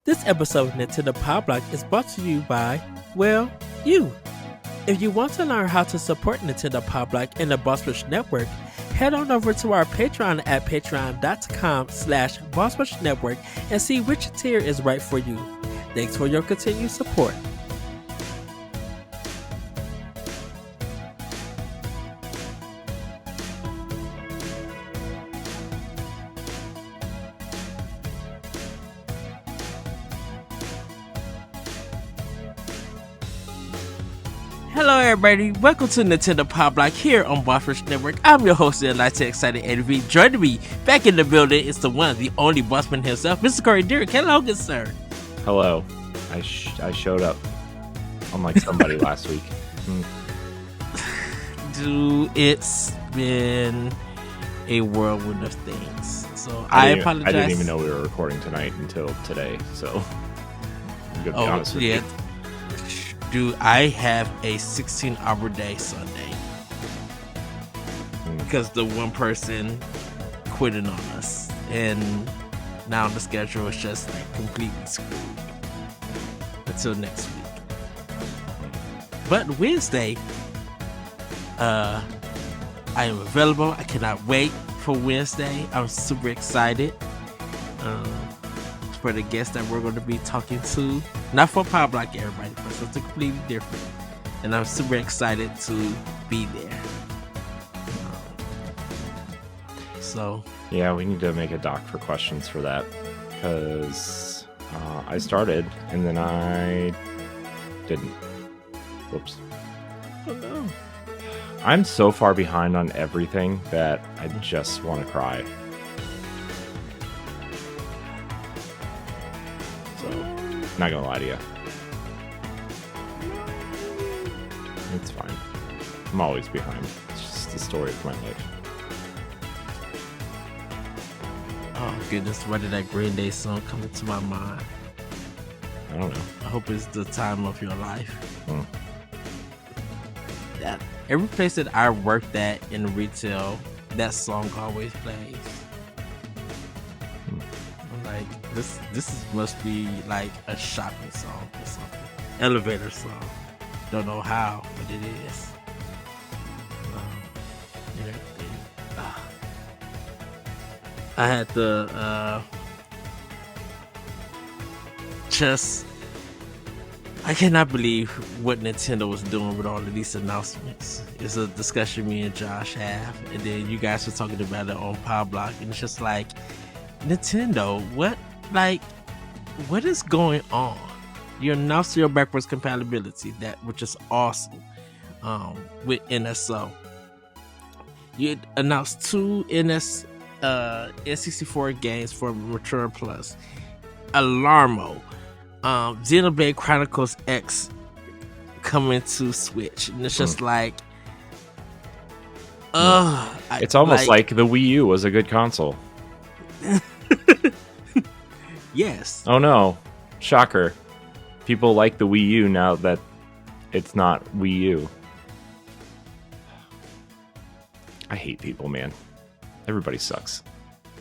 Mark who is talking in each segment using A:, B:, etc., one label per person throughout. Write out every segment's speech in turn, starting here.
A: This episode of Nintendo Pow Block is brought to you by, well, you. If you want to learn how to support Nintendo Pow Block and the Boss Rush Network, head on over to our Patreon at patreon.com/Boss Network and see which tier is right for you. Thanks for your continued support. Hello everybody, welcome to Nintendo Pow Block here on Boss Rush Network. I'm your host, the Delighted Excited Eddie. Joining me back in the building is the one, the only bossman himself, Mr. Corey Derrick. Hello, good sir.
B: Hello. I showed up unlike somebody last week.
A: Dude, it's been a whirlwind of things. So I apologize.
B: I didn't even know we were recording tonight until today, so I'm gonna be honest with you.
A: Dude, I have a 16-hour day Sunday because the one person quitting on us, and now the schedule is just like completely screwed until next week. But Wednesday, I am available. I cannot wait for Wednesday. I'm super excited for the guests that we're going to be talking to. Not for Power Block, everybody, but something completely different. And I'm super excited to be there. So
B: yeah, we need to make a doc for questions for that, because I started and then I didn't. Whoops.
A: Oh no.
B: I'm so far behind on everything that I just want to cry. So, not gonna lie to you. It's fine. I'm always behind. It's just the story of my life.
A: Oh goodness, why did that Green Day song come into my mind?
B: I don't know.
A: I hope it's the time of your life. That every place that I worked at in retail, that song always plays. I'm like, this must be like a shopping song or something. Elevator song. Don't know how, but it is. And everything. I had to just. I cannot believe what Nintendo was doing with all of these announcements. It's a discussion me and Josh have, and then you guys were talking about it on Power Block, and it's just like, Nintendo, what is going on? You announced your backwards compatibility, which is awesome, with NSO. You announced two N64 games for Return Plus, Alarmo, Xenoblade Chronicles X coming to Switch, and it's just like,
B: it's almost like the Wii U was a good console.
A: Yes.
B: Oh no, shocker! People like the Wii U now that it's not Wii U. I hate people, man. Everybody sucks.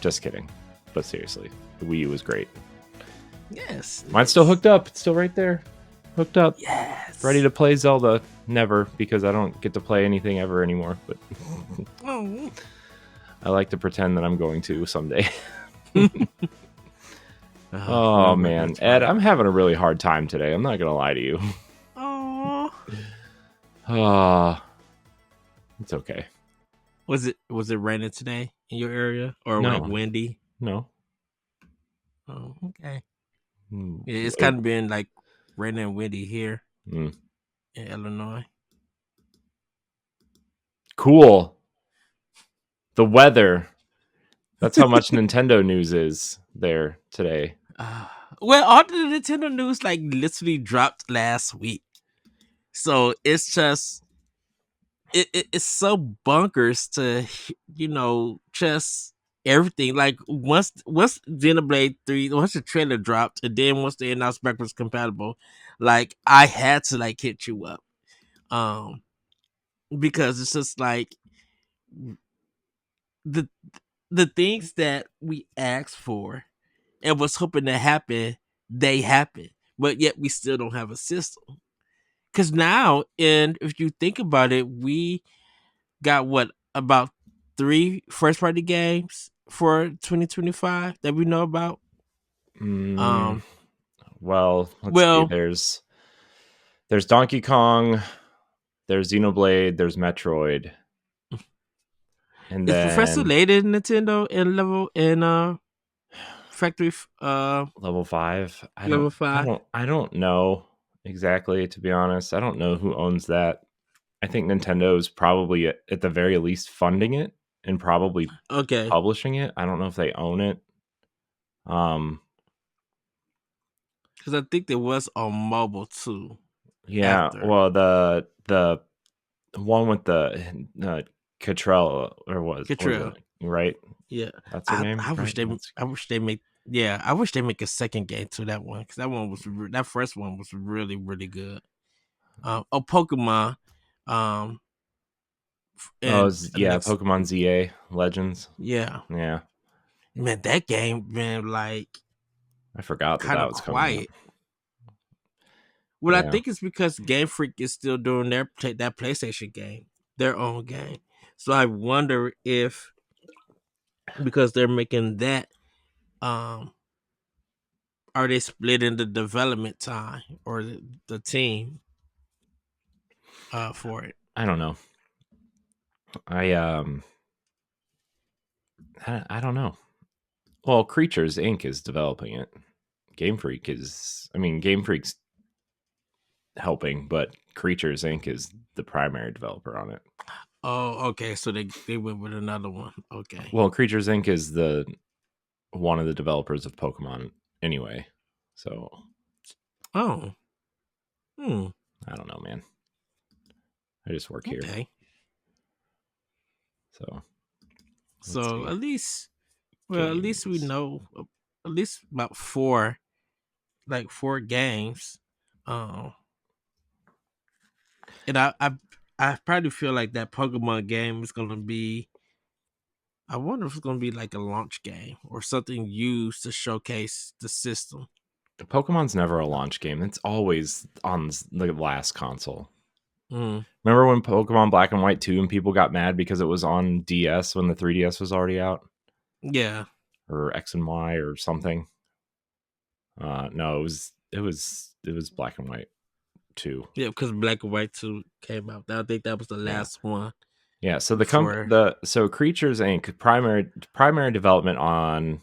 B: Just kidding, but seriously, the Wii U was great.
A: Yes.
B: Mine's still hooked up. It's still right there. Hooked up.
A: Yes.
B: Ready to play Zelda. Never, because I don't get to play anything ever anymore. But I like to pretend that I'm going to someday. Oh, man. Ed, I'm having a really hard time today. I'm not going to lie to you. Oh. It's okay.
A: Was it raining today in your area? Or
B: No.
A: like windy?
B: No.
A: Oh, okay. Yeah, it's kind of been like raining and windy here in Illinois.
B: Cool. The weather. That's how much Nintendo news is there today.
A: Well, all the Nintendo news like literally dropped last week. So it's just it's so bonkers to, just everything. Like once Xenoblade 3, once the trailer dropped, and then once they announced backwards compatible, like I had to like hit you up, because it's just like the things that we asked for and was hoping to happen they happen, but yet we still don't have a system. Because now, and if you think about it, we got what about three first party games for 2025 that we know about.
B: Mm,
A: Um,
B: well, let's see.
A: well,
B: There's Donkey Kong, there's Xenoblade, there's Metroid, and
A: is Professor
B: then
A: Layton Nintendo in factory
B: level 5.
A: level 5?
B: I don't know exactly, to be honest. I don't know who owns that. I think Nintendo is probably at the very least funding it and probably
A: Okay,
B: publishing it. I don't know if they own it. Um,
A: because I think there was on mobile too.
B: yeah.
A: After
B: Well, the one with the Cottrell, or was
A: Control,
B: it right?
A: yeah.
B: That's her name,
A: I wish
B: right?
A: they I wish they make yeah I wish they make a second game to that one because that one was that first one was really really good. Oh, Pokemon, um,
B: Oh,
A: and
B: yeah,
A: next
B: Pokemon ZA Legends.
A: yeah,
B: Yeah,
A: man, that game been like
B: I forgot that
A: kind
B: that
A: of
B: was coming out.
A: quiet. Well, I
B: Yeah,
A: think it's because Game Freak is still doing that PlayStation game, their own game. So I wonder if because they're making that, um, are they splitting the development time or the team for it?
B: I don't know. I I don't know. Well, Creatures Inc. is developing it. Game Freak's helping, but Creatures Inc. is the primary developer on it.
A: Oh, okay. So they went with another one. Okay.
B: Well, Creatures Inc. is the one of the developers of Pokemon anyway. So
A: Oh. Hmm.
B: I don't know, man. I just work here.
A: Okay.
B: So let's
A: So
B: see.
A: at least, well, at least we
B: Games.
A: know at least about like four games. Um, and I probably feel like that Pokemon game is gonna be. I wonder if it's gonna be like a launch game or something used to showcase the system.
B: Pokemon's never a launch game. It's always on the last console.
A: Mm,
B: Remember when Pokemon Black and White 2 and people got mad because it was on DS when the 3DS was already out?
A: yeah,
B: Or X and Y or something? No, it was Black and White 2.
A: yeah, because Black and White 2 came out. I think that was the
B: Yeah.
A: last one
B: Yeah, so
A: before.
B: Creatures Inc. primary development on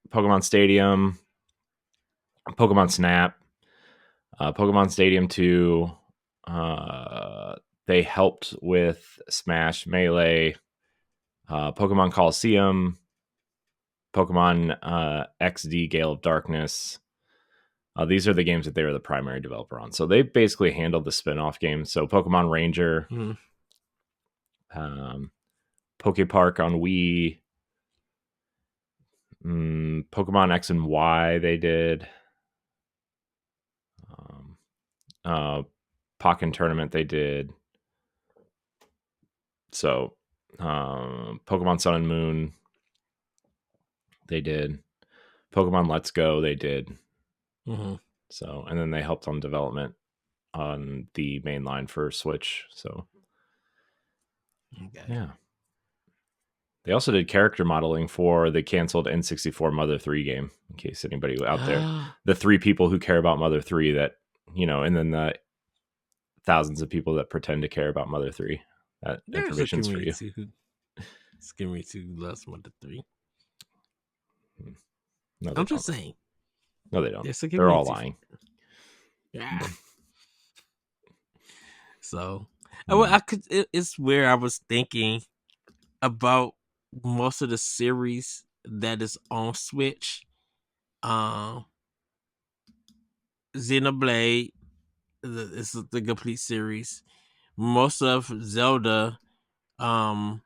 B: Pokemon Stadium, Pokemon Snap, Pokemon Stadium 2. They helped with Smash Melee, Pokemon Coliseum, Pokemon XD Gale of Darkness. These are the games that they were the primary developer on. So they basically handled the spin-off games. So Pokemon Ranger,
A: Mm,
B: um, Poke Park on Wii, Pokemon X and Y they did. Uh, Pokken Tournament they did. So Pokemon Sun and Moon they did. Pokemon Let's Go they did.
A: mm-hmm.
B: So, and then they helped on development on the main line for Switch. So,
A: Okay.
B: yeah. They also did character modeling for the canceled N64 Mother 3 game, in case anybody out there, the three people who care about Mother 3 that, and then the thousands of people that pretend to care about Mother 3. That
A: There's a
B: information's for you.
A: community who loves Mother 3.
B: No, they
A: I'm just
B: don't.
A: saying.
B: No, they don't.
A: There's a
B: They're all
A: community.
B: lying.
A: Yeah. So, I could. It's where I was thinking about most of the series that is on Switch. Um, Xenoblade is the complete series. Most of Zelda, um,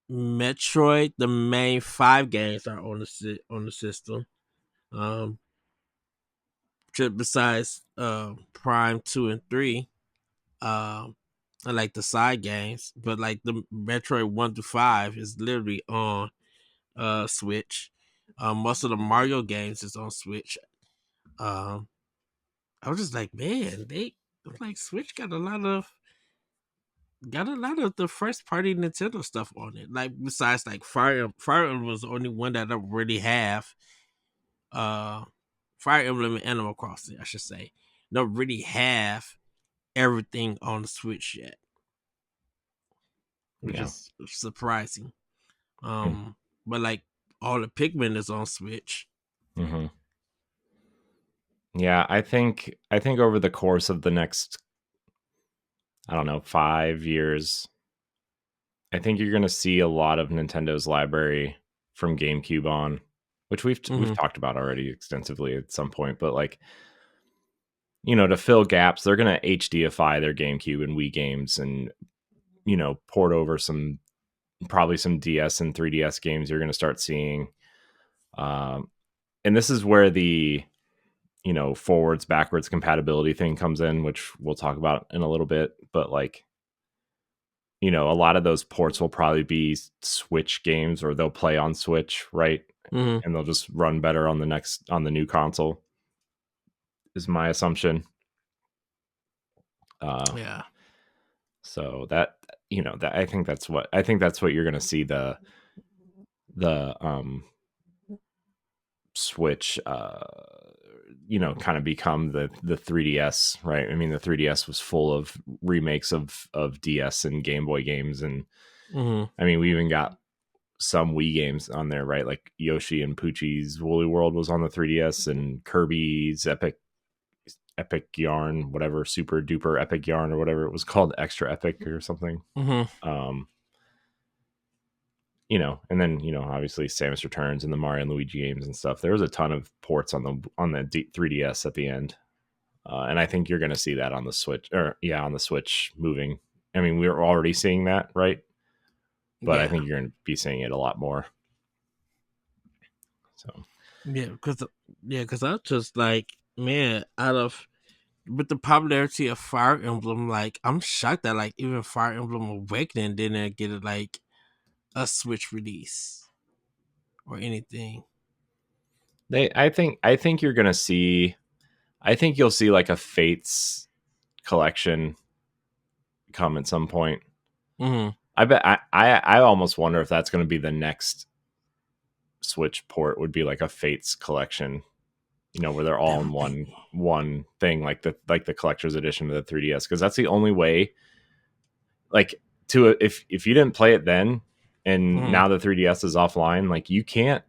A: Metroid, the main five games are on the system. Um, besides Prime 2 and 3, I like the side games, but like the Metroid 1 to 5 is literally on Switch. Most of the Mario games is on Switch. Um, I was just like, man, they like Switch got a lot of the first party Nintendo stuff on it. Like besides like Fire Emblem was the only one that I really have. Uh, Fire Emblem and Animal Crossing, I should say, don't really have everything on the Switch yet, which
B: Yeah.
A: is surprising.
B: Mm.
A: But like all the Pikmin is on Switch.
B: Mm-hmm. Yeah, I think over the course of the next, I don't know, 5 years, I think you're going to see a lot of Nintendo's library from GameCube on, which we've
A: Mm-hmm.
B: talked about already extensively at some point. But like, to fill gaps, they're going to HDify their GameCube and Wii games, and port over probably some DS and 3DS games. You're going to start seeing, um, and this is where the forwards backwards compatibility thing comes in, which we'll talk about in a little bit. But like, a lot of those ports will probably be Switch games, or they'll play on Switch, right?
A: Mm-hmm.
B: And they'll just run better on the new console, is my assumption. Uh,
A: Yeah.
B: so that that I think that's what you're going to see the Switch kind of become the 3DS, right? I mean, the 3DS was full of remakes of DS and Game Boy games, and
A: Mm-hmm.
B: I mean, we even got some Wii games on there, right? Like Yoshi and Poochie's Woolly World was on the 3DS, and Kirby's Epic Yarn, whatever, Super Duper Epic Yarn, or whatever it was called, Extra Epic or something.
A: Mm-hmm.
B: Um, and then obviously Samus Returns and the Mario and Luigi games and stuff. There was a ton of ports on the 3DS at the end, and I think you're going to see that on the Switch, on the Switch moving. I mean, we're already seeing that, right? But I
A: Yeah.
B: think you're going to be seeing it a lot more. So
A: Because I was just like, man, out of with the popularity of Fire Emblem, like I'm shocked that like even Fire Emblem Awakening didn't get like a Switch release or anything.
B: I think you're going to see. I think you'll see like a Fates collection come at some point.
A: Mm-hmm.
B: I bet I almost wonder if that's going to be the next Switch port, would be like a Fates collection, where they're all
A: That
B: in
A: might
B: one thing, like the collector's edition of the 3DS, because that's the only way. Like, if you didn't play it then, and
A: mm-hmm.
B: now the 3DS is offline, like you can't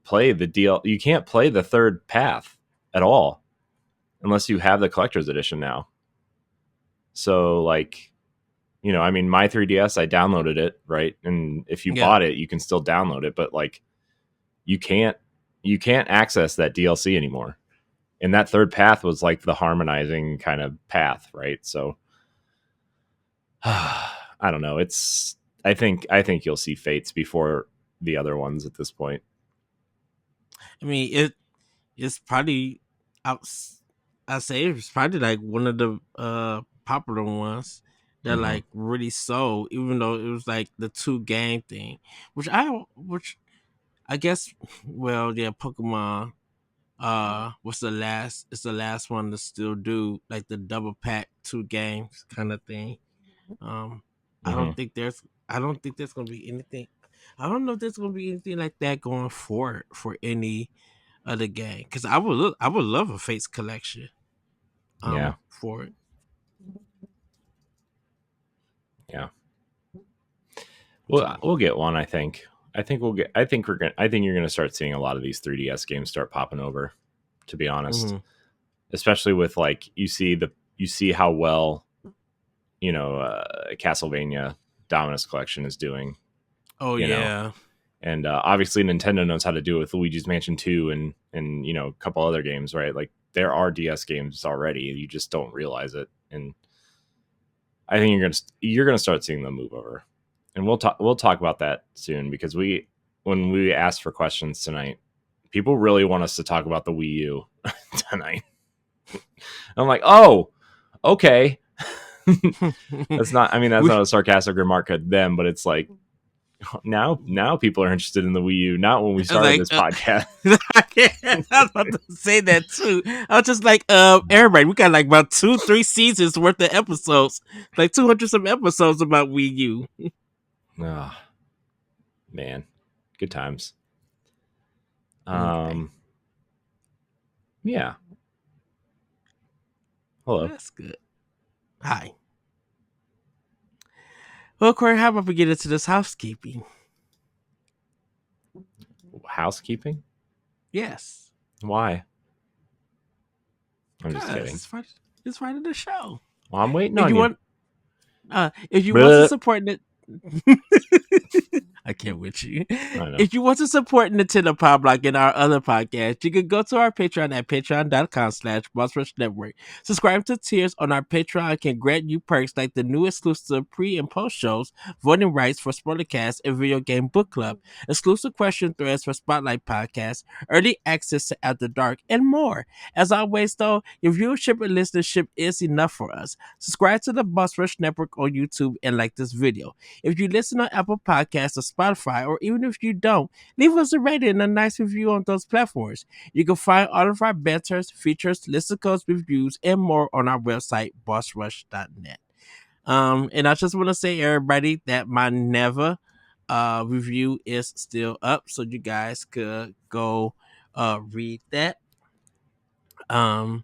B: play you can't play the third path at all unless you have the collector's edition now. So like, I mean, my 3DS, I downloaded it, right? And if you
A: Yeah.
B: bought it, you can still download it, but like you can't access that DLC anymore. And that third path was like the harmonizing kind of path, right? So I don't know. I think you'll see Fates before the other ones at this point.
A: I mean it's probably out. I say it's probably like one of the popular ones that
B: Mm-hmm.
A: like really sold, even though it was like the two game thing, which I guess, well, yeah, Pokemon what's the last it's the last one to still do like the double pack two games kind of thing. um i
B: Mm-hmm.
A: don't think there's I don't think there's gonna be anything. I don't know if there's gonna be anything like that going forward for any other game, because I would love a Fates collection
B: Yeah.
A: for it.
B: Yeah. We'll get one. I think. I think we'll get. I think we're gonna. I think you're gonna start seeing a lot of these 3DS games start popping over. To be honest,
A: Hmm.
B: especially with like you see how well Castlevania Dominus Collection is doing.
A: Oh
B: You know,
A: yeah.
B: and obviously Nintendo knows how to do it with Luigi's Mansion 2 and a couple other games, right? Like there are DS games already, you just don't realize it. And I think you're gonna start seeing them move over, and we'll talk about that soon, because when we asked for questions tonight, people really want us to talk about the Wii U tonight. I'm like, oh, okay. That's not. I mean, that's
A: we
B: not a sarcastic remark at them, but it's like, Now people are interested in the Wii U, not when we
A: I was
B: started
A: like,
B: this podcast.
A: I was about to say that too. I was just like, everybody, we got like about 2-3 seasons worth of episodes, like 200 some episodes about Wii U.
B: Oh, man, good times.
A: Okay,
B: Yeah.
A: well,
B: Hello.
A: that's good. Hi. Well, Corey, how about we get into this housekeeping?
B: Housekeeping?
A: Yes,
B: Why? I'm just
A: because
B: kidding.
A: it's part of the show.
B: Well, I'm waiting
A: If
B: on
A: you
B: you.
A: want, if you want to
B: Bleh.
A: support it, I can't with you.
B: I know.
A: If you want to support Nintendo Pow Block and our other podcasts, you can go to our Patreon at patreon.com/Boss Network. Subscribe to tiers on our Patreon can grant you perks like the new exclusive pre and post shows, voting rights for Spoilercast and Video Game Book Club, exclusive question threads for Spotlight Podcasts, early access to After Dark, and more. As always, though, your viewership and listenership is enough for us. Subscribe to the Boss Rush Network on YouTube and like this video. If you listen on Apple Podcasts or Spotify, or even if you don't, leave us a rating and a nice review on those platforms. You can find all of our banters, features, listicles, reviews, and more on our website, bossrush.net. And I just want to say, everybody, that my Never review is still up, so you guys could go read that. Um,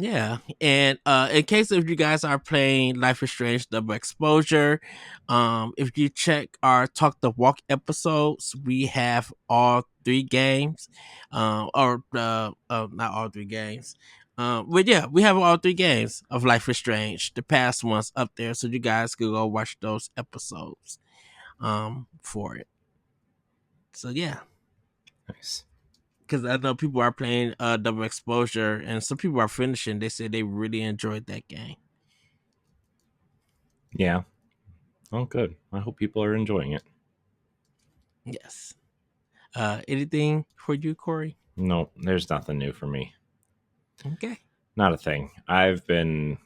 A: yeah, and in case if you guys are playing Life is Strange Double Exposure, if you check our Talk the Walk episodes, we have all 3 games, or not all 3 games, but yeah, we have all 3 games of Life is Strange, the past ones up there, so you guys could go watch those episodes, for it. So yeah,
B: Nice.
A: because I know people are playing Double Exposure, and some people are finishing. They said they really enjoyed that game.
B: Yeah. Oh, good. I hope people are enjoying it.
A: Yes. Anything for you, Corey?
B: No, there's nothing new for me.
A: Okay.
B: Not a thing. I've been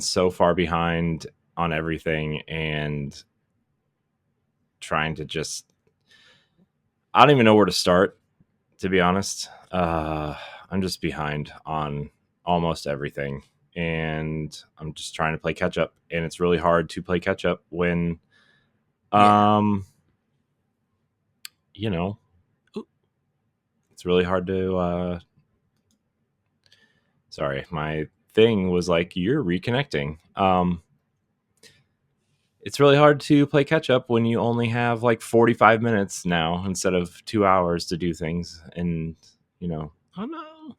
B: so far behind on everything and trying to just I don't even know where to start, to be honest. I'm just behind on almost everything. And I'm just trying to play catch up. And it's really hard to play catch up when
A: Yeah.
B: you know,
A: Ooh.
B: it's really hard to sorry, my thing was like you're reconnecting. It's really hard to play catch up when you only have like 45 minutes now instead of 2 hours to do things. And you know,
A: Oh no.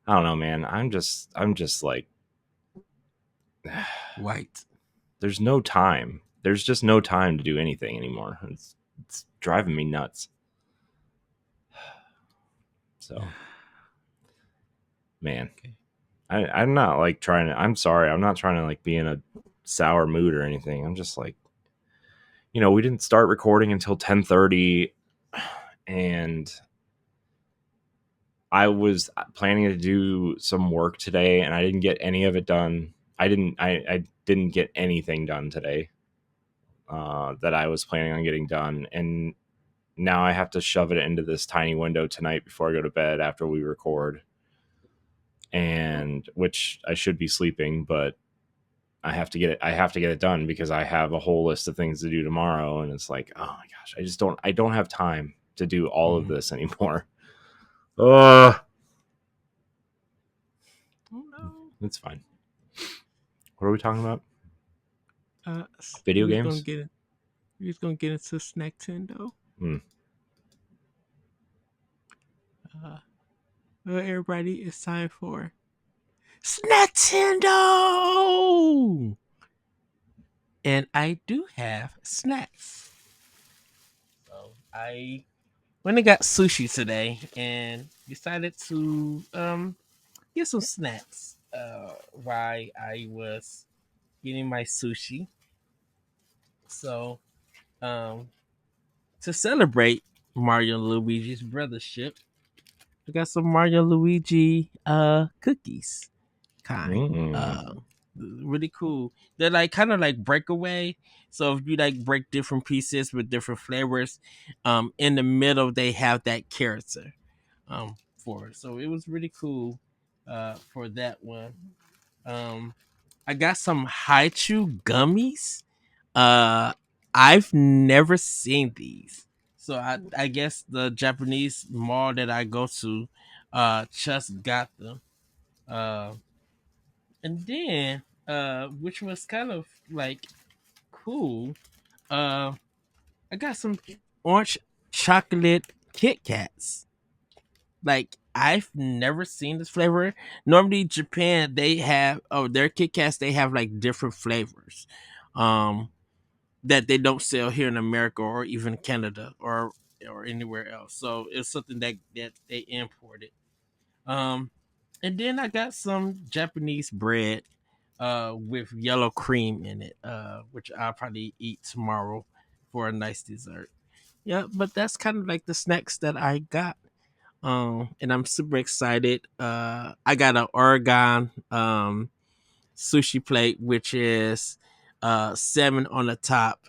B: I don't know, man. I'm just like
A: White.
B: there's no time. There's just no time to do anything anymore. It's driving me nuts. So, man,
A: Okay.
B: I'm not like trying to. I'm sorry. I'm not trying to like be in a sour mood or anything. I'm just like, we didn't start recording until 10:30, and I was planning to do some work today, and I didn't get any of it done. I didn't get anything done today that I was planning on getting done, and now I have to shove it into this tiny window tonight before I go to bed after we record, and which I should be sleeping, but I have to get it. I have to get it done because I have a whole list of things to do tomorrow, and it's like, oh my gosh, I don't have time to do all of
A: Mm.
B: this anymore. Uh,
A: Oh no.
B: it's fine. What are we talking about?
A: We
B: Video
A: was gonna
B: games?
A: get it. We was gonna get into Snacktendo.
B: Hmm.
A: Well, everybody, it's time for Snacktendo, and I do have snacks. So I went and got sushi today, and decided to get some snacks. While I was getting my sushi. So, um, to celebrate Mario Luigi's Brothership, I got some Mario Luigi cookies kind.
B: Mm.
A: really cool. They're like kind of like breakaway. So if you like break different pieces with different flavors, in the middle they have that character for it. So it was really cool for that one. Um, I got some Haichu gummies. Uh, I've never seen these. So I guess the Japanese mall that I go to just got them. Uh, and then which was kind of like cool. Uh, I got some orange chocolate Kit Kats. Like I've never seen this flavor. Normally Japan they have their Kit Kats they have like different flavors. That they don't sell here in America or even Canada or anywhere else. So it's something that they imported. Um and then I got some Japanese bread with yellow cream in it, which I'll probably eat tomorrow for a nice dessert. Yeah, but that's kind of like the snacks that I got. And I'm super excited. I got an Oregon sushi plate, which is salmon on the top,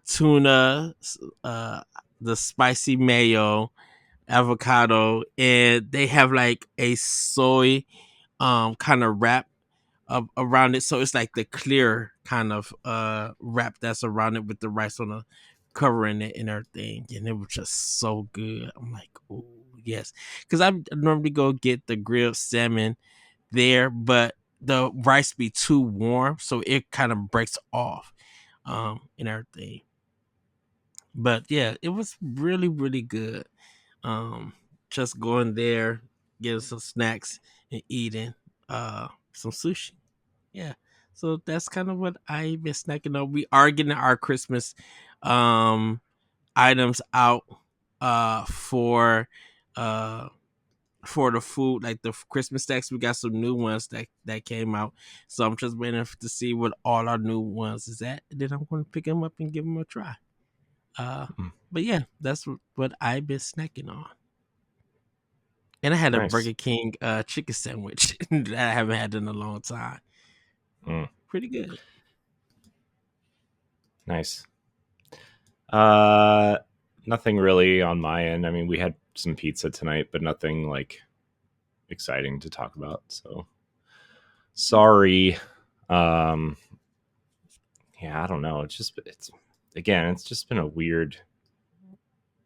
A: tuna, uh, the spicy mayo, avocado, and they have like a soy kind of wrap around it, so it's like the clear kind of wrap that's around it with the rice on the covering it and everything, and it was just so good. I'm like, oh yes, because I normally go get the grilled salmon there, but the rice be too warm, so it kind of breaks off and everything. But yeah, it was really really good. Um, just going there, getting some snacks and eating some sushi. Yeah. So that's kind of what I've been snacking on. We are getting our Christmas um items out for uh for the food, like the Christmas stacks. We got some new ones that came out. So I'm just waiting to see what all our new ones is at. And then I'm going to pick them up and give them a try. Uh
B: Mm,
A: but yeah, that's what I've been snacking on. And I had a
B: nice.
A: Burger King chicken sandwich that I haven't had in a long time.
B: Mm,
A: Pretty good.
B: nice. Uh, nothing really on my end. I mean, we had some pizza tonight, but nothing like exciting to talk about. So sorry. Um, yeah, I don't know. It's again, it's just been a weird.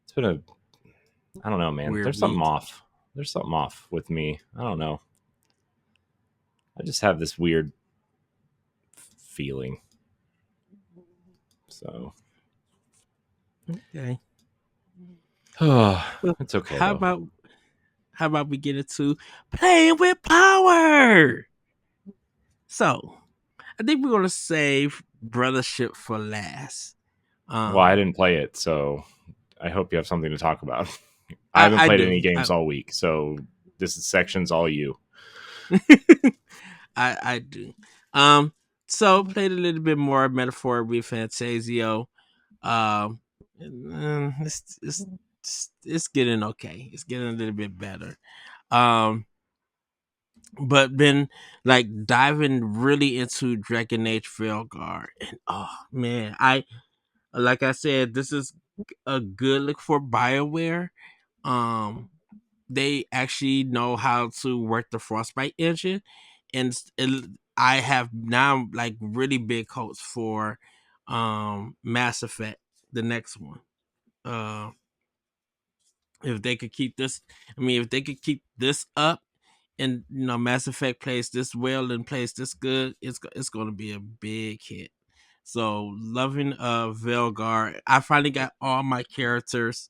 B: It's been a I don't know, man.
A: Weird
B: There's something
A: week.
B: off. There's something off with me. I don't know. I just have this weird feeling. So
A: Okay. Well,
B: it's okay
A: how
B: though.
A: about how about we get into playing with power? So I think we're gonna save Brothership for last.
B: Well, I
A: Um,
B: didn't play it, so I hope you have something to talk about. I
A: I
B: haven't
A: I
B: played any
A: do.
B: games all week, so this section's all you.
A: I do. Um, so played a little bit more Metaphor with Fantasio. Um, it's getting okay. It's getting a little bit better. Um, but been like diving really into Dragon Age Veilguard, and oh man, I like I said, this is a good look for Bioware. Um, they actually know how to work the Frostbite engine, and I have now like really big hopes for Mass Effect, the next one. Uh, if they could keep this, I mean, if they could keep this up, and Mass Effect plays this well and plays this good, it's going to be a big hit. So loving Velgar. I finally got all my characters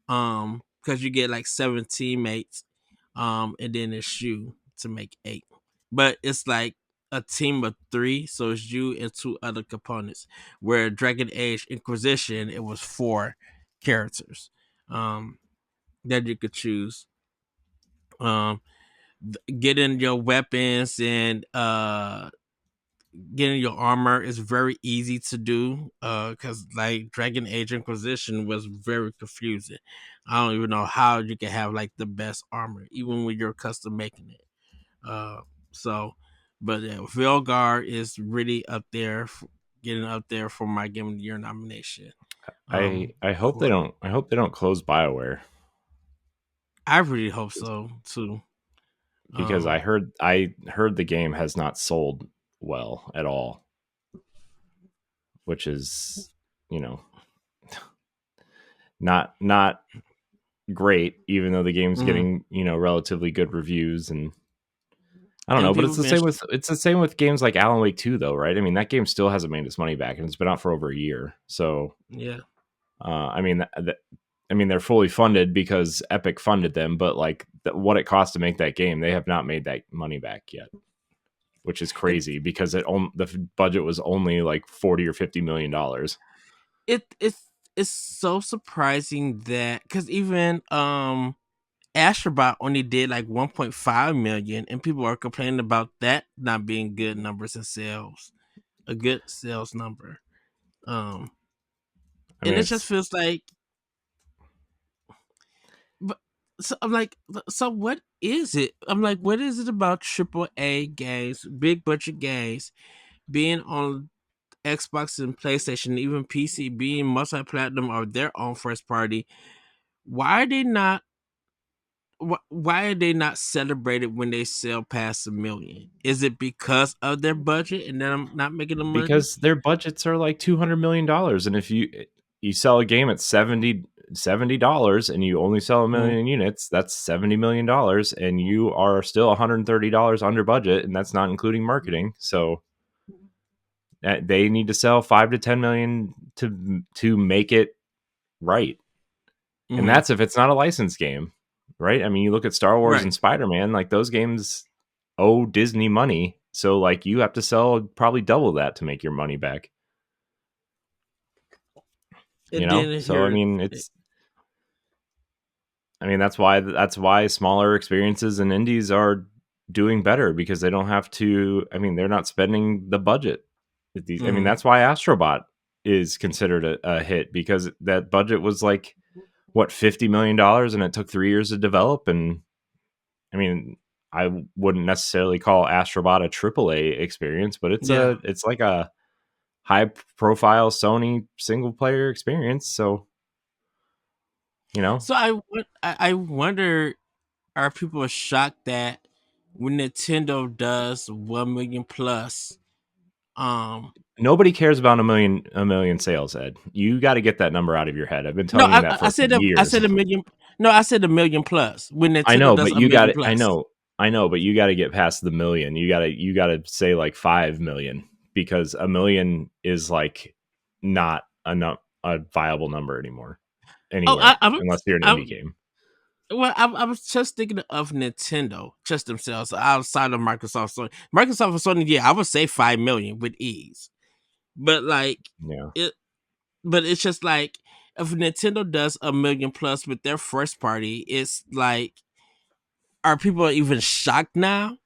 A: because you get like 7 teammates and then it's you to make 8. But it's like a team of 3, so it's you and 2 other components. Where Dragon Age Inquisition it was 4 characters that you could choose. Um Getting your weapons and getting your armor is very easy to do because like Dragon Age Inquisition was very confusing. I don't even know how you can have like the best armor even when you're custom making it. uh so But yeah, Velgar is really up there, getting up there for my Game of the Year nomination.
B: I hope they
A: For
B: don't. I hope they don't close BioWare
A: I really hope so too.
B: because
A: Um,
B: I heard the game has not sold well at all, which is you know not great. Even though the game's
A: mhm.
B: getting relatively good reviews, and I don't know,
A: And
B: but
A: people been
B: it's the same with games like Alan Wake 2 though, right? I mean, that game still hasn't made its money back, and it's been out for over a year. So
A: yeah.
B: I mean, I mean, they're fully funded because Epic funded them, but like what it cost to make that game, they have not made that money back yet, which is
A: It
B: crazy because the budget was only like $40 or $50 million.
A: it's so surprising that because even Astrobot only did like 1.5 million, and people are complaining about that not being good numbers in sales, a good sales number. Um,
B: I
A: and
B: mean,
A: it just
B: it's
A: feels like, but so I'm like, so what is it? I'm like, what is it about AAA games, big budget games, being on Xbox and PlayStation, even PC, being multi-platinum or their own first party? Why are they not? Why are they not celebrated when they sell past 1 million? Is it because of their budget and then I'm not making the money?
B: because their budgets are like $200 million, and if you sell a game at $70 and you only sell a
A: Mm,
B: million units, that's $70 million, and you are still $130 under budget, and that's not including marketing. So they need to sell 5 to 10 million to make it right, and
A: mm-hmm.
B: that's if it's not a licensed game, right? I mean, you look at Star Wars
A: Right.
B: and Spider-Man, like those games owe Disney money, so like you have to sell probably double that to make your money back.
A: And then
B: So I
A: here,
B: mean, that's why smaller experiences and indies are doing better because they don't have to. I mean, they're not spending the budget. I mean,
A: mm,
B: that's why Astrobot is considered a hit because that budget was like what $50 million, and it took 3 years to develop. And I mean, I wouldn't necessarily call Astrobot a AAA experience, but
A: yeah.
B: it's like a high profile Sony single player experience. So you know,
A: So I wonder, are people shocked that when Nintendo does 1 million plus, um,
B: nobody cares about a million sales, Ed. You got to get that number out of your head. I've been
A: no,
B: telling you that
A: I
B: for
A: said I
B: years.
A: said 1 million. No, I said 1 million plus when
B: I
A: Nintendo
B: know,
A: does
B: but
A: a
B: you got
A: million
B: it.
A: plus.
B: I know, but you got to get past the million. You got to say like 5 million because a million is like not a viable number anymore
A: Oh,
B: anywhere unless you're an indie
A: I'm
B: game.
A: well, I was just thinking of Nintendo, just themselves, outside of Microsoft. So Microsoft and Sony, yeah, I would say 5 million with ease. But like
B: Yeah.
A: it, but it's just like if Nintendo does 1 million plus with their first party, it's like, are people even shocked now?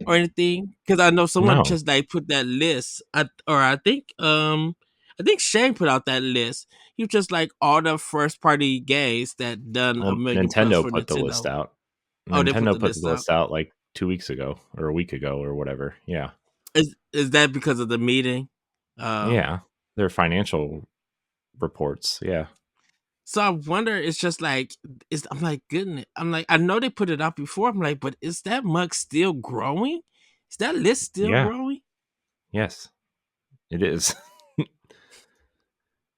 A: Or anything? Because I know someone
B: No.
A: just like put that list, I think Shane put out that list. He was just like all the first party games that done a
B: Well,
A: million plus
B: Nintendo
A: for
B: put the list
A: Nintendo.
B: out.
A: Oh, they put
B: Nintendo
A: the
B: put the
A: list out.
B: list out like 2 weeks ago or a week ago or whatever. Yeah.
A: Is that because of the meeting? Um,
B: Yeah. Their financial reports. Yeah.
A: so I wonder. It's just like I'm like, goodness. I'm like, I know they put it out before. I'm like, but is that mug still growing? Is that list still
B: Yeah.
A: growing?
B: Yes, it is.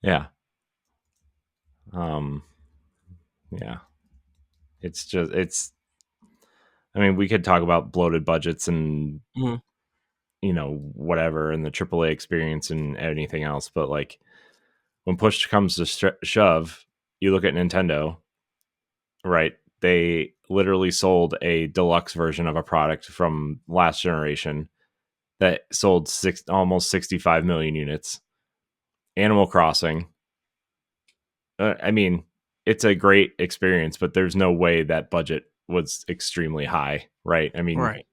B: Yeah. Um, yeah. It's I mean, we could talk about bloated budgets and
A: Mhm.
B: whatever and the AAA experience and anything else, but like when push comes to shove, you look at Nintendo, right? They literally sold a deluxe version of a product from last generation that sold almost 65 million units. Animal Crossing. I mean, it's a great experience, but there's no way that budget was extremely high, right? I mean,
A: Right.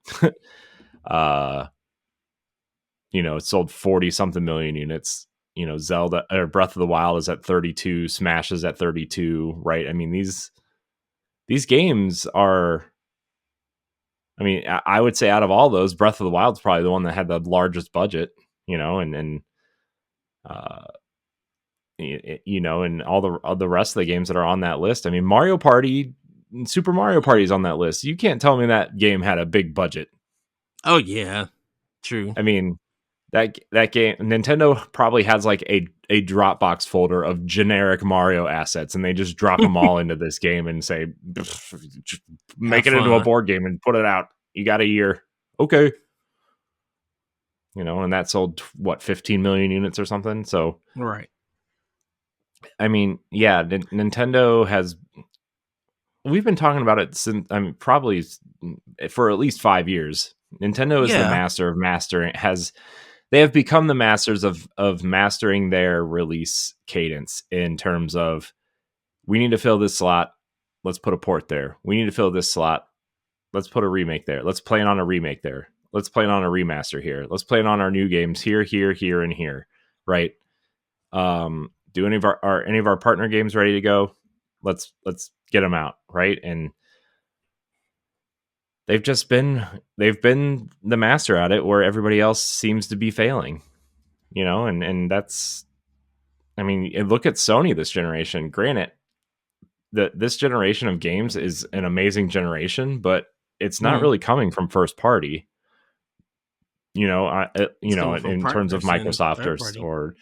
B: uh, it sold 40 something million units. Zelda or Breath of the Wild is at 32, Smash is at 32, right? I mean, these games are I mean, I would say out of all those, Breath of the Wild is probably the one that had the largest budget, and uh, and all the rest of the games that are on that list. I mean, Mario Party, Super Mario Party is on that list. You can't tell me that game had a big budget.
A: Oh yeah, true.
B: I mean, that game, Nintendo probably has like a Dropbox folder of generic Mario assets, and they just drop them all into this game and say, make
A: Have
B: it into a
A: fun.
B: board game and put it out. You got a year, okay? And that sold what 15 million units or something. So,
A: Right.
B: I mean, yeah, Nintendo has. We've been talking about it since probably for at least 5 years. Nintendo is the
A: Yeah.
B: master of mastering. They have become the masters of mastering their release cadence in terms of, we need to fill this slot, let's put a port there. We need to fill this slot, let's put a remake there. Let's plan on a remake there. Let's plan on a remaster here. Let's plan on our new games here, and here. Right? Do any of our partner games ready to go? Let's get them out, right? And they've been the master at it, where everybody else seems to be failing. And that's, I mean, look at Sony this generation. Granted, this generation of games is an amazing generation, but it's not
A: Mm.
B: really coming from first party.
A: It's coming from
B: In terms of
A: partners and
B: Microsoft
A: third party.
B: or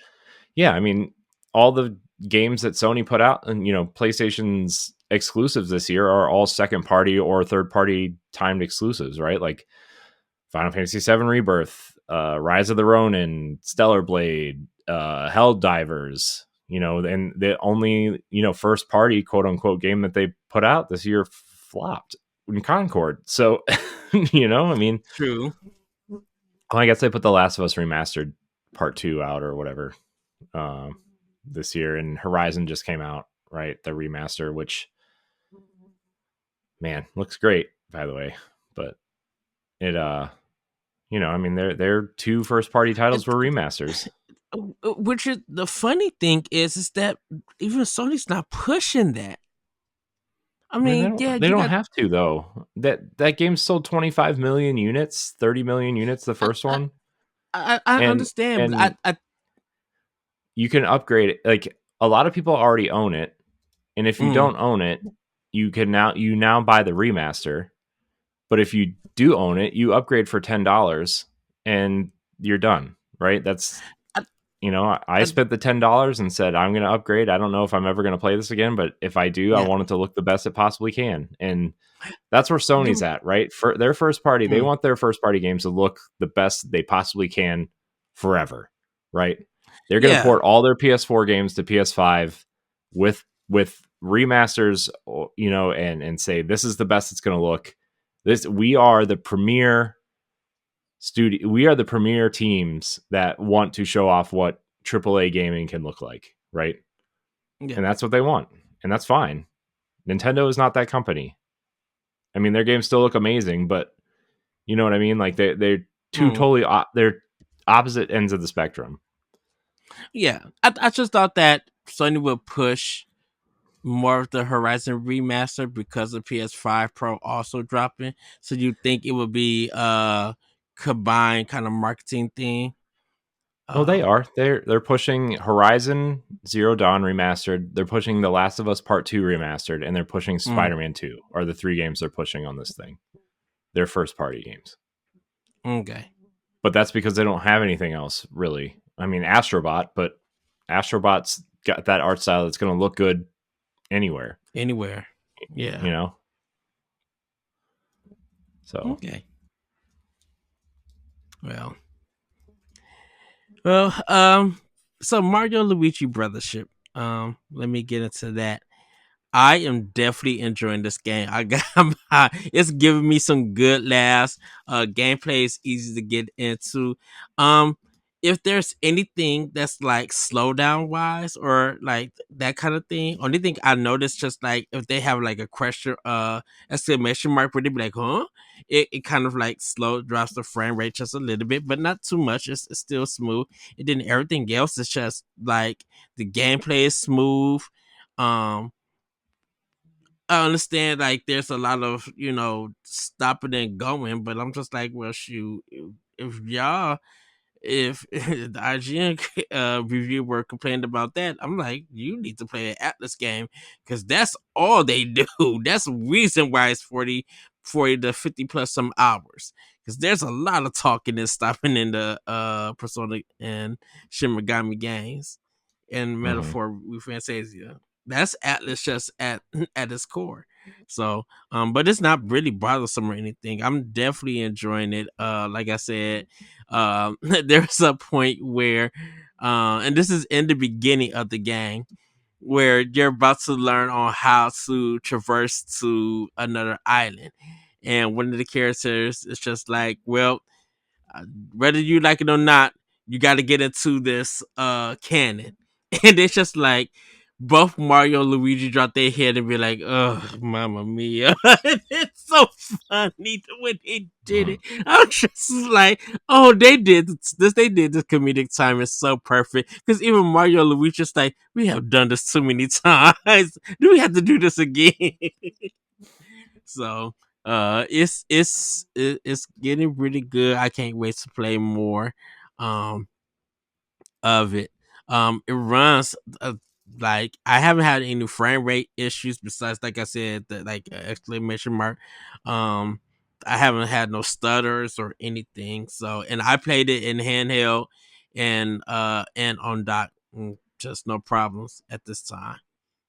B: yeah, I mean, all the games that Sony put out, and PlayStation's exclusives this year are all second party or third party timed exclusives, right? Like Final Fantasy VII Rebirth, Rise of the Ronin, Stellar Blade, Helldivers, and the only, first party quote unquote game that they put out this year flopped in Concord. So, I mean,
A: True.
B: well, I guess they put The Last of Us Remastered Part 2 out or whatever this year, and Horizon just came out, right? The remaster, which, man, looks great, by the way. But it, I mean, their two first party titles were remasters.
A: Which is the funny thing is that even Sony's not pushing that. I
B: I mean,
A: mean, yeah,
B: they
A: you
B: don't
A: got.
B: have to though. That game sold 25 million units, 30 million units, the
A: I,
B: first
A: I,
B: one,
A: I
B: and
A: understand, but
B: and
A: I
B: you can upgrade it. Like, a lot of people already own it, and if you
A: mm,
B: don't own it, you now buy the remaster. But if you do own it, you upgrade for $10 and you're done, right? That's,
A: I,
B: I
A: I
B: spent the $10 and said, I'm going to upgrade. I don't know if I'm ever going to play this again, but if I do, I
A: yeah,
B: want it to look the best it possibly can. And that's where Sony's
A: the,
B: at, right? For their first party, they
A: mm,
B: want their first party games to look the best they possibly can forever, right? They're going to
A: yeah,
B: port all their PS4 games to PS5 with remasters, and say, this is the best it's going to look. We are the premier studio. We are the premier teams that want to show off what AAA gaming can look like, right?
A: yeah,
B: And that's what they want, and that's fine. Nintendo is not that company. I mean, their games still look amazing, but you know what I mean. Like, they're two
A: mm,
B: totally they're opposite ends of the spectrum.
A: yeah. I just thought that Sony would push more of the Horizon remaster because of PS5 Pro also dropping. So you think it would be a combined kind of marketing thing?
B: Oh, they
A: Um,
B: are. They're pushing Horizon Zero Dawn remastered. They're pushing The Last of Us Part 2 remastered, and they're pushing
A: mm,
B: Spider-Man 2. Are the three games they're pushing on this thing. They're first party games.
A: okay.
B: But that's because they don't have anything else, really. I mean, Astrobot, but Astrobot's got that art style that's going to look good anywhere,
A: Anywhere. Yeah.
B: you know? So,
A: Okay. Well. Well. So Mario Luigi Brothership. Let me get into that. I am definitely enjoying this game. I got it's giving me some good laughs. Gameplay is easy to get into. Um, if there's anything that's like slowdown wise or like that kind of thing, only thing I noticed just like if they have like a question, exclamation mark, where they be like, huh? It kind of like slow drops the frame rate just a little bit, but not too much. It's still smooth. And then everything else is just like the gameplay is smooth. Um, I understand like there's a lot of stopping and going, but I'm just like, well, shoot, if y'all if the IGN reviewer complained about that, I'm like, you need to play an Atlas game because that's all they do. That's the reason why it's 40 to 50 plus some hours. Because there's a lot of talking and stopping in the Persona and Shin Megami games and
B: Hmm.
A: Metaphor with Fantasia. That's Atlas just at at its core. So, but it's not really bothersome or anything. I'm definitely enjoying it. Like I said, there's a point where, and this is in the beginning of the game, where you're about to learn on how to traverse to another island, and one of the characters is just like, well, uh, whether you like it or not, you got to get into this cannon, and it's just like both Mario and Luigi drop their head and be like, "Oh, Mamma Mia!" It's so funny the way they did
B: Hmm.
A: it. I'm just like, "Oh, they did this. They did this comedic time is so perfect." Because even Mario and Luigi just like, "We have done this too many times. Do we have to do this again?" So it's getting really good. I can't wait to play more um of it. It runs like I haven't had any frame rate issues besides, like I said, the like exclamation mark. um I haven't had no stutters or anything. So, and I played it in handheld and on dock, just no problems at this time.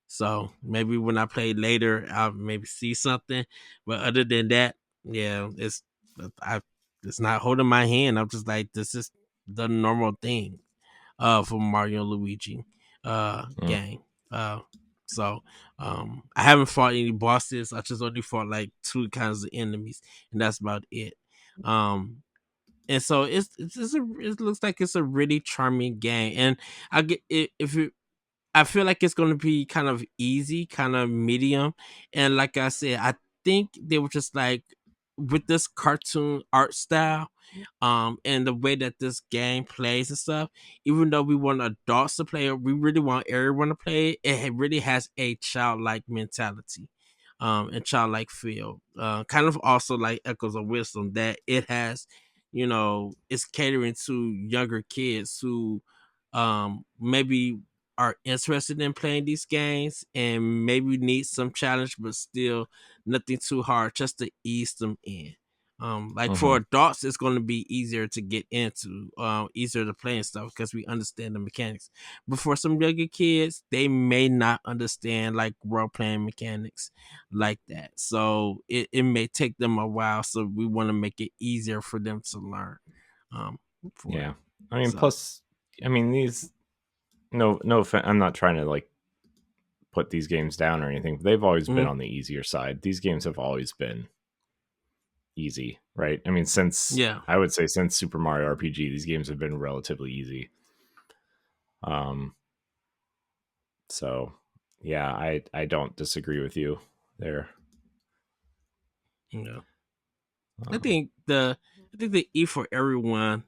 A: So maybe when I play later, I'll maybe see something. But other than that, yeah, I it's not holding my hand. I'm just like, this is the normal thing for Mario and Luigi game. Uh so I haven't fought any bosses. I just only fought like two kinds of enemies, and that's about it. Um and so it looks like it's a really charming game, and I get it if it I feel like it's going to be kind of easy, kind of medium. And like I said, I think they were just like, with this cartoon art style, and the way that this game plays and stuff, even though we want adults to play it, we really want everyone to play it. It really has a childlike mentality, and childlike feel. Kind of also like Echoes of Wisdom, that it has, it's catering to younger kids who maybe are interested in playing these games and maybe need some challenge, but still nothing too hard, just to ease them in. Like for
B: Hmm.
A: adults, it's going to be easier to get into, easier to play and stuff because we understand the mechanics. But for some younger kids, they may not understand like role playing mechanics like that. So it may take them a while. So we want to make it easier for them to learn. Um, for it.
B: Yeah. I mean,
A: So
B: plus, I mean, these, no, I'm not trying to like put these games down or anything, but they've always been
A: mhm.
B: on the easier side. These games have always been easy, right? I mean, since
A: Yeah.
B: I would say since Super Mario RPG, these games have been relatively easy. Um, so yeah, I don't disagree with you there.
A: Yeah. I
B: Um,
A: think the E for everyone.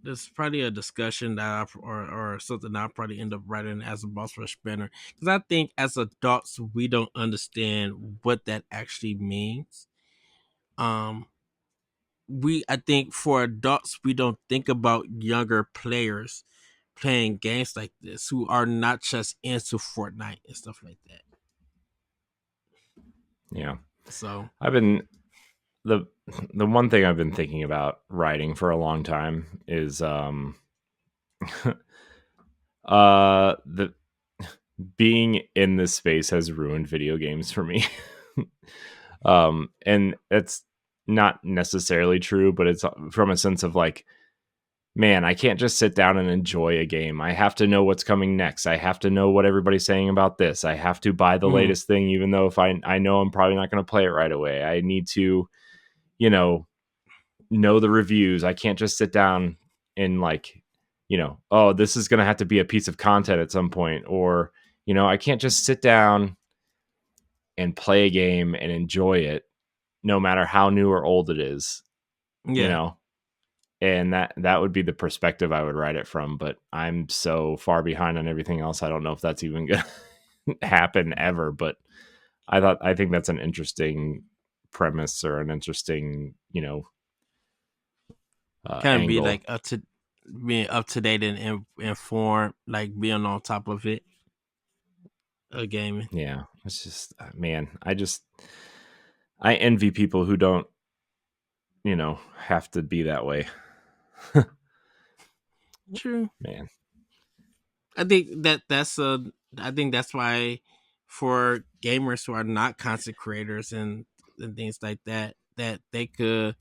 A: There's probably a discussion that or something I'll probably end up writing as a boss rush banner, because I think as adults we don't understand what that actually means. Um, I think for adults we don't think about younger players playing games like this who are not just into Fortnite and stuff like that.
B: yeah,
A: So
B: I've been the the one thing I've been thinking about writing for a long time is the being in this space has ruined video games for me. And that's not necessarily true, but it's from a sense of like, man, I can't just sit down and enjoy a game. I have to know what's coming next. I have to know what everybody's saying about this. I have to buy the
A: mhm,
B: latest thing, even though if I know I'm probably not going to play it right away. I need to, you know the reviews. I can't just sit down and like, oh, this is going to have to be a piece of content at some point, or I can't just sit down and play a game and enjoy it no matter how new or old it is, you
A: yeah,
B: know. And that would be the perspective I would write it from, but I'm so far behind on everything else. I don't know if that's even going to happen ever, but I think that's an interesting premise or an interesting,
A: Kind of be
B: angle.
A: like up to being up to date and informed, like being on top of it. Gaming.
B: Yeah, it's just man, I envy people who don't, have to be that way.
A: True.
B: Man,
A: I think that's a. I think that's why for gamers who are not content creators and things like that, that they could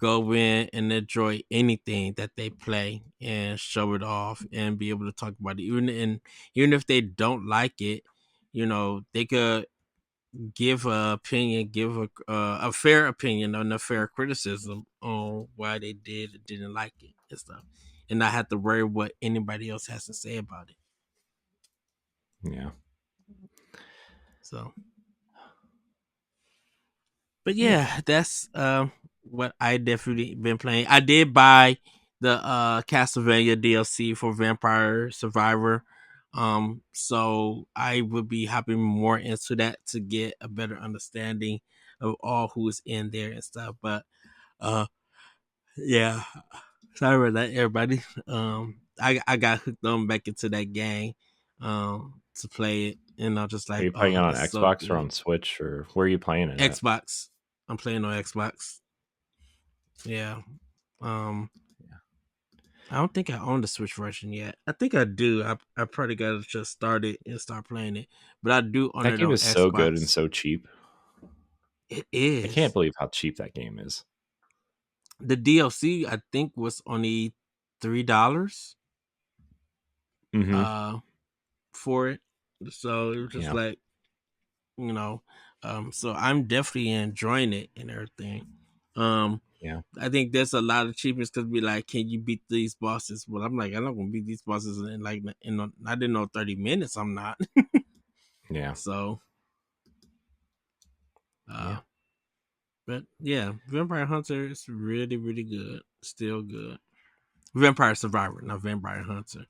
A: go in and enjoy anything that they play and show it off and be able to talk about it. Even if they don't like it, they could give a opinion, give a fair opinion and a fair criticism on why they did or didn't like it and stuff, and not have to worry what anybody else has to say about it.
B: yeah,
A: So, but
B: yeah.
A: yeah, that's what I definitely been playing. I did buy the Castlevania DLC for Vampire Survivor. So I would be hopping more into that to get a better understanding of all who is in there and stuff. But uh yeah, sorry about that, everybody. I got hooked on back into that game to play it, and I was just
B: Are
A: like,
B: you playing it
A: oh,
B: on
A: it's so
B: Xbox or
A: good.
B: on Switch, or where are you playing it at?
A: Xbox. I'm playing on Xbox. Yeah. Um,
B: Yeah.
A: I don't think I own the Switch version yet. I think I do. I probably gotta just start it and start playing it. But I do own
B: That
A: it
B: game
A: on
B: is so good and
A: Xbox.
B: so cheap.
A: It
B: I can't
A: is.
B: believe how cheap that game is.
A: The DLC I think was only $3
B: Mm-hmm.
A: uh for it. So it was just
B: Yeah,
A: like, you know, so I'm definitely enjoying it and everything. Um
B: yeah,
A: I think there's a lot of cheapness because be like, can you beat these bosses? Well, I'm like, I'm not gonna beat these bosses in like I didn't know 30 minutes. I'm not.
B: yeah,
A: So,
B: yeah.
A: uh, but yeah, Vampire Hunter is really, really good. Still good. Vampire Survivor, not Vampire Hunter.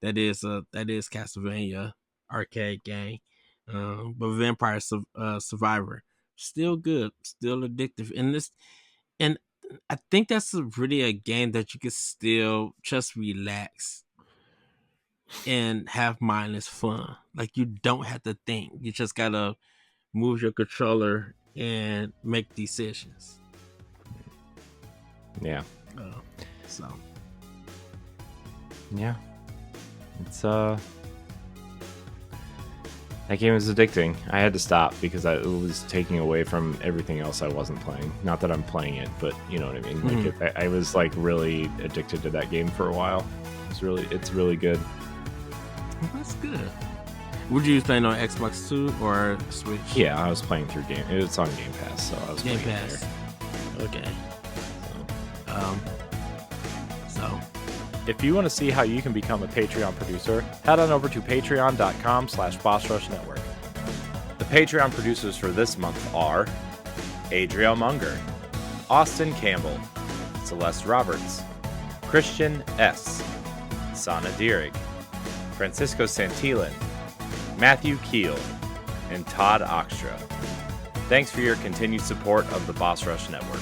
A: That is Castlevania arcade game. But Survivor, still good, still addictive, and I think that's really a game that you can still just relax and have mindless fun. Like you don't have to think. You just gotta move your controller and make decisions.
B: Yeah,
A: Uh, so
B: yeah. It's that game is addicting. I had to stop because it was taking away from everything else I wasn't playing. Not that I'm playing it, but you know what I mean. Like
A: mhm.
B: I was like really addicted to that game for a while. It's really good.
A: That's good. Would you use playing on Xbox too or Switch?
B: Yeah, I was playing through game. It's on Game Pass, so I was
A: Game
B: playing it
A: Pass. Okay.
B: there.
A: Um. So
B: If you want to see how you can become a Patreon producer, head on over to patreon.com/BossRushNetwork. The Patreon producers for this month are Adriel Munger, Austin Campbell, Celeste Roberts, Christian S., Sana Dierig, Francisco Santillan, Matthew Keel, and Todd Oxtra. Thanks for your continued support of the Boss Rush Network.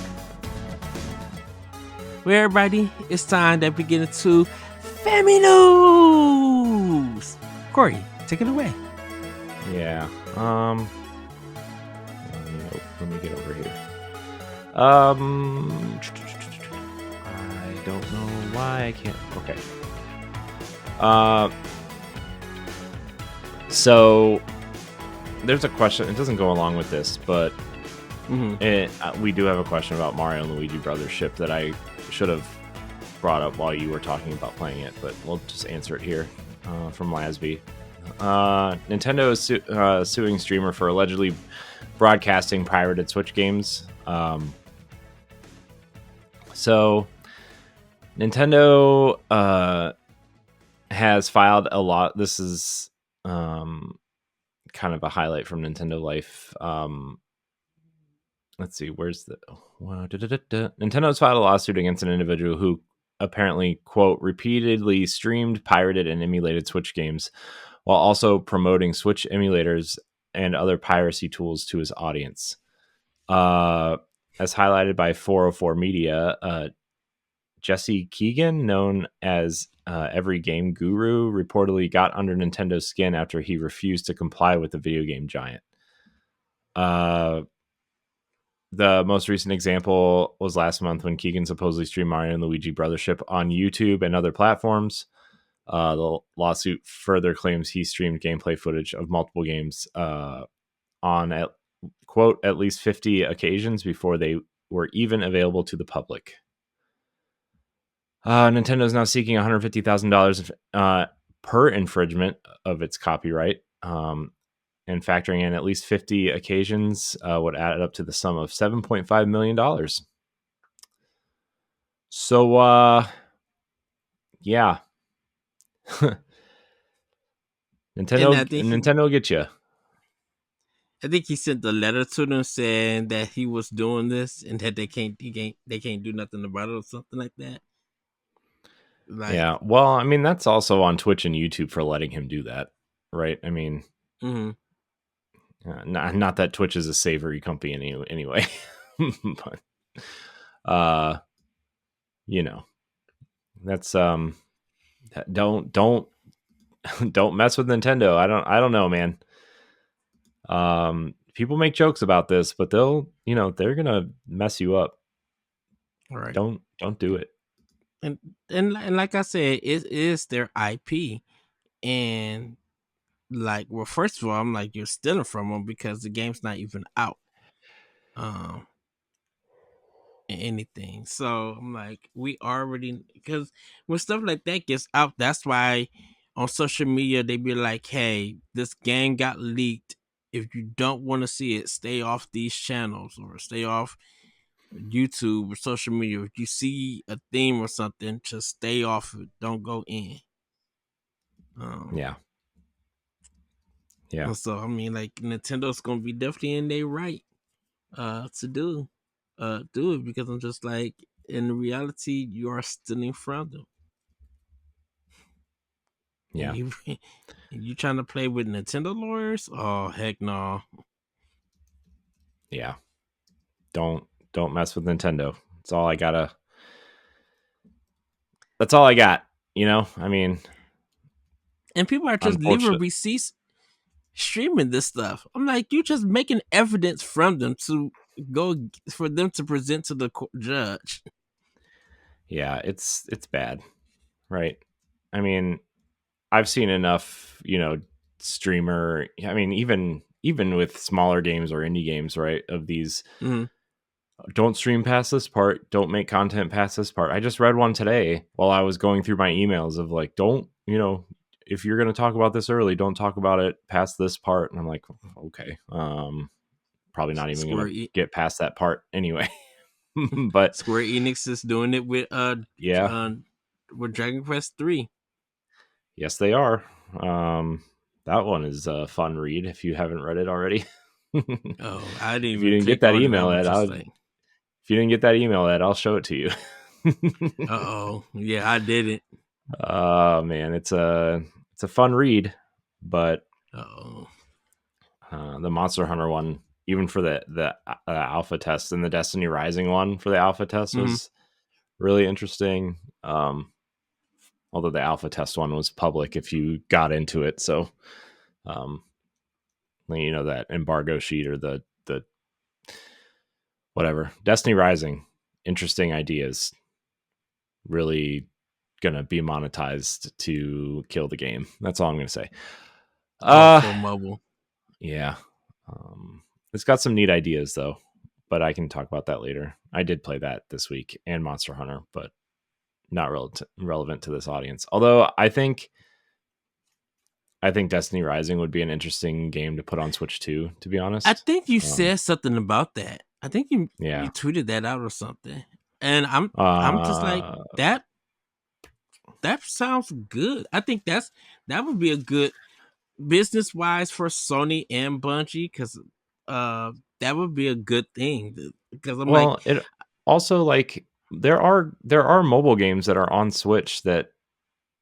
A: well, everybody, it's time that we get into Family News. Corey, take it away.
B: Yeah. Let me get over here. I don't know why I can't. Okay. So there's a question. It doesn't go along with this, but we do have a question about Mario and Luigi Brothership that I should have brought up while you were talking about playing it, but we'll just answer it here from Lasby. Nintendo is suing streamer for allegedly broadcasting pirated Switch games. So Nintendo has filed a lot. This is kind of a highlight from Nintendo Life. Let's see, where's the Nintendo's filed a lawsuit against an individual who apparently, quote, repeatedly streamed, pirated, and emulated Switch games while also promoting Switch emulators and other piracy tools to his audience. As highlighted by 404 Media, Jesse Keegan, known as Every Game Guru, reportedly got under Nintendo's skin after he refused to comply with the video game giant. The most recent example was last month when Keegan supposedly streamed Mario and Luigi Brothership on YouTube and other platforms. The lawsuit further claims he streamed gameplay footage of multiple games on at least 50 occasions before they were even available to the public. Nintendo is now seeking $150,000 per infringement of its copyright. And factoring in at least 50 occasions would add up to the sum of $7.5 million. So, yeah. Nintendo will get you.
A: I think he sent a letter to them saying that he was doing this and that they can't do nothing about it or something like that.
B: Yeah, well, I mean, that's also on Twitch and YouTube for letting him do that, right? I mean, not that Twitch is a savory company anyway, but that's don't mess with Nintendo. I don't know, man. People make jokes about this, but they're gonna mess you up.
A: All right.
B: Don't do it.
A: And like I said, it is their IP, and like, well, first of all, I'm like, you're stealing from them because the game's not even out. Anything. So I'm like, we already, because when stuff like that gets out, that's why on social media they be like, hey, this game got leaked. If you don't want to see it, stay off these channels or stay off YouTube or social media. If you see a theme or something, just stay off it. Don't go in.
B: Yeah.
A: So I mean, like, Nintendo's gonna be definitely in their right to do it, because I'm just like, in reality, you are stealing from them.
B: Yeah.
A: You trying to play with Nintendo lawyers? Oh, heck no.
B: Yeah. Don't mess with Nintendo. That's all I got. I mean,
A: and people are just leaving receipts streaming this stuff. I'm like, you just making evidence from them to go for them to present to the judge.
B: Yeah, it's bad, right? I mean, I've seen enough, streamer. I mean, even with smaller games or indie games, right? Of these, don't stream past this part. Don't make content past this part. I just read one today while I was going through my emails of like, don't, if you're going to talk about this early, don't talk about it past this part. And I'm like, okay, probably not even going to get past that part anyway. But
A: Square Enix is doing it with with Dragon Quest 3.
B: Yes, they are. That one is a fun read if you haven't read it already.
A: Oh, I didn't.
B: If you didn't get that email, Ed, if you didn't get that email, Ed, I'll show it to you.
A: Yeah, I didn't.
B: Oh man, it's a fun read, but the Monster Hunter one, even for the alpha test, and the Destiny Rising one for the alpha test was really interesting. Although the alpha test one was public if you got into it, so that embargo sheet or the whatever. Destiny Rising, interesting ideas, really gonna be monetized to kill the game. That's all I'm gonna say.
A: For mobile.
B: Yeah. It's got some neat ideas though, but I can talk about that later. I did play that this week and Monster Hunter, but not relevant to this audience. Although I think Destiny Rising would be an interesting game to put on Switch too, to be honest.
A: I think you said something about that. I think you tweeted that out or something. And I'm just like, that sounds good. I think that would be a good business wise for Sony and Bungie, because that would be a good thing. Because
B: it also, like, there are mobile games that are on Switch that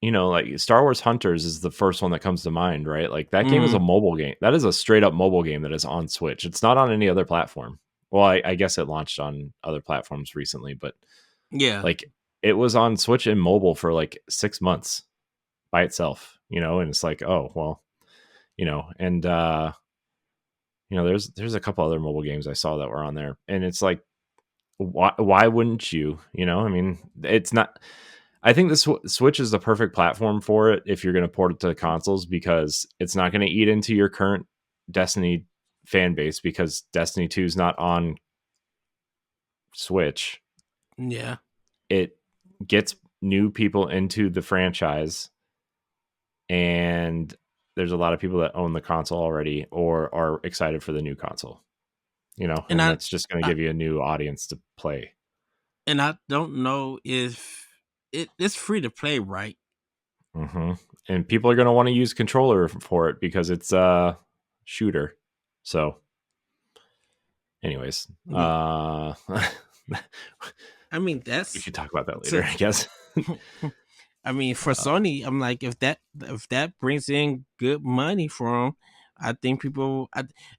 B: like Star Wars Hunters is the first one that comes to mind, right? Like that game is a
A: Mm,
B: mobile game. That is a straight up mobile game that is on Switch. It's not on any other platform. Well, I guess it launched on other platforms recently, but
A: yeah,
B: like it was on Switch and mobile for like 6 months by itself, and it's like, oh well, and there's a couple other mobile games I saw that were on there, and it's like, why wouldn't you? I mean, it's not. I think the Switch is the perfect platform for it if you're going to port it to the consoles, because it's not going to eat into your current Destiny fan base, because Destiny 2 is not on Switch.
A: yeah.
B: It gets new people into the franchise, and there's a lot of people that own the console already or are excited for the new console,
A: And
B: and that's just going to
A: I
B: give you a new audience to play.
A: and I don't know if it's free to play, right?
B: hmm And people are going to want to use controller for it because it's a shooter. So, anyways,
A: Yeah.
B: we
A: I mean, that's
B: could talk about that later,
A: to
B: I guess.
A: I mean, for
B: uh,
A: Sony, I'm like, if that brings in good money for them, I think people,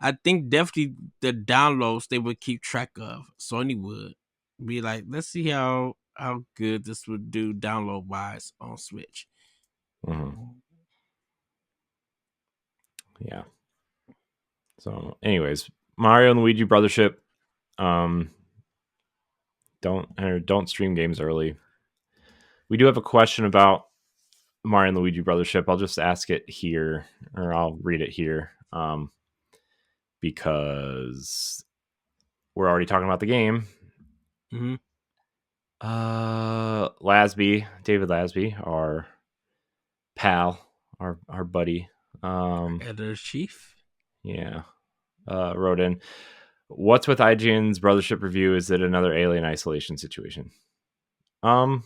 A: I think definitely the downloads they would keep track of. Sony would be like, let's see how good this would do download wise on Switch.
B: mhm, yeah. So, anyways, Mario and Luigi Brothership. Um, don't stream games early. We do have a question about Mario and Luigi Brothership. I'll just ask it here, or I'll read it here, because we're already talking about the game.
A: Mm-hmm.
B: David Lasby, our pal, our buddy,
A: Editor chief.
B: yeah, wrote in, what's with IGN's Brothership review? Is it another Alien Isolation situation? um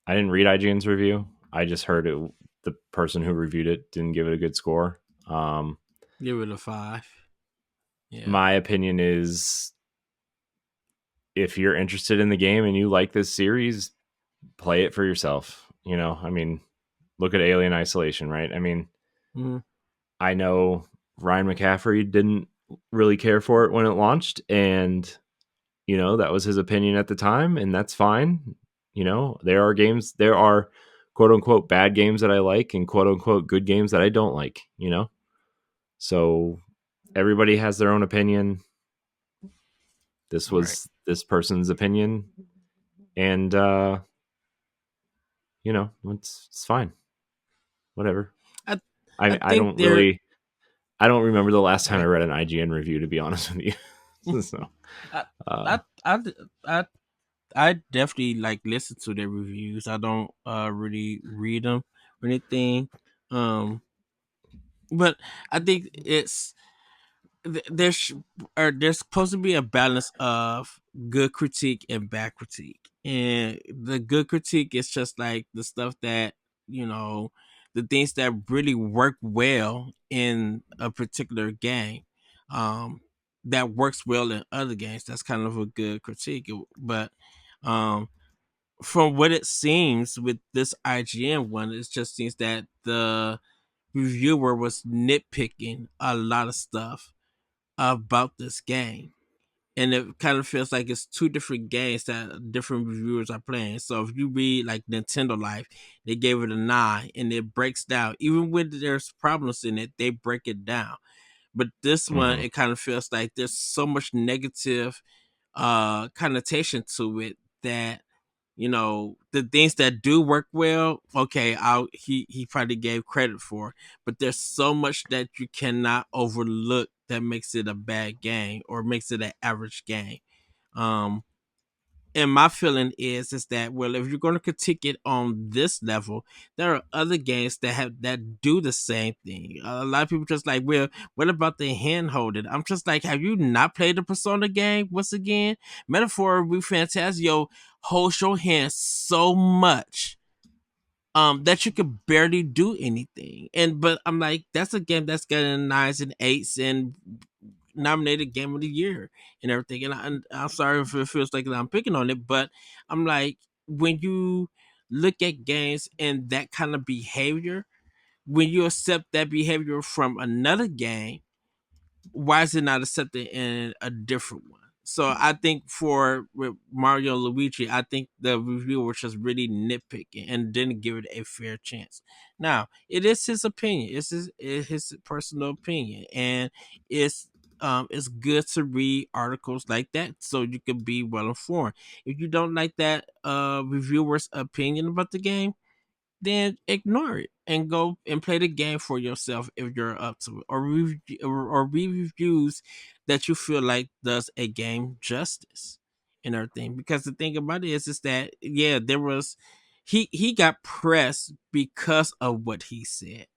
B: I didn't read IGN's review. I just heard the person who reviewed it didn't give it a good score.
A: Give it a 5. Yeah.
B: My opinion is, if you're interested in the game and you like this series, play it for yourself. I mean, look at Alien Isolation, right? I mean,
A: Mm-hmm.
B: I know Ryan McCaffrey didn't really care for it when it launched, and that was his opinion at the time, and that's fine. There are quote unquote bad games that I like and quote unquote good games that I don't like, So everybody has their own opinion. This
A: Right.
B: was this person's opinion, and it's fine. Whatever.
A: I
B: I
A: I
B: I
A: think
B: don't
A: they're
B: really I don't remember the last time I
A: right.
B: read an IGN review, to be honest with you. So,
A: I
B: uh,
A: I I I I definitely like listen to their reviews. I don't really read them or anything. Um, but I think there's there's supposed to be a balance of good critique and bad critique, and the good critique is just like the stuff that you know the things that really work well in a particular game. Um, that works well in other games. That's kind of a good critique, but um from what it seems with this IGN one, it just seems that the reviewer was nitpicking a lot of stuff about this game. And it kind of feels like it's two different games that different reviewers are playing. So if you read like Nintendo Life, they gave it a 9 and it breaks down. Even when there's problems in it, they break it down. But this one,
B: mhm,
A: it kind of feels like there's so much negative connotation to it that the things that do work well, okay, he probably gave credit for, but there's so much that you cannot overlook that makes it a bad game or makes it an average game. um and my feeling is that, well, if you're going to critique it on this level, there are other games that do the same thing. A lot of people just like, well, what about the hand holding? I'm just like, have you not played the Persona game? Once again, Metaphor with Fantasio holds your hand so much that you could barely do anything. But I'm like, that's a game that's getting 9s and 8s and nominated Game of the Year and everything. And I'm sorry if it feels like I'm picking on it, but I'm like, when you look at games and that kind of behavior, when you accept that behavior from another game, why is it not accepted in a different one? So I think for with Mario and Luigi, I think the reviewer was just really nitpicking and didn't give it a fair chance. Now, it is his opinion. It's his personal opinion, and it's good to read articles like that so you can be well informed. If you don't like that reviewer's opinion about the game, then ignore it and go and play the game for yourself if you're up to it, or read reviews that you feel like does a game justice and everything. Because the thing about it is that yeah, there was he got pressed because of what he said.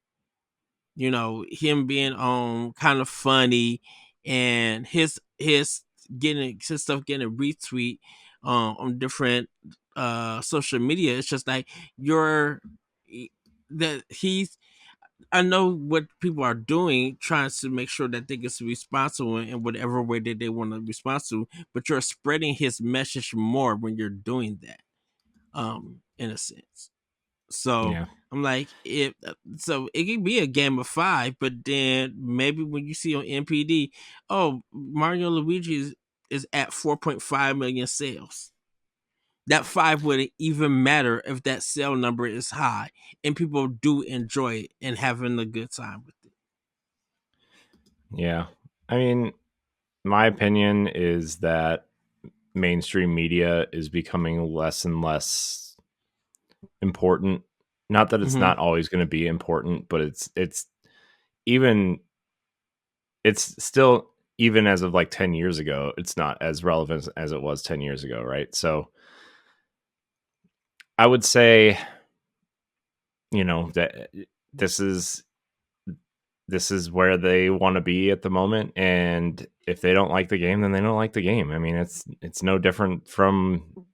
A: You know, him being kind of funny, and his getting his stuff getting a retweet on different social media. It's just like you're that he's I know what people are doing, trying to make sure that they get responsible in whatever way that they want to respond to, but you're spreading his message more when you're doing that, in a sense. So
B: Yeah.
A: I'm like, so it can be a game of five, but then maybe when you see on NPD, oh, Mario Luigi is at 4.5 million sales. That five wouldn't even matter if that sale number is high and people do enjoy it and having a good time with it.
B: Yeah. I mean, my opinion is that mainstream media is becoming less and less important. Not that it's
A: Mm-hmm.
B: not always going to be important, but even it's still, even as of like 10 years ago, it's not as relevant as it was 10 years ago, right? So I would say, that this is this is where they want to be at the moment, and if they don't like the game, then they don't like the game. I mean, it's no different from,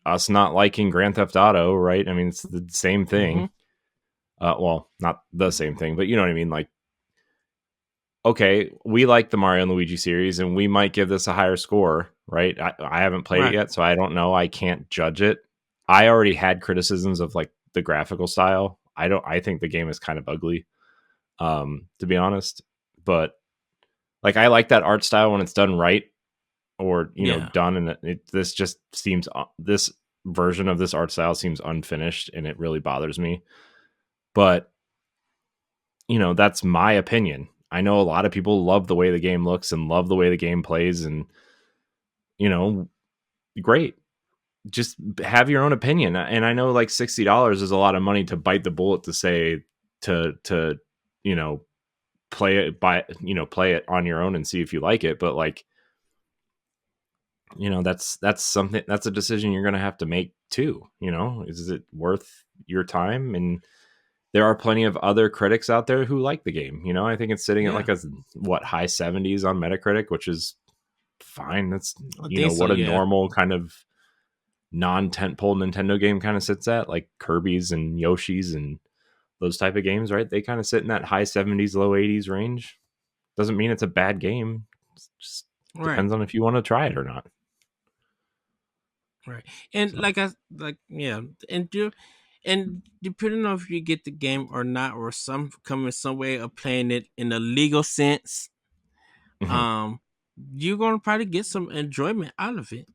B: us not liking Grand Theft Auto, right? I mean, it's the same
A: Mm-hmm.
B: thing. Well, not the same thing, but you know what I mean. Like, okay, we like the Mario and Luigi series, and we might give this a higher score, right? I haven't played it
A: Right.
B: yet, so I don't know. I can't judge it. I already had criticisms of like the graphical style. I think the game is kind of ugly, to be honest. But like, I like that art style when it's done right, or
A: Yeah.
B: done, and this just seems, this version of this art style seems unfinished, and it really bothers me. But that's my opinion. I know a lot of people love the way the game looks and love the way the game plays, and you know, great. Just have your own opinion. And I know like $60 is a lot of money to bite the bullet to say, to you know play it on your own and see if you like it. But like, that's something, that's a decision you're gonna have to make too. Is it worth your time? And there are plenty of other critics out there who like the game. I think it's sitting at
A: Yeah.
B: like a high 70s on Metacritic, which is fine. That's
A: I think so.
B: what a
A: Yeah.
B: normal kind of non-tentpole Nintendo game kind of sits at, like Kirby's and Yoshi's and those type of games, right? They kind of sit in that high 70s, low 80s range. Doesn't mean it's a bad game. It just
A: Right.
B: depends on if you want to try it or not.
A: Right. And
B: So,
A: yeah, and depending on if you get the game or not, or some come in some way of playing it in a legal sense,
B: mhm.
A: um, you're gonna probably get some enjoyment out of it.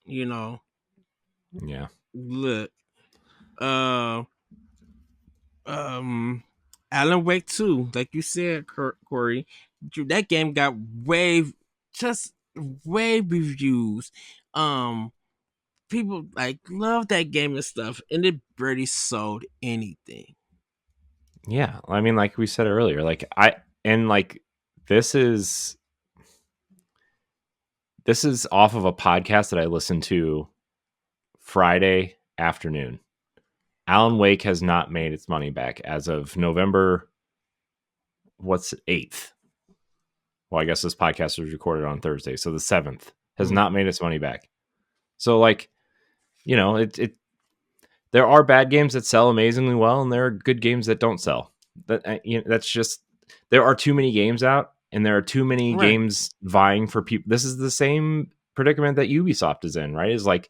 A: You know,
B: Yeah.
A: look, uh, um, Alan Wake 2, like you said, Corey, that game got just way reviews. Um, People like love that game and stuff, and it barely sold anything.
B: Yeah. I mean, like we said earlier, and like, this is this is off of a podcast that I listened to Friday afternoon. Alan Wake has not made its money back as of November, what's 8th. Well, I guess this podcast was recorded on Thursday, so the 7th has
A: Mm,
B: not made its money back. So like, it there are bad games that sell amazingly well, and there are good games that don't sell. That's just, there are too many games out, and there are too many
A: right.
B: games vying for people. This is the same predicament that Ubisoft is in, right? Is like,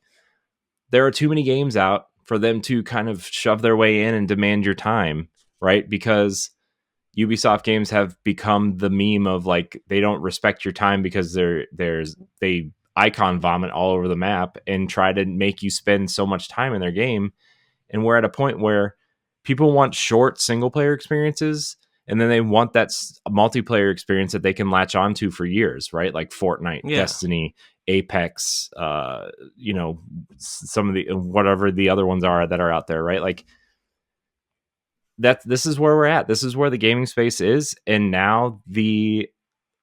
B: there are too many games out for them to kind of shove their way in and demand your time, right? Because Ubisoft games have become the meme of like they don't respect your time because they icon vomit all over the map and try to make you spend so much time in their game. And we're at a point where people want short single player experiences, and then they want that multiplayer experience that they can latch onto for years, right? Like Fortnite,
A: Yeah.
B: Destiny, Apex, some of the whatever the other ones are that are out there, right? Like this is where we're at. This is where the gaming space is, and now the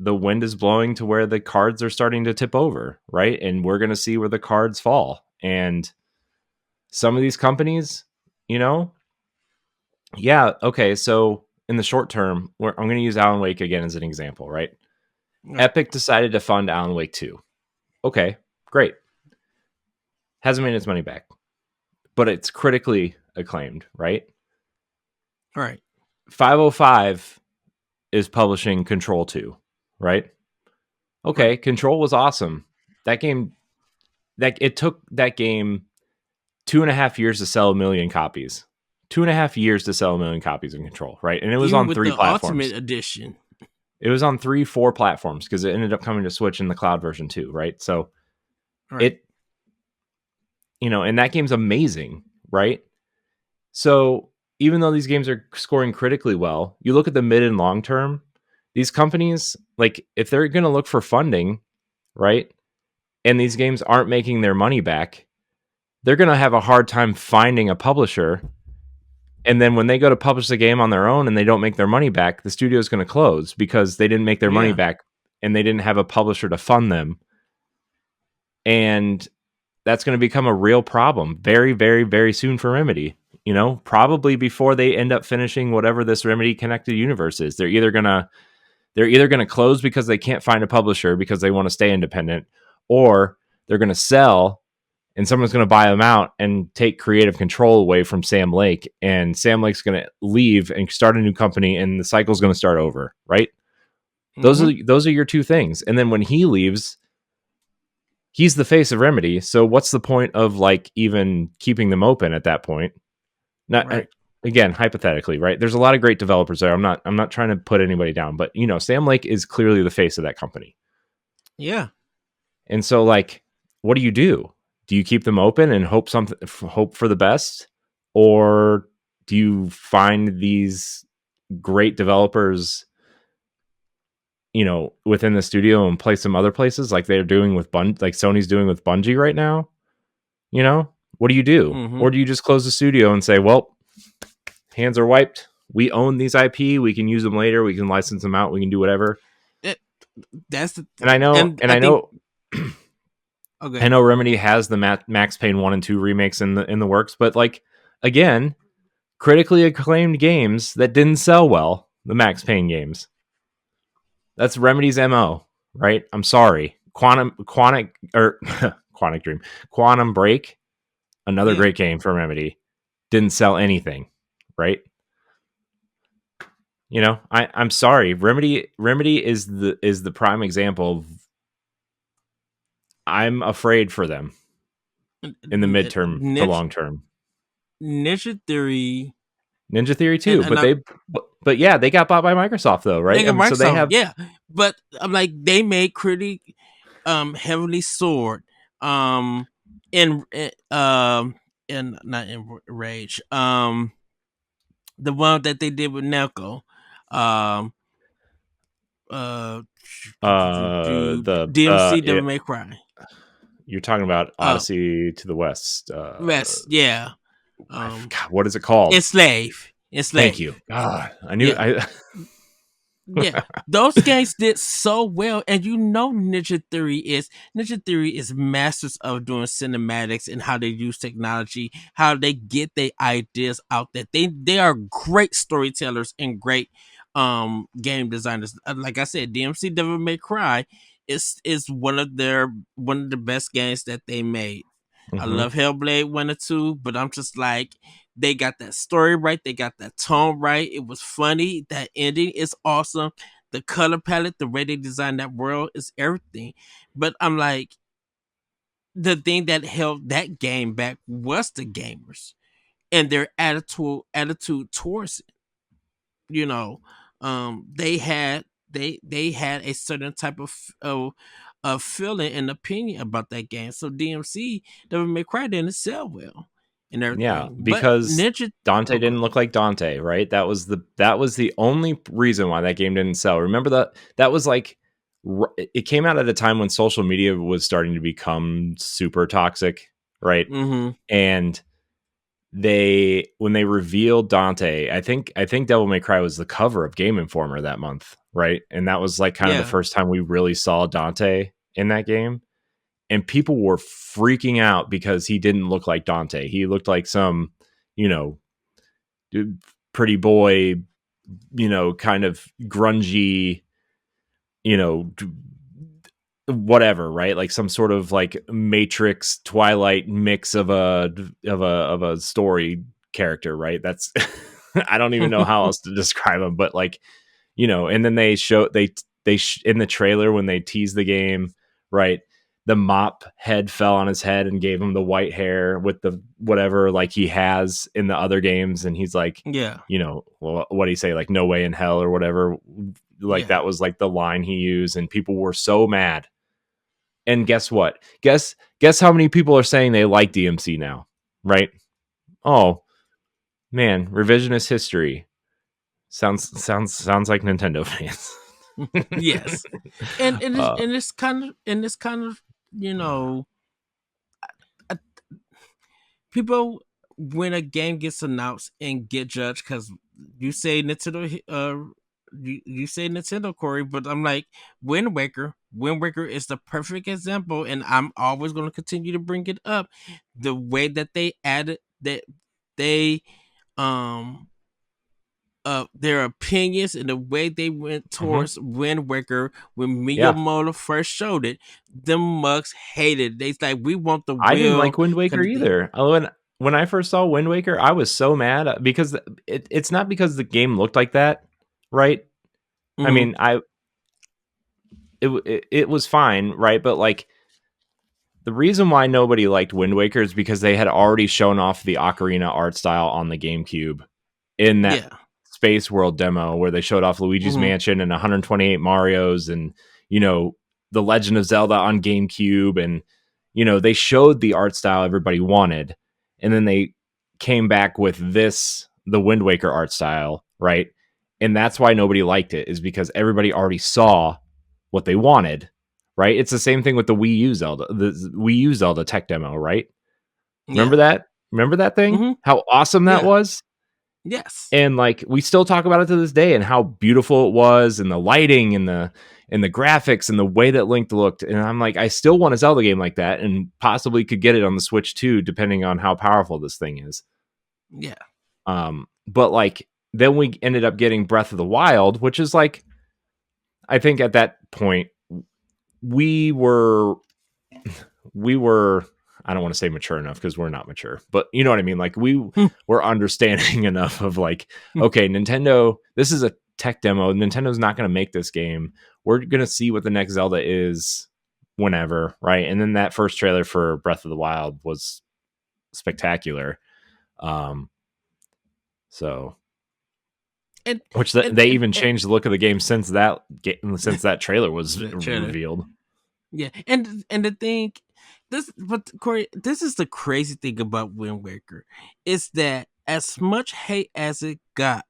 B: wind is blowing to where the cards are starting to tip over, right? And we're going to see where the cards fall. And some of these companies, yeah, okay, so in the short term, I'm going to use Alan Wake again as an example, right? Epic decided to fund Alan Wake 2. Okay, great. Hasn't made its money back, but it's critically acclaimed, right?
A: Right.
B: 505 is publishing Control 2, right? Okay,
A: Right.
B: Control was awesome. That game, it took that game 2.5 years to sell 1 million copies. 2.5 years to sell 1 million copies in Control, right? And it was
A: Even
B: on
A: with
B: 3
A: the
B: platforms.
A: Ultimate Edition.
B: It was on 3-4 platforms because it ended up coming to Switch in the cloud version too, right? So
A: Right.
B: and that game's amazing, right? So even though these games are scoring critically well, you look at the mid and long term, these companies, like if they're going to look for funding, right? And these games aren't making their money back, they're going to have a hard time finding a publisher. And then when they go to publish the game on their own and they don't make their money back, the studio is going to close because they didn't make their money back and they didn't have a publisher to fund them. And that's going to become a real problem very, very, very soon for Remedy. Probably before they end up finishing whatever this Remedy connected universe is. They're either gonna close because they can't find a publisher because they want to stay independent, or they're gonna sell and someone's gonna buy them out and take creative control away from Sam Lake, and Sam Lake's gonna leave and start a new company, and the cycle's gonna start over, right?
A: Mm-hmm.
B: Those are your two things. And then when he leaves, he's the face of Remedy. So what's the point of like even keeping them open at that point? Not
A: Right.
B: again, hypothetically, right? There's a lot of great developers there. I'm not trying to put anybody down, but Sam Lake is clearly the face of that company.
A: Yeah.
B: And so like, what do you do? Do you keep them open and hope for the best, or do you find these great developers within the studio and place them other places like they're doing with like Sony's doing with Bungie right now? What do you do?
A: Mm-hmm.
B: Or do you just close the studio and say, well, hands are wiped. We own these IP. We can use them later. We can license them out. We can do whatever.
A: That's the
B: And I know,
A: and I think okay.
B: I know Remedy has the Max Payne 1 and 2 remakes in the works, but like again, critically acclaimed games that didn't sell well, the Max Payne games. That's Remedy's MO, right? I'm sorry. Quantum Dream. Quantum Break, another great game from Remedy, didn't sell anything, right? I'm sorry. Remedy is the prime example of I'm afraid for them in the midterm to long term.
A: Ninja Theory
B: too, but yeah, they got bought by Microsoft though, right?
A: Microsoft,
B: so they have
A: but I'm like they made Critic, Heavenly Sword, in not in Rage, the one that they did with Nelco,
B: the
A: DMC Devil May Cry.
B: You're talking about Odyssey to the West.
A: West, yeah.
B: God, what is it called?
A: Enslave.
B: Thank you. God, I knew.
A: Yeah. Yeah, those games did so well, and Ninja Theory is masters of doing cinematics and how they use technology, how they get their ideas out there. They are great storytellers and great game designers. Like I said, DMC Devil May Cry is one of the best games that they made. I love Hellblade 1 and 2, but I'm just like, they got that story right. They got that tone right. It was funny. That ending is awesome. The color palette, the way they designed that world is everything. But I'm like, the thing that held that game back was the gamers. and their attitude towards it. You know, they had they had a certain type of feeling and opinion about that game. So DMC, Devil May Cry, didn't sell well and
B: Yeah,
A: everything. But
B: because
A: Ninja,
B: Dante
A: oh, go
B: didn't
A: ahead.
B: look like Dante, right? That was the only reason why that game didn't sell. Remember that was like it came out at a time when social media was starting to become super toxic, right?
A: Mm-hmm.
B: And they when they revealed Dante, I think Devil May Cry was the cover of Game Informer that month, right? And that was like kind of the
A: Yeah.
B: first time we really saw Dante in that game. And people were freaking out because he didn't look like Dante. He looked like some, you know, pretty boy, kind of grungy, you know, whatever, right? Like some sort of like Matrix Twilight mix of a story character, right? That's I don't even know how else to describe him, but like, and then in the trailer when they tease the game, right? The mop head fell on his head and gave him the white hair with the whatever like he has in the other games, and he's like,
A: Yeah.
B: well, what do you say, like no way in hell or whatever, like
A: Yeah.
B: that was like the line he used, and people were so mad. And guess what? Guess how many people are saying they like DMC now, right? Oh man, revisionist history. Sounds like Nintendo fans.
A: Yes. And it is
B: uh,
A: and it's kind of, you know, uh, people, when a game gets announced and get judged, because you say Nintendo, you say Nintendo, Corey, but I'm like, Wind Waker is the perfect example, and I'm always going to continue to bring it up. The way that they added that they um their opinions and the way they went
B: mhm.
A: towards Wind Waker when
B: Yeah,
A: Miyamoto first showed it, them mugs hated it. They like, we want the
B: I didn't like
A: real
B: Wind Waker
A: kind of thing.
B: either. When I first saw Wind Waker, I was so mad because it's not because the game looked like that, right? I
A: Mm-hmm.
B: mean, it was fine, right? But like the reason why nobody liked Wind Waker is because they had already shown off the Ocarina art style on the GameCube in that
A: Yeah.
B: Space World demo where they showed off Luigi's
A: Mm-hmm.
B: Mansion and 128 Marios and you know the Legend of Zelda on GameCube, and they showed the art style everybody wanted, and then they came back with the Wind Waker art style, right? And that's why nobody liked it, is because everybody already saw what they wanted, right? It's the same thing with the Wii U Zelda tech demo, right?
A: Yeah.
B: Remember that? Remember that thing?
A: Mm-hmm.
B: How awesome that
A: Yeah.
B: was?
A: Yes.
B: And like we still talk about it to this day, and how beautiful it was, and the lighting and the graphics and the way that Link looked. And I'm like, I still want a Zelda game like that, and possibly could get it on the Switch too, depending on how powerful this thing is.
A: Yeah.
B: But like then we ended up getting Breath of the Wild, which is like, I think at that point we were we were I don't want to say mature enough because we're not mature, but you know what I mean? Like we were understanding enough of like, okay, Nintendo, this is a tech demo. Nintendo's not going to make this game. We're going to see what the next Zelda is whenever, right? And then that first trailer for Breath of the Wild was spectacular. Um, so
A: and
B: which
A: and
B: they
A: and,
B: even
A: and
B: changed the look of the game since that trailer was
A: the trailer.
B: revealed.
A: Yeah. And the thing, but Corey, this is the crazy thing about Wind Waker, is that as much hate as it got,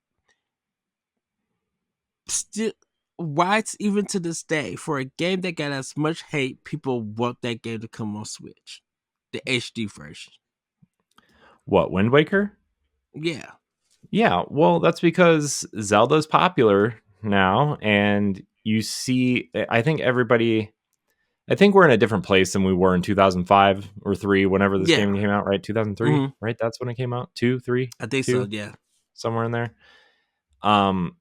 A: still, why it's even to this day, for a game that got as much hate, people want that game to come on Switch, the HD version.
B: What, Wind Waker?
A: Yeah.
B: Yeah, well, that's because Zelda's popular now, and you see, I think we're in a different place than we were in 2005 or 3, whenever this
A: Yeah.
B: game came out, right? 2003,
A: Hmm.
B: right? That's when it came out. 2, 3,
A: I think so.
B: 2,
A: Yeah.
B: somewhere in there. Um,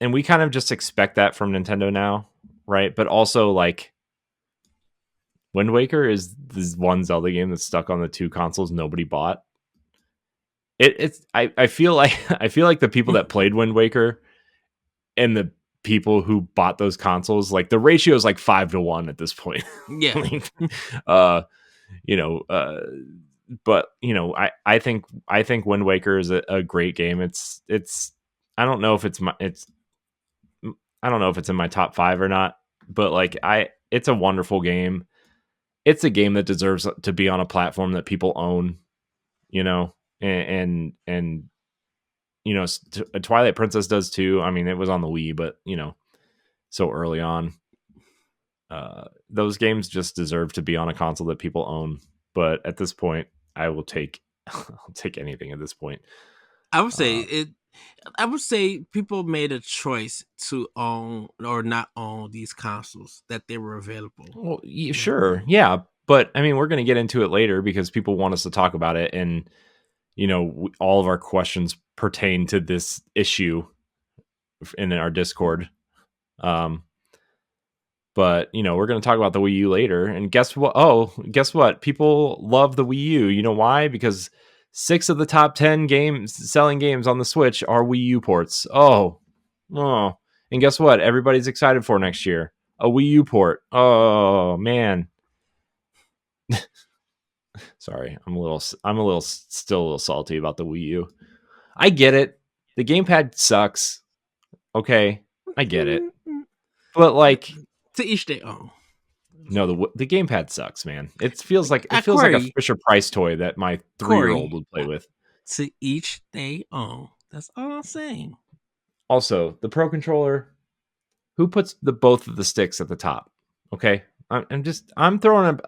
B: and we kind of just expect that from Nintendo now, right? But also, like, Wind Waker is this one Zelda game that's stuck on the two consoles nobody bought. I feel like I feel like the people that played Wind Waker and the people who bought those consoles, like the ratio is like 5-1 at this point.
A: Yeah.
B: Like, uh, you know, uh, but I think Wind Waker is a great game. It's I don't know if I don't know if it's in my top 5 or not, but like it's a wonderful game. It's a game that deserves to be on a platform that people own, you know, and Twilight Princess does too. I mean, it was on the Wii, but so early on, those games just deserve to be on a console that people own. But at this point, I will take I'll take anything at this point.
A: I would say
B: Uh,
A: it. I would say people made a choice to own or not own these consoles that they were available
B: well,
A: back
B: sure,
A: then.
B: yeah, but I mean, we're going to get into it later because people want us to talk about it, and all of our questions pertain to this issue in our Discord. Um, but we're going to talk about the Wii U later. And guess what? Oh, guess what? People love the Wii U. You know why? Because 6 of the top 10 selling games on the Switch are Wii U ports. Oh, and guess what? Everybody's excited for next year a Wii U port. Oh man, sorry, I'm still a little salty about the Wii U. I get it. The gamepad sucks. Okay, I get it. But like,
A: To each their own.
B: no, the gamepad sucks, man. It feels like a
A: Corey,
B: Fisher Price toy that my 3-year-old
A: Corey,
B: would play with.
A: to each their own. That's all I'm saying.
B: Also, the Pro controller, who puts the both of the sticks at the top? Okay, I'm throwing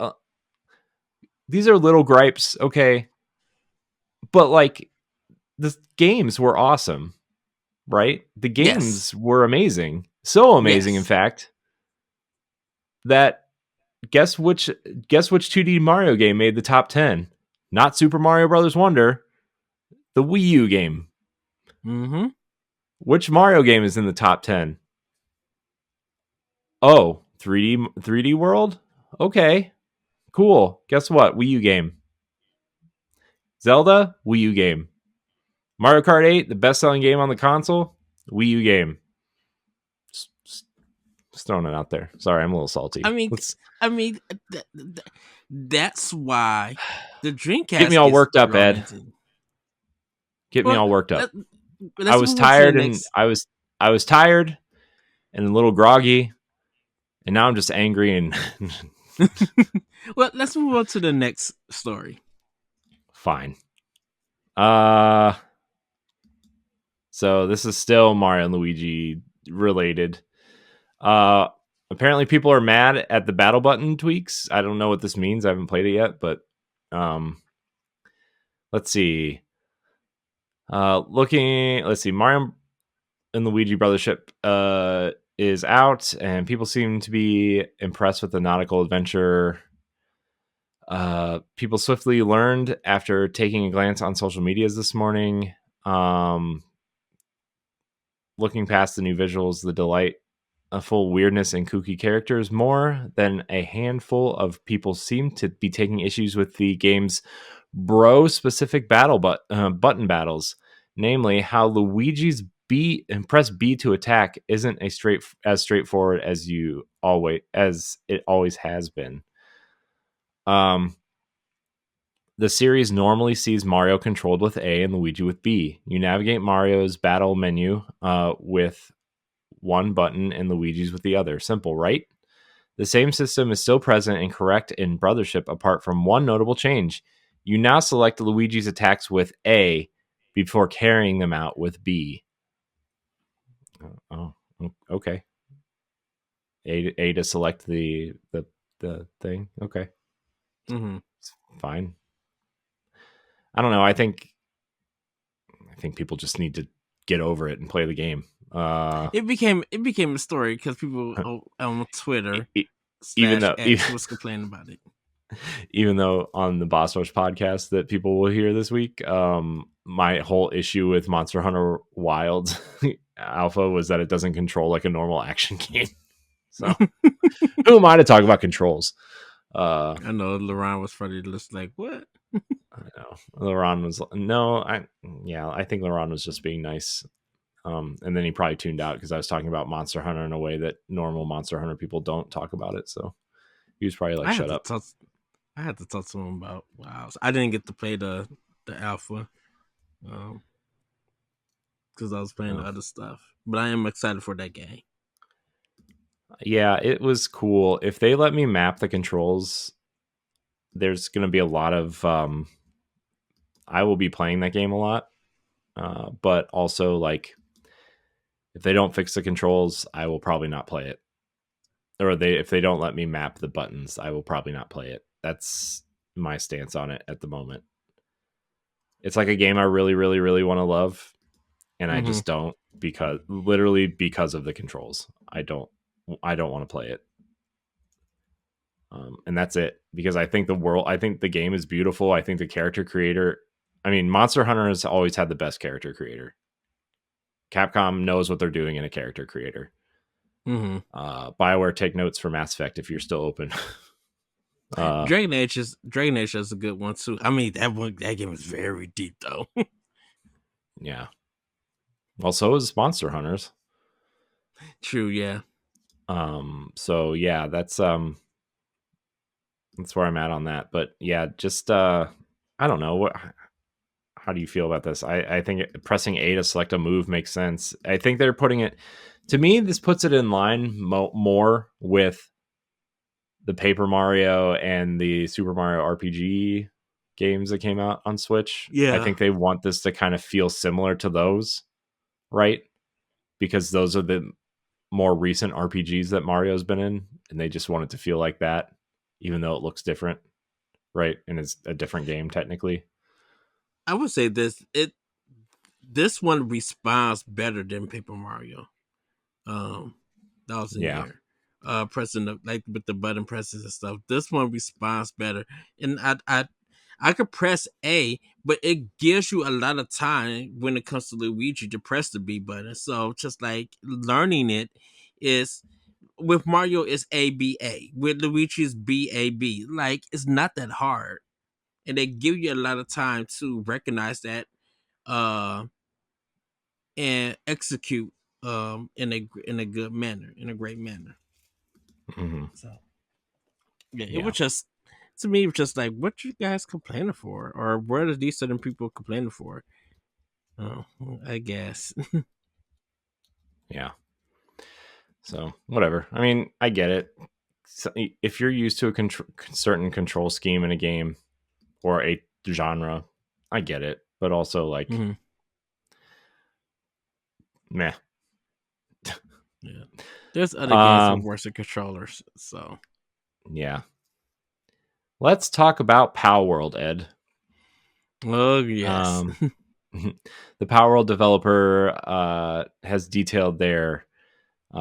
B: these are little gripes, okay, but like the games were awesome, right? The
A: Yes.
B: games were amazing, so amazing, in
A: Yes.
B: fact, that guess which 2D Mario game made the top 10? Not Super Mario Brothers Wonder, the Wii U game.
A: Mm-hmm.
B: Which Mario game is in the top 10? Oh, 3D World? Okay. Cool. Guess what? Wii U game. Zelda? Wii U game. Mario Kart 8, the best-selling game on the console? Wii U game. Just throwing it out there. Sorry, I'm a little salty.
A: I mean,
B: Let's
A: I mean, that's why the
B: get me
A: Dreamcast
B: all
A: gets
B: worked up,
A: drawn
B: Ed.
A: into.
B: Get me
A: Well,
B: all worked up.
A: let,
B: I
A: let's
B: was
A: move on to the
B: tired and
A: next.
B: I was tired and a little groggy, and now I'm just angry and
A: Well, let's move on to the next story.
B: fine. Uh so this is still Mario and Luigi related. Uh Apparently people are mad at the battle button tweaks. I don't know what this means. I haven't played it yet, but um let's see. Let's see. Mario and Luigi Brothership is out, and people seem to be impressed with the nautical adventure. People swiftly learned after taking a glance on social medias this morning. Looking past the new visuals, the delight, a full weirdness and kooky characters, more than a handful of people seem to be taking issues with the game's bro-specific button battles, namely how Luigi's B and press B to attack isn't as straightforward as it always has been. The series normally sees Mario controlled with A and Luigi with B. You navigate Mario's battle menu with one button and Luigi's with the other. Simple, right? The same system is still present and correct in Brothership, apart from one notable change. You now select Luigi's attacks with A before carrying them out with B. Oh, okay. A to select the thing. Okay,
A: Mm-hmm.
B: fine. I don't know. I think people just need to get over it and play the game.
A: It became a story because people on Twitter
B: even
A: slash
B: though
A: X was complaining about it.
B: even though on the Boss Rush podcast that people will hear this week, my whole issue with Monster Hunter Wild Alpha was that it doesn't control like a normal action game. So who am I to talk about controls?
A: I know Laurent was probably just like, "What?"
B: I know Laurent was I think Laurent was just being nice. And then he probably tuned out because I was talking about Monster Hunter in a way that normal Monster Hunter people don't talk about it. So he was probably like,
A: I have
B: "Shut
A: to
B: up."
A: talk. I had to talk to him about wow. I didn't get to play the alpha because I was playing the
B: Oh.
A: other stuff. But I am excited for that game.
B: Yeah, it was cool. If they let me map the controls, there's going to be a lot of. I will be playing that game a lot, but also like if they don't fix the controls, I will probably not play it. Or if they don't let me map the buttons, I will probably not play it. That's my stance on it at the moment. It's like a game I really, really, really want to love, and I
A: Mm-hmm.
B: just don't because of the controls. I don't want to play it. And that's it because I think the game is beautiful. I think the character creator, I mean, Monster Hunter has always had the best character creator. Capcom knows what they're doing in a character creator.
A: Mm-hmm.
B: BioWare, take notes for Mass Effect if you're still open. uh,
A: Dragon Age is a good one too. I mean that game is very deep though.
B: yeah. Well, so is Monster Hunters.
A: True, yeah.
B: So yeah, that's where I'm at on that. But yeah, just I don't know what. How do you feel about this? I think pressing A to select a move makes sense. I think they're putting it to me. This puts it in line more with the Paper Mario and the Super Mario RPG games that came out on Switch. I
A: Yeah.
B: think they want this to kind of feel similar to those, right? Because those are the more recent RPGs that Mario's been in, and they just want it to feel like that, even though it looks different, right? And it's a different game technically.
A: I would say this one responds better than Paper Mario. Thousand
B: Yeah.
A: Year. Pressing the like with the button presses and stuff. This one responds better. And I could press A, but it gives you a lot of time when it comes to Luigi to press the B button. So just like learning it is with Mario is A B A. With Luigi is B A B. Like it's not that hard. And they give you a lot of time to recognize that uh and execute in a good manner, in a great manner.
B: Hmm.
A: So yeah, it
B: Yeah.
A: was just to me it was just like what you guys complaining for? Or what are these certain people complaining for? Oh, I guess.
B: Yeah. So whatever. I mean, I get it. So if you're used to a certain control scheme in a game or a genre, I get it. But also, like,
A: Mhm.
B: meh.
A: Yeah. There's other games with
B: Um,
A: worse controllers, so
B: yeah. Let's talk about Pow World, Ed.
A: oh yes.
B: Um, the Power World developer has detailed their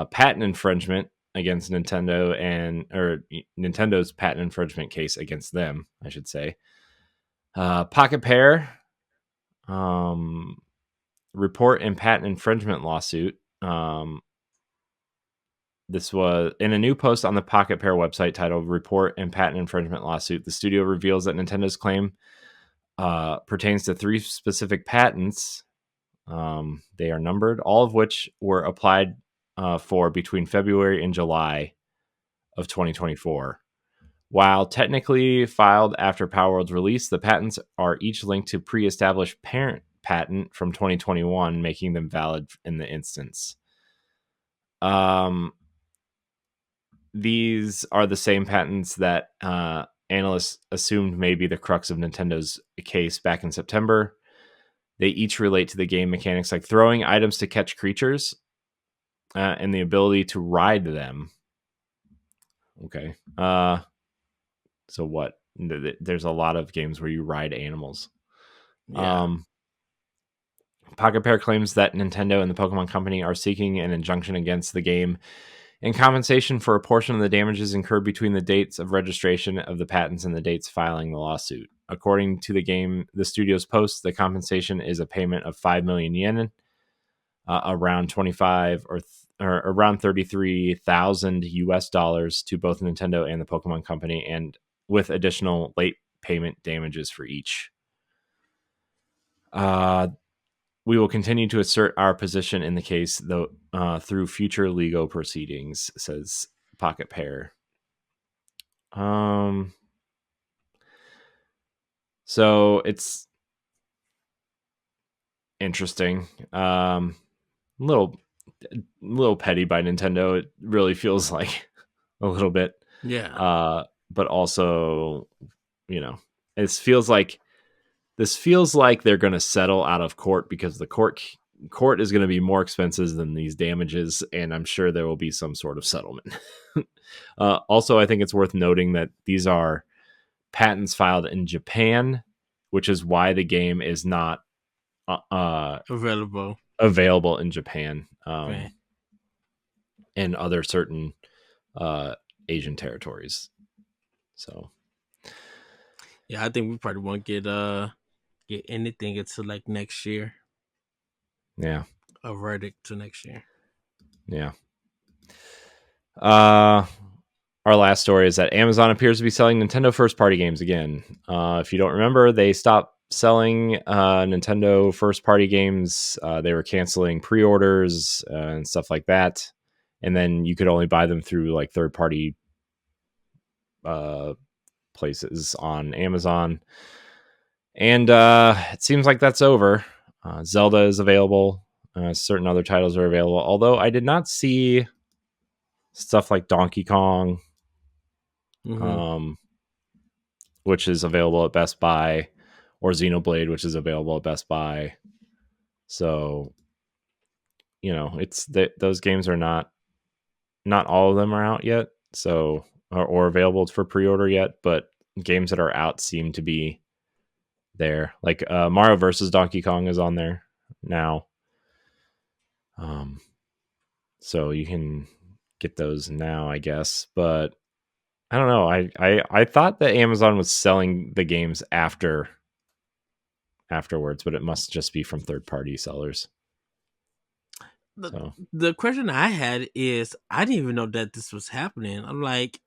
B: patent infringement against Nintendo or Nintendo's patent infringement case against them, I should say. Pocket Pair um, report and patent infringement lawsuit. This was in a new post on the Pocket Pair website titled "Report and Patent Infringement Lawsuit." The studio reveals that Nintendo's claim pertains to 3 specific patents. They are numbered, all of which were applied for between February and July of 2024. While technically filed after Power World's release, the patents are each linked to pre-established parent patent from 2021, making them valid in the instance. Um, these are the same patents that analysts assumed may be the crux of Nintendo's case back in September. They each relate to the game mechanics like throwing items to catch creatures and the ability to ride them. Okay. So what? There's a lot of games where you ride animals.
A: Yeah.
B: Um, Pocket Pair claims that Nintendo and the Pokemon Company are seeking an injunction against the game in compensation for a portion of the damages incurred between the dates of registration of the patents and the dates filing the lawsuit. According to the studio's post, the compensation is a payment of 5 million yen, around 25 or around 33,000 US dollars to both Nintendo and the Pokemon Company, and with additional late payment damages for each. Uh, we will continue to assert our position in the case, though, through future legal proceedings, says Pocket Pair. Um, So it's interesting. Little petty by Nintendo. It really feels like a little bit.
A: Yeah.
B: But also, this feels like they're going to settle out of court because the court is going to be more expensive than these damages, and I'm sure there will be some sort of settlement. Also, I think it's worth noting that these are patents filed in Japan, which is why the game is not
A: Available.
B: available in Japan,
A: Right.
B: and other certain Asian territories. So
A: Yeah, I think we probably won't get anything until like next year.
B: yeah,
A: A verdict to next year.
B: yeah. Our last story is that Amazon appears to be selling Nintendo first party games again. If you don't remember, they stopped selling Nintendo first party games. They were canceling pre orders and stuff like that. And then you could only buy them through like third party places on Amazon. And it seems like that's over. Zelda is available. Certain other titles are available. Although I did not see stuff like Donkey Kong,
A: Mm-hmm.
B: which is available at Best Buy, or Xenoblade, which is available at Best Buy. So, it's those games are not all of them are out yet. So, or available for pre-order yet, but games that are out seem to be there. Like Mario versus Donkey Kong is on there now. So you can get those now, I guess. But I don't know. I thought that Amazon was selling the games afterwards, but it must just be from third party sellers.
A: The,
B: So
A: the question I had is I didn't even know that this was happening. I'm like,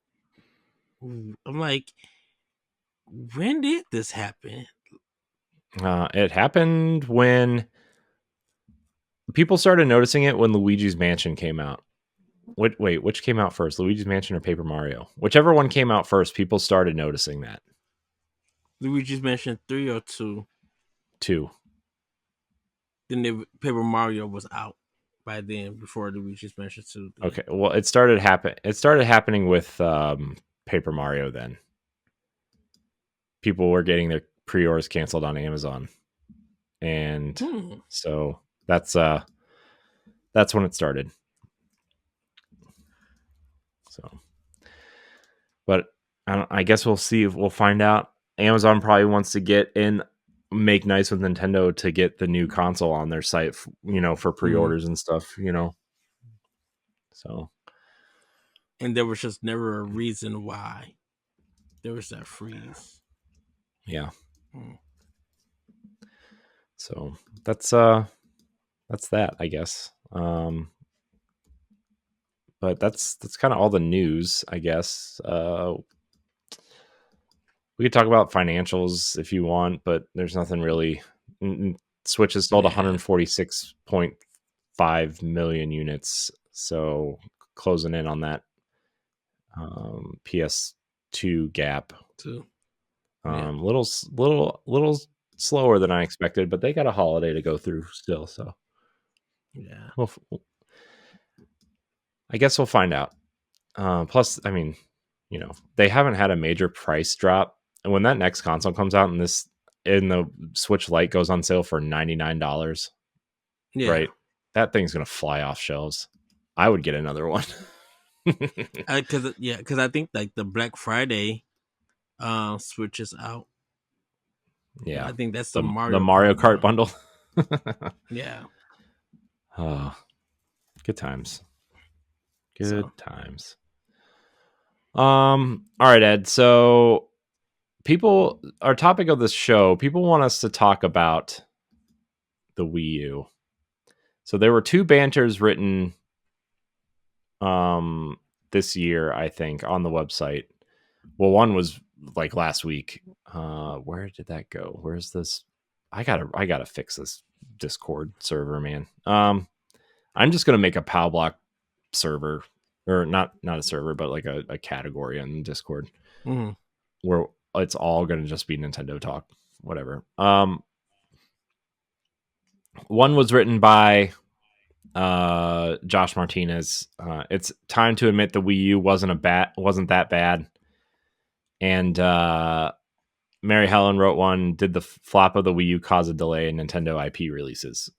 A: when did this happen?
B: it happened when people started noticing it when Luigi's Mansion came out. Wait, which came out first, Luigi's Mansion or Paper Mario? Whichever one came out first, people started noticing that
A: Luigi's Mansion 3 or 2.
B: too.
A: Then Paper Mario was out by then before Luigi's Mansion 2. Then.
B: Okay, well, it started happening with Paper Mario. Then people were getting their pre-orders canceled on Amazon, and
A: Hmm.
B: so that's when it started. So, but I guess we'll see. We'll find out. Amazon probably wants to get in, make nice with Nintendo to get the new console on their site, for
A: Hmm.
B: pre-orders and stuff. So
A: And there was just never a reason why there was that freeze.
B: yeah.
A: Hmm.
B: So that's that, I guess. But that's kind of all the news, I guess. We could talk about financials if you want, but there's nothing really. Switch has sold
A: Yeah.
B: 146.5 million units, so closing in on that PS2 gap.
A: Too. Yeah.
B: Little slower than I expected, but they got a holiday to go through still, so
A: Yeah.
B: we'll, I guess we'll find out. Plus, I mean, they haven't had a major price drop, and when that next console comes out and the Switch Lite goes on sale for $99,
A: Yeah.
B: right? That thing's gonna fly off shelves. I would get another one.
A: Because I think like the Black Friday Switch is out.
B: Yeah,
A: I think that's the
B: the
A: Mario
B: Mario
A: Kart
B: Kart
A: one.
B: bundle.
A: Yeah.
B: Oh, good times.
A: So
B: Good times. All right, Ed. So our topic of this show, people want us to talk about the Wii U. So there were two banters written this year, I think, on the website. Well, one was like last week. Where did that go? Where's this? I gotta fix this Discord server, man. I'm just gonna make a Pow Block server, or not a server, but like a category on Discord
A: mhm.
B: where it's all gonna just be Nintendo talk whatever. One was written by Josh Martinez. It's time to admit the Wii U wasn't that bad, and Mary Helen wrote one. Did the flop of the Wii U cause a delay in Nintendo IP releases?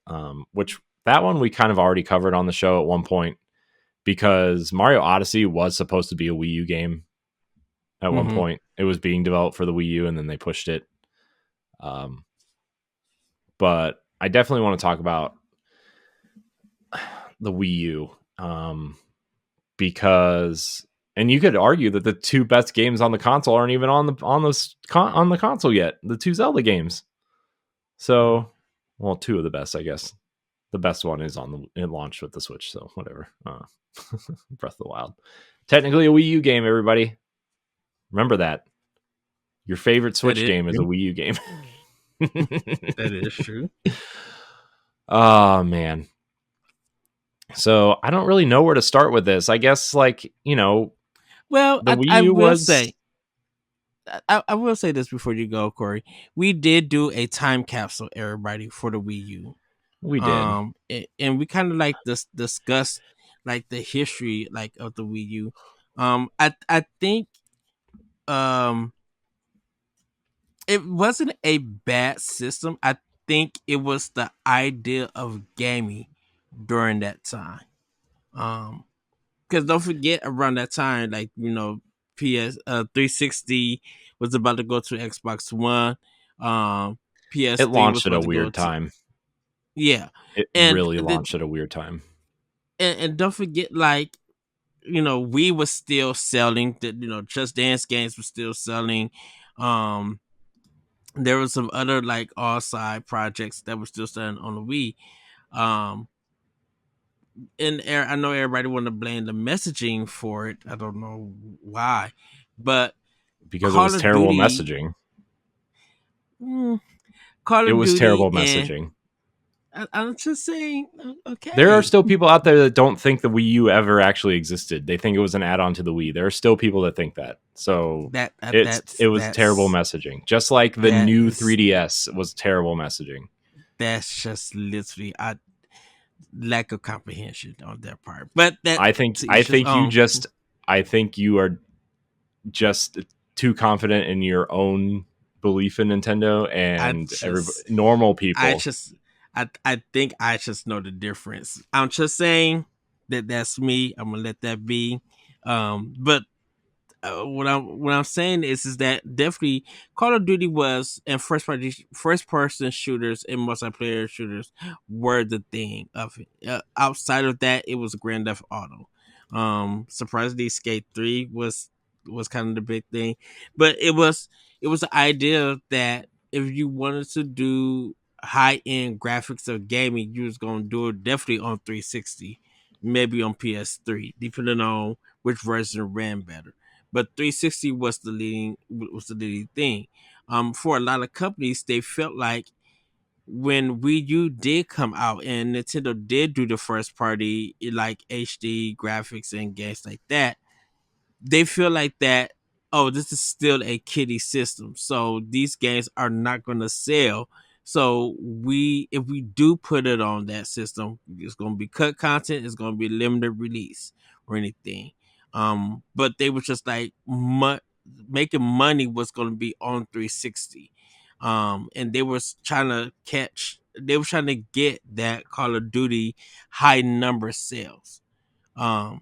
B: Which that one we kind of already covered on the show at one point because Mario Odyssey was supposed to be a Wii U game at one
A: Mm-hmm.
B: point. It was being developed for the Wii U, and then they pushed it. Um, but I definitely want to talk about the Wii U because, and you could argue that the two best games on the console aren't even on the console yet. The two Zelda games. So, well, two of the best, I guess. The best one is it launched with the Switch, so whatever. Breath of the Wild, technically a Wii U game. Everybody, remember that your favorite
A: That
B: Switch
A: is
B: game is a
A: true.
B: Wii U game.
A: That is true.
B: Oh man. So I don't really know where to start with this. I guess
A: Well,
B: the Wii
A: I
B: U
A: will
B: was
A: say, I will say this before you go, Corey. We did do a time capsule, everybody, for the Wii U.
B: we did
A: And we kind of like discussed like the history like of the Wii U. I think um it wasn't a bad system. I think it was the idea of gaming during that time. Um, because don't forget around that time, like PS 360 was about to go to Xbox One.
B: it
A: PS3 was
B: launched at a
A: about to go
B: weird
A: to
B: time.
A: yeah,
B: It
A: and
B: really
A: the,
B: launched at a weird time
A: and don't forget like we was still selling that Just Dance games were still selling. Um, there was some other like all side projects that were still selling on the Wii. Um, I know everybody want to blame the messaging for it. I don't know why, but
B: because it
A: Call
B: was
A: of
B: terrible
A: Duty,
B: messaging.
A: mm, Call
B: It
A: of
B: was
A: Duty,
B: terrible
A: and
B: messaging.
A: I'm just saying,
B: There are
A: okay,
B: still people out there that don't think the Wii U ever actually existed. They think it was an add-on to the Wii. There are still people that think that. So it was terrible messaging. Just like the
A: that
B: new
A: is
B: 3DS was terrible messaging.
A: that's just literally a lack of comprehension on their part. But that
B: I think
A: to
B: I
A: each his
B: think you
A: own.
B: just I think you are just too confident in your own belief in Nintendo
A: I
B: and everybody,
A: just
B: normal
A: I
B: people.
A: just I think I just know the difference. I'm just saying that that's me. I'm gonna let that be. But what I'm saying is that definitely Call of Duty was and first person shooters and multiplayer shooters were the thing of it. Outside of that, it was Grand Theft Auto. Surprisingly, Skate 3 was kind of the big thing, but it was the idea that if you wanted to do high end graphics of gaming, you was gonna do it definitely on 360, maybe on PS3, depending on which version ran better, but 360 was the leading thing. For a lot of companies, they felt like when Wii U did come out and Nintendo did do the first party like HD graphics and games like that, they feel like that, oh, this is still a kiddie system, so these games are not going to sell. So if we do put it on that system, it's going to be cut content, it's going to be limited release or anything. But they were just like making money was going to be on 360. And they were trying to get that Call of Duty high number sales. um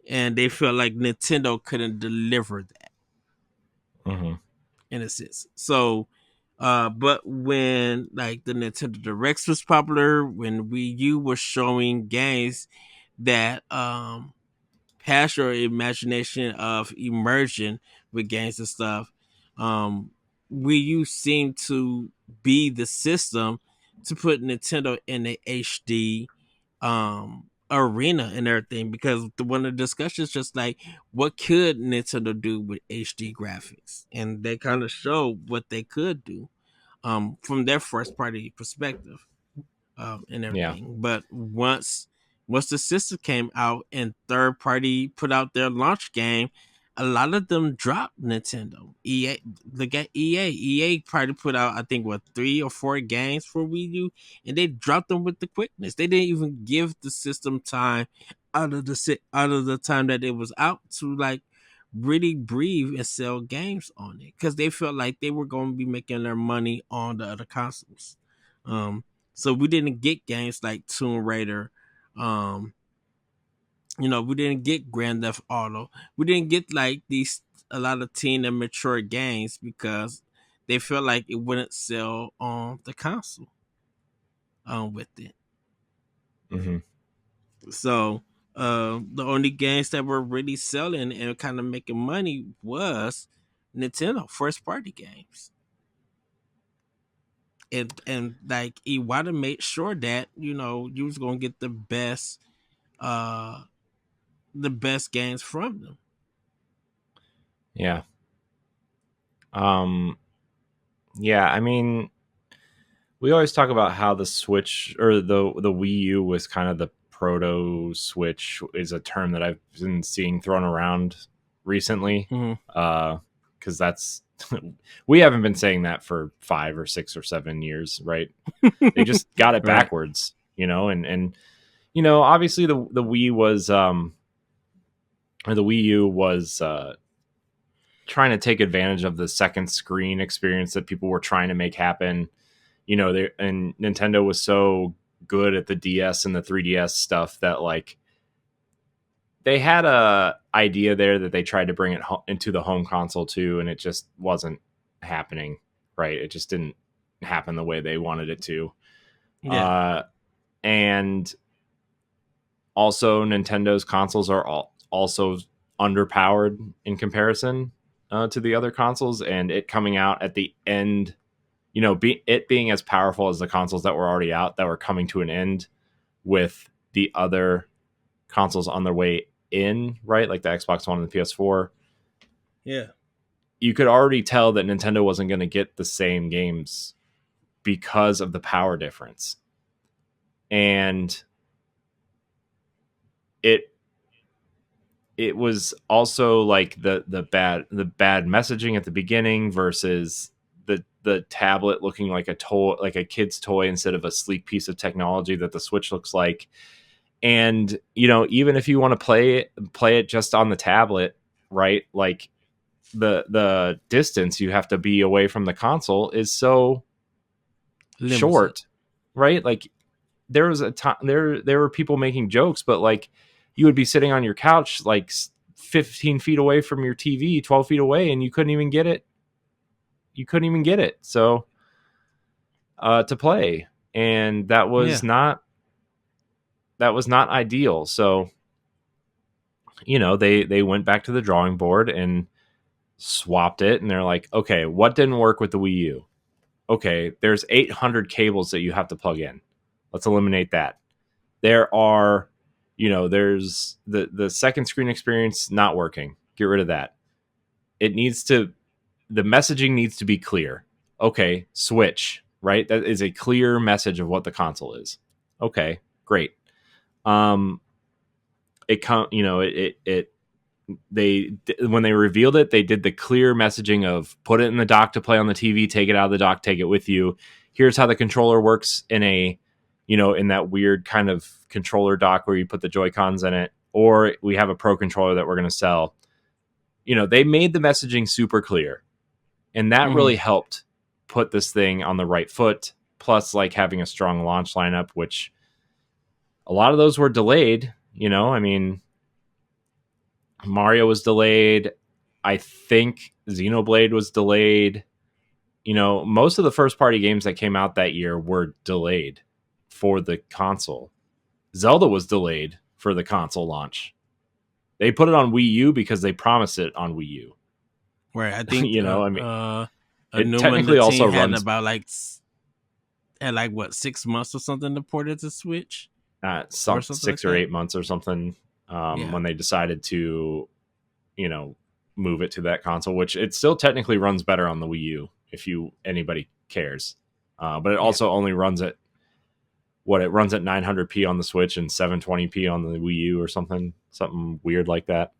A: and they felt like Nintendo couldn't deliver that
B: Mm-hmm.
A: in a sense. So, but when like the Nintendo Directs was popular, when Wii U was showing games that past your imagination of emerging with games and stuff, um, Wii U seemed to be the system to put Nintendo in the HD arena and everything, because one of the discussions just like what could Nintendo do with HD graphics, and they kind of showed what they could do from their first party perspective and
B: Yeah.
A: everything. But once the system came out and third party put out their launch game, a lot of them dropped Nintendo. EA, look at EA. EA probably put out, I think, what, 3 or 4 games for Wii U, and they dropped them with the quickness. They didn't even give the system time out of the time that it was out to like really breathe and sell games on it because they felt like they were going to be making their money on the other consoles. Um, so we didn't get games like Tomb Raider. Um, we didn't get Grand Theft Auto. We didn't get like these a lot of teen and mature games because they felt like it wouldn't sell on the console with it.
B: Mm-hmm.
A: So the only games that were really selling and kind of making money was Nintendo first party games. And like Iwata made sure that, you was gonna get uh the best games from them.
B: Yeah. Um. Yeah. I mean, we always talk about how the Switch or the Wii U was kind of the proto Switch, is a term that I've been seeing thrown around recently.
A: Mm-hmm.
B: Because that's we haven't been saying that for 5 or 6 or 7 years, right? They just got it
A: Right.
B: backwards, and obviously the Wii was or the Wii U was trying to take advantage of the second screen experience that people were trying to make happen. And Nintendo was so good at the DS and the 3DS stuff that like they had a idea there that they tried to bring it into the home console too, and it just wasn't happening. Right? It just didn't happen the way they wanted it to.
A: Yeah.
B: And also Nintendo's consoles are also underpowered in comparison to the other consoles, and it coming out at the end, it being as powerful as the consoles that were already out that were coming to an end with the other consoles on their way in, right? Like the Xbox One and the PS4.
A: Yeah.
B: You could already tell that Nintendo wasn't going to get the same games because of the power difference. And it was also like the bad messaging at the beginning versus the tablet looking like a toy, like a kid's toy instead of a sleek piece of technology that the Switch looks like. And even if you want to play it just on the tablet, right? Like the distance you have to be away from the console is so
A: Limited.
B: short, right? Like there was a time there were people making jokes, but like you would be sitting on your couch like 15 feet away from your TV, 12 feet away, and you couldn't even get it. So to play, and that was
A: Yeah.
B: not ideal. So they went back to the drawing board and swapped it, and they're like, okay, what didn't work with the Wii U? Okay, there's 800 cables that you have to plug in. Let's eliminate that. There are, there's the second screen experience not working. Get rid of that. The messaging needs to be clear. Okay, Switch, right? That is a clear message of what the console is. Okay, great. They when they revealed it, they did the clear messaging of put it in the dock to play on the TV, take it out of the dock, take it with you. Here's how the controller works in in that weird kind of controller dock where you put the Joy-Cons in it, or we have a Pro controller that we're going to sell. They made the messaging super clear, and that really helped put this thing on the right foot. Plus, like having a strong launch lineup, which a lot of those were delayed. I mean, Mario was delayed. I think Xenoblade was delayed. Most of the first party games that came out that year were delayed for the console. Zelda was delayed for the console launch. They put it on Wii U because they promised it on Wii U.
A: Right. I think
B: I mean,
A: a
B: it
A: new
B: technically also
A: had
B: runs
A: about like what 6 months or something to port it to Switch or something
B: 6
A: like
B: or
A: that.
B: 8 months or something
A: Yeah.
B: when they decided to, move it to that console, which it still technically runs better on the Wii U if anybody cares. But it also only runs at it runs at 900p on the Switch and 720p on the Wii U or something weird like that.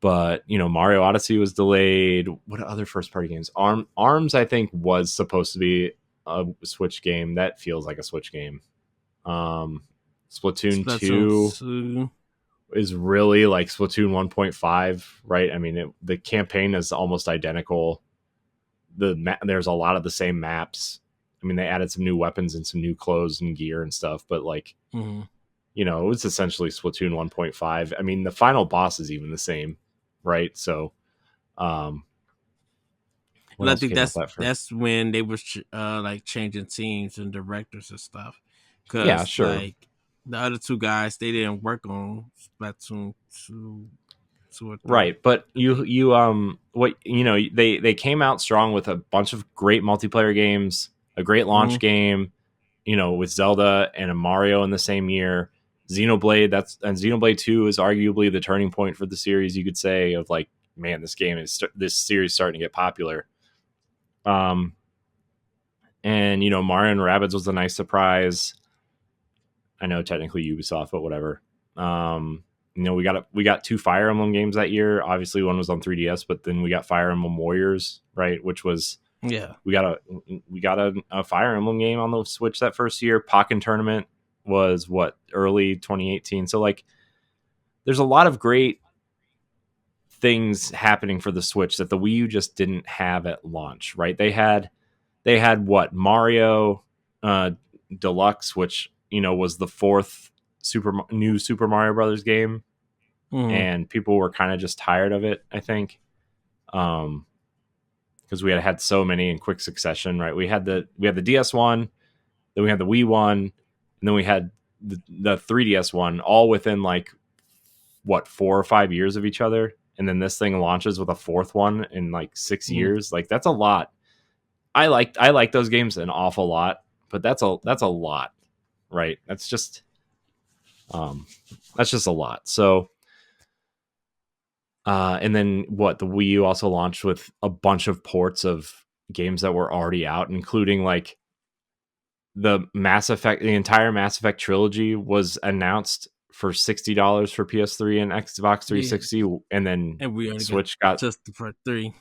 B: But Mario Odyssey was delayed. What other first party games? Arms I think was supposed to be a Switch game. That feels like a Switch game. Um, Splatoon
A: Splatoon
B: 2
A: 2.
B: is really like Splatoon 1.5, right? I mean, the campaign is almost identical. There's a lot of the same maps. I mean, they added some new weapons and some new clothes and gear and stuff, but like,
A: Mm-hmm.
B: it was essentially Splatoon 1.5. I mean, the final boss is even the same, right? So, um, what
A: And I
B: else
A: think
B: came out
A: that's
B: that first?
A: that's when they was like changing teams and directors and stuff,
B: Yeah,
A: because
B: sure.
A: like the other two guys they didn't work on Splatoon 2 or 3.
B: Right, but
A: I think.
B: what they came out strong with a bunch of great multiplayer games, a great launch
A: Mm-hmm.
B: game, with Zelda and a Mario in the same year. Xenoblade 2 is arguably the turning point for the series, you could say, of like, man, this series starting to get popular. Um and Mario and Rabbids was a nice surprise. I know technically Ubisoft, but whatever. We got two Fire Emblem games that year. Obviously, one was on 3DS, but then we got Fire Emblem Warriors, right? Which was
A: Yeah.
B: we got a Fire Emblem game on the Switch that first year. Pokken Tournament was what, early 2018. So like, there's a lot of great things happening for the Switch that the Wii U just didn't have at launch, right? They had what, Mario uh, Deluxe, which was the fourth new Super Mario Brothers game,
A: Mm-hmm.
B: and people were kind of just tired of it, I think, because we had so many in quick succession, right? We had the DS one, then we had the Wii one, and then we had the 3DS one, all within like what, 4 or 5 years of each other, and then this thing launches with a fourth one in like 6 years. Like, that's a lot. I like those games an awful lot, but that's a lot, right? Um that's just a lot. So and then what, the Wii U also launched with a bunch of ports of games that were already out, including like the entire Mass Effect trilogy was announced for $60 for PS3 and Xbox
A: Yeah.
B: 360, and then
A: And we only got
B: Switch got
A: just the part 3.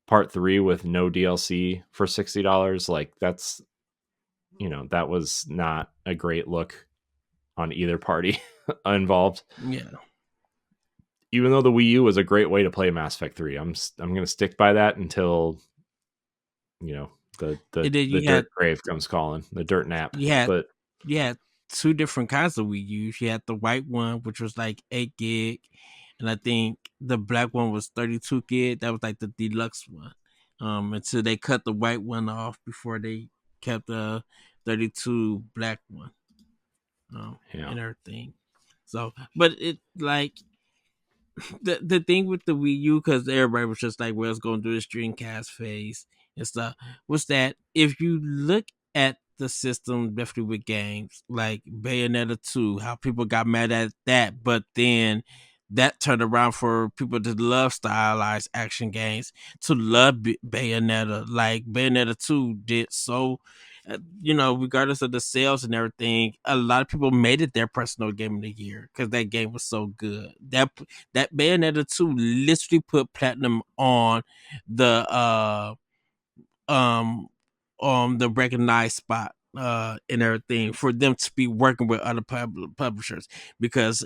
B: part 3 with no DLC for $60. Like, that was not a great look on either party involved.
A: Yeah.
B: Even though the Wii U was a great way to play Mass Effect 3, I'm going to stick by that until you know the the
A: And then
B: the dirt grave comes calling, the dirt nap.
A: you had
B: But
A: you had two different kinds of Wii U's. You had the white one, which was like 8 gig, and I think the black one was 32 gig. That was like the deluxe one. Until they cut the white one off before they kept the 32 black one.
B: yeah,
A: And everything. So, but it like the thing with the Wii U, because everybody was just like, "Well, it's going through this Dreamcast phase and stuff," was that if you look at the system, definitely with games like Bayonetta 2, how people got mad at that, but then that turned around for people to love stylized action games to love Bayonetta. Like Bayonetta 2 did so. Regardless of the sales and everything, a lot of people made it their personal game of the year because that game was so good. That Bayonetta 2 literally put platinum on the um the recognized spot and everything for them to be working with other publishers, because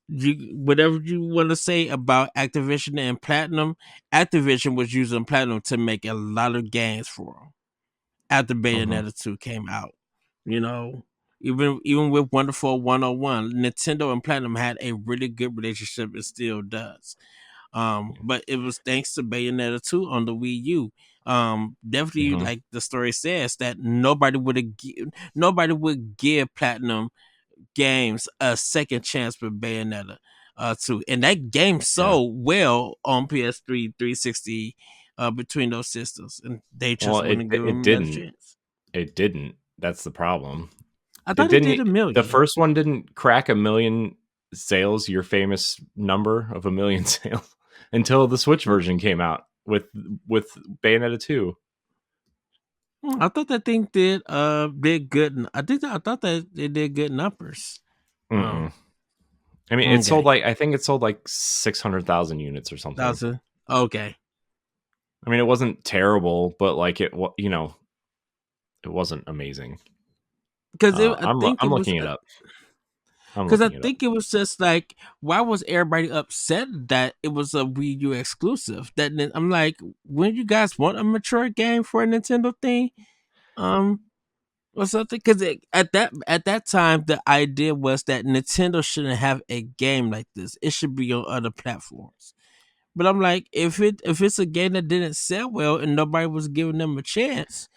A: whatever you want to say about Activision and Platinum, Activision was using Platinum to make a lot of games for them after
B: uh-huh.
A: Bayonetta 2 came out. You know, even with Wonderful 101, Nintendo and Platinum had a really good relationship and still does. But it was thanks to Bayonetta 2 on the Wii U. Definitely,
B: Uh-huh.
A: like the story says, that nobody would give Platinum Games a second chance with Bayonetta 2, and that game
B: Yeah.
A: sold well on PS3, 360, between those systems, and they
B: Well,
A: just wouldn't give
B: it
A: them another
B: didn't.
A: chance.
B: It didn't. That's the problem.
A: I
B: It
A: thought it did
B: didn't.
A: a
B: The
A: million.
B: first one didn't crack a million sales, your famous number of a million sales, until the Switch version came out with Bayonetta 2.
A: I thought that thing did good. I thought that it did good numbers. Um,
B: Mm-mm. I mean, it sold
A: Okay.
B: like I think it sold like 600,000 units or something.
A: 1,000. Okay.
B: I mean, it wasn't terrible, but like it wasn't amazing.
A: Because I think
B: I'm
A: it was.
B: looking it up. I'm
A: Because I
B: looking it up.
A: think it was just like, why was everybody upset that it was a Wii U exclusive? I'm like, when you guys want a mature game for a Nintendo thing, um, or something? Because at that time, the idea was that Nintendo shouldn't have a game like this. It should be on other platforms. But I'm like, if it's a game that didn't sell well and nobody was giving them a chance,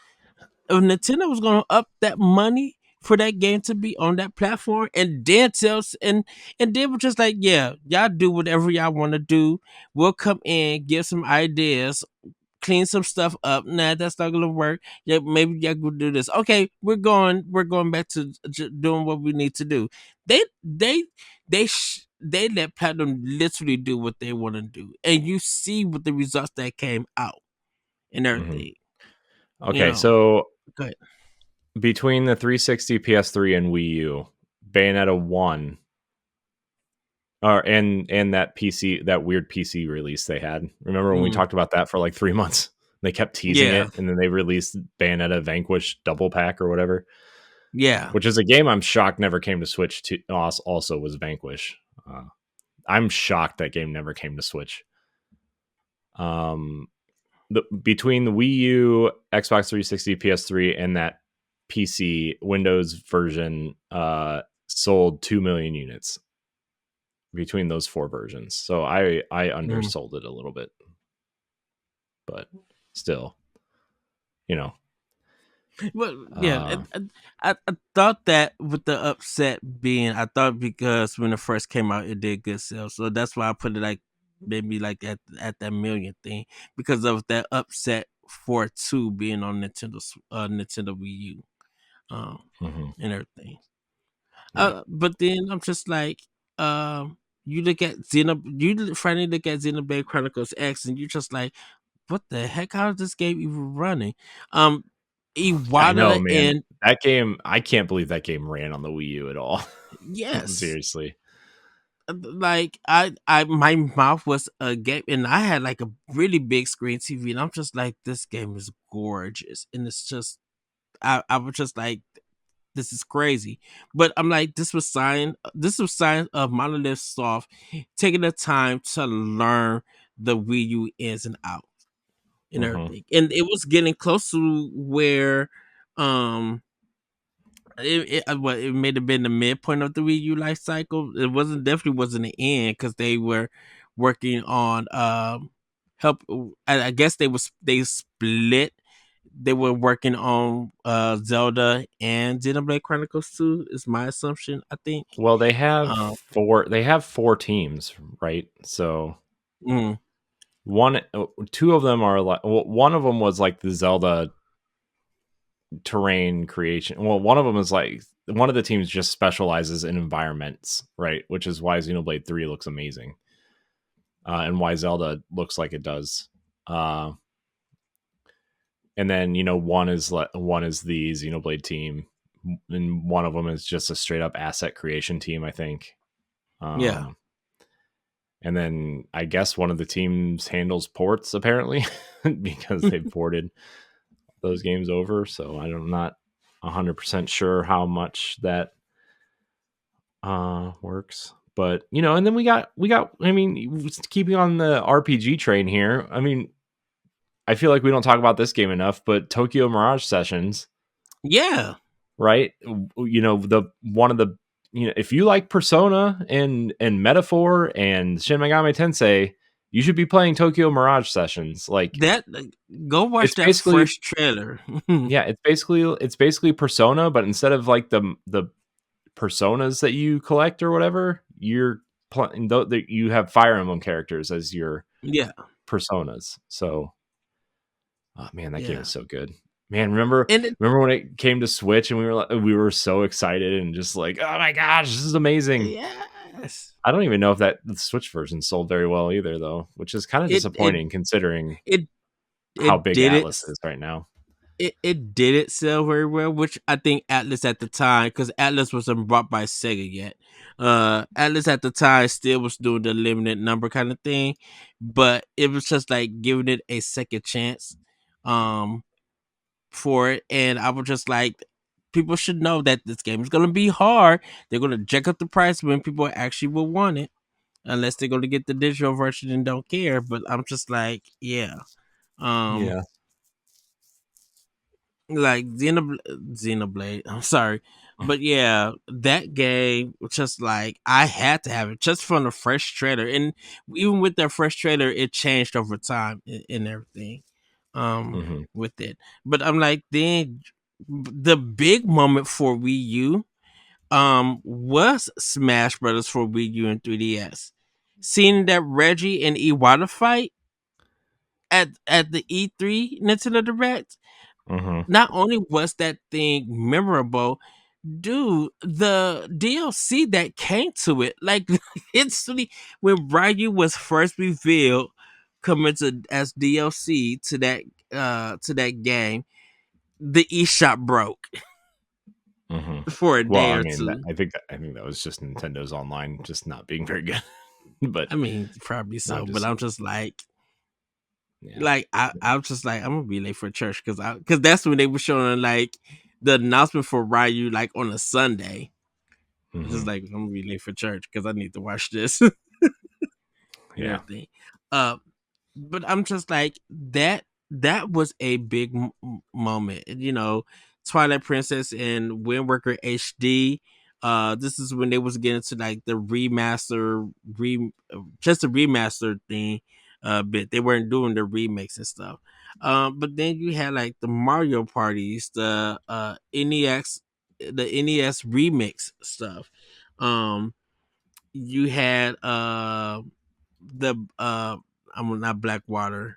A: if Nintendo was going to up that money for that game to be on that platform, and then and then we're just like, yeah, y'all do whatever y'all want to do. We'll come in, give some ideas, clean some stuff up. Nah, that's not gonna work. Yeah, maybe y'all could do this. Okay, we're going back to doing what we need to do. They let Platinum literally do what they want to do, and you see what the results that came out and
B: Hmm.
A: everything. You
B: Okay,
A: know,
B: so
A: good.
B: between the 360, PS3, and Wii U, Bayonetta 1 or and that PC, that weird PC release they had. Remember when we
A: Mm,
B: talked about that for like 3 months? They kept teasing
A: yeah,
B: it, and then they released Bayonetta Vanquish double pack or whatever,
A: yeah.
B: which is a game I'm shocked never came to Switch. To also was Vanquish. Uh, I'm shocked that game never came to Switch. Um, between the Wii U, Xbox 360, PS3, and that PC Windows version, sold 2 million units between those four versions. So I
A: Mm.
B: undersold it a little bit, but still, you know,
A: Well, yeah,
B: uh,
A: I thought that with the upset being, I thought because when it first came out, it did good sales, so that's why I put it like maybe like at that million thing because of that upset for two being on Nintendo Wii U, um,
B: mhm,
A: and everything.
B: yeah.
A: But then I'm just like, you look at finally look at Xenoblade Chronicles X, and you're just like, what the heck? How is this game even running? Um,
B: I know,
A: Iwata
B: man.
A: and
B: That game, I can't believe that game ran on the Wii U at all.
A: yes,
B: Seriously.
A: like my mouth was agape, and I had like a really big screen TV, and I'm just like, this game is gorgeous, and it's just I was just like, this is crazy. But I'm like, this was sign of Monolith Soft taking the time to learn the Wii U ins and outs and
B: Hmm.
A: everything. And it was getting close to where um it may have been the midpoint of the Wii U life cycle. It definitely wasn't the end because they were working on help. I guess they split. They were working on Zelda and Xenoblade Chronicles 2 is my assumption, I think.
B: Well,
A: Um
B: they have four teams, right? So
A: mm,
B: two of them are like, well, one of them was like the Zelda terrain creation. Well, one of them is like, one of the teams just specializes in environments, right? Which is why Xenoblade 3 looks amazing, and why Zelda looks like it does. Uh, and then, one is the Xenoblade team, and one of them is just a straight up asset creation team, I think.
A: yeah.
B: Um, and then I guess one of the teams handles ports apparently because they ported those games over. So I'm not 100% sure how much that works. But and then we got. I mean, keeping on the RPG train here. I mean, I feel like we don't talk about this game enough, but Tokyo Mirage Sessions,
A: Yeah.
B: right? The one of the if you like Persona and Metaphor and Shin Megami Tensei, you should be playing Tokyo Mirage Sessions. Like,
A: That Go watch
B: it's
A: that
B: basically
A: first trailer.
B: yeah, it's basically Persona, but instead of like the personas that you collect or whatever, you're playing that you have Fire Emblem characters as your
A: Yeah.
B: personas. So, oh man, that game
A: Yeah.
B: is so good. Man, remember
A: And
B: remember when it came to Switch and we were so excited and just like, oh my gosh, this is amazing.
A: yes.
B: I don't even know if that the Switch version sold very well either, though, which is kind of
A: It it
B: disappointing considering
A: it
B: how
A: it
B: big
A: did it.
B: Atlas is right now.
A: it didn't sell very well, which I think Atlas at the time, because Atlas wasn't bought by Sega yet. Atlas at the time still was doing the limited number kind of thing, but it was just like giving it a second chance, um, for it. And I was just like, people should know that this game is gonna be hard. They're gonna jack up the price when people actually will want it, unless they're gonna get the digital version and don't care. But I'm just like, yeah. Um,
B: Yeah.
A: like Xenoblade. I'm sorry, but yeah, that game was just like I had to have it just from the fresh trailer, and even with that fresh trailer, it changed over time and everything.
B: Hmm.
A: With it, but I'm like, then the big moment for Wii U, was Smash Brothers for Wii U and 3DS. Seeing that Reggie and Iwata fight at the E3 Nintendo Direct,
B: Hmm.
A: not only was that thing memorable, dude, the DLC that came to it, like instantly when Ryu was first revealed, coming to as DLC to that game, the eShop broke
B: Hmm.
A: for a
B: Well,
A: day
B: I
A: or
B: mean,
A: two.
B: I think that was just Nintendo's online just not being very good. But
A: I mean, probably
B: no, I'm
A: so, but
B: just
A: I'm just
B: yeah.
A: like I'm just like I'm gonna be late for church because that's when they were showing like the announcement for Ryu like on a Sunday. It's just
B: Hmm.
A: like I'm gonna be late for church because I need to watch this and
B: Yeah.
A: everything. Uh, but I'm just like that was a big moment. You know, Twilight Princess and Wind Waker HD. This is when they was getting to like the just the remaster thing. Bit they weren't doing the remakes and stuff. But then you had like the Mario parties, the NES remix stuff. Um, you had the I'm not Blackwater.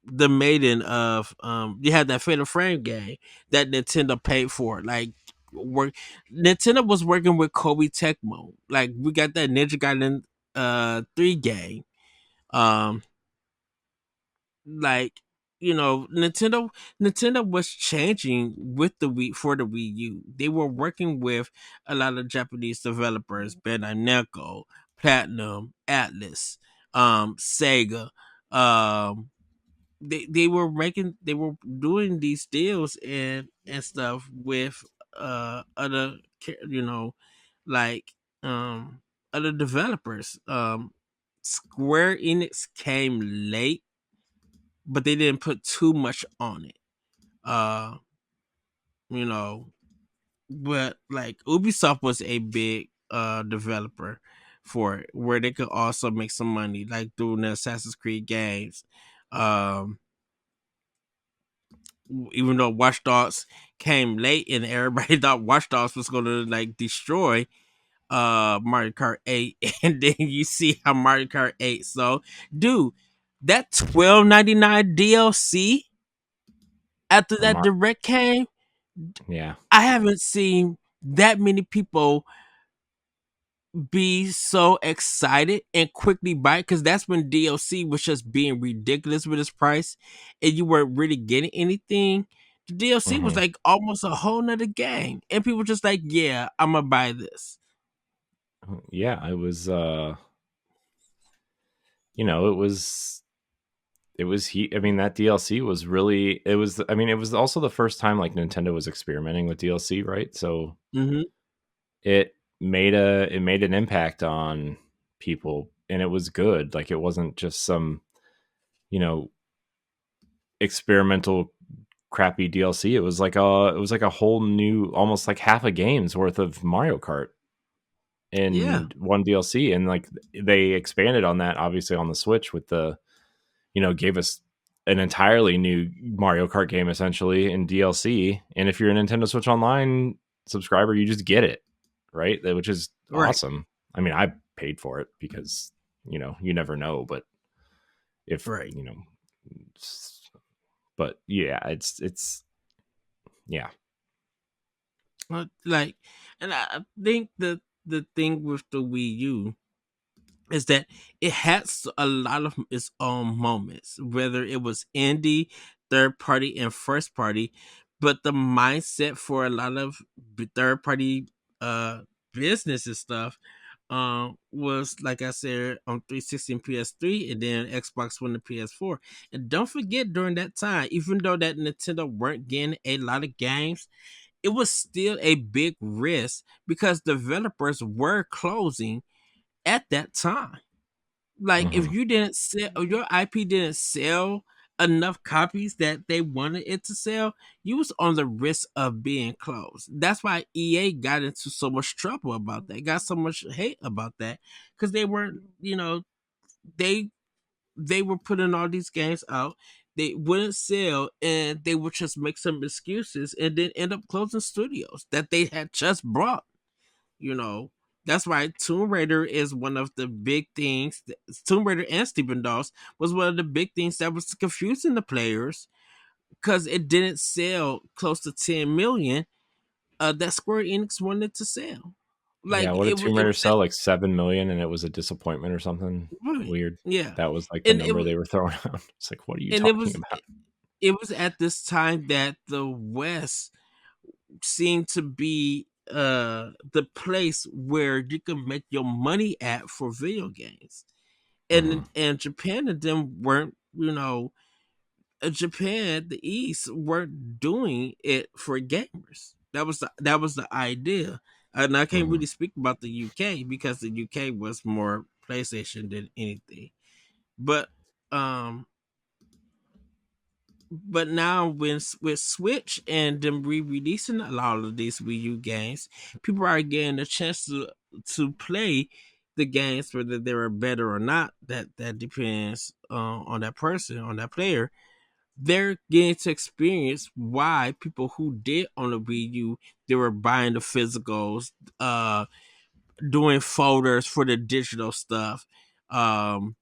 A: The Maiden of you had that Fatal Frame game that Nintendo paid for. Like work Nintendo was working with Koei Tecmo. Like we got that Ninja Gaiden 3 game. Um like Nintendo was changing with the Wii for the Wii U. They were working with a lot of Japanese developers, Bandai Namco, Platinum, Atlas, Sega. Um, they were doing these deals and stuff with other like other developers. Square Enix came late, but they didn't put too much on it. Uh, you know, but like Ubisoft was a big developer for it, where they could also make some money, like doing the Assassin's Creed games. Um, even though Watch Dogs came late and everybody thought Watch Dogs was gonna like destroy Mario Kart 8, and then you see how Mario Kart 8. So, dude, that 12.99 DLC after
B: For
A: that
B: Mar-
A: direct came,
B: yeah.
A: I haven't seen that many people be so excited and quickly buy because that's when DLC was just being ridiculous with its price and you weren't really getting anything. The DLC was
B: Hmm.
A: like almost a whole nother game, and people just like, yeah, I'm gonna buy this.
B: Yeah, it was you know, it was he I mean that DLC was really it was I mean it was also the first time like Nintendo was experimenting with DLC, right? So
A: Mm-hmm.
B: it made an impact on people and it was good. Like it wasn't just some, you know, experimental crappy DLC. It was like a whole new almost like half a game's worth of Mario Kart
A: Yeah,
B: in one DLC and like they expanded on that obviously on the Switch with the gave us an entirely new Mario Kart game essentially in DLC. And if you're a Nintendo Switch Online subscriber, you just get it, right? Which is
A: right,
B: awesome. I mean, I paid for it because you never know, but if
A: right.
B: but yeah, it's yeah.
A: Like, and I think the thing with the Wii U is that it has a lot of its own moments, whether it was indie third party and first party, but the mindset for a lot of third party uh business and stuff was like I said on 360 and PS3 and then Xbox One and PS4. And don't forget during that time, even though that Nintendo weren't getting a lot of games, it was still a big risk because developers were closing at that time. Like if
B: Hmm.
A: you didn't sell or your IP didn't sell enough copies that they wanted it to sell, you was on the risk of being closed. That's why EA got into so much trouble about that. Got so much hate about that because they weren't, they they were putting all these games out. They wouldn't sell, and they would just make some excuses, and then end up closing studios that they had just brought. You know, that's why Tomb Raider is one of the big things. Tomb Raider and Sleeping Dogs was one of the big things that was confusing the players because it didn't sell close to 10 million. That Square Enix wanted to sell.
B: Yeah,
A: Like
B: what did Tomb
A: it
B: Raider
A: was that
B: sell? Like 7 million, and it was a disappointment or something
A: right.
B: weird.
A: Yeah,
B: That was like the
A: and it
B: number
A: was
B: they were throwing out. It's like, what are you
A: and it
B: talking
A: was
B: about?
A: it was at this time that the West seemed to be the place where you can make your money at for video games.
B: Hmm.
A: And Japan and them weren't, Japan, the East weren't doing it for gamers. That was the idea. And I can't
B: Hmm.
A: really speak about the UK because the UK was more PlayStation than anything. But um but now with Switch and them re-releasing a lot of these Wii U games, people are getting a chance to play the games, whether they were better or not. That depends on that person, on that player. They're getting to experience why people who did on the Wii U, they were buying the physicals, doing folders for the digital stuff. Um,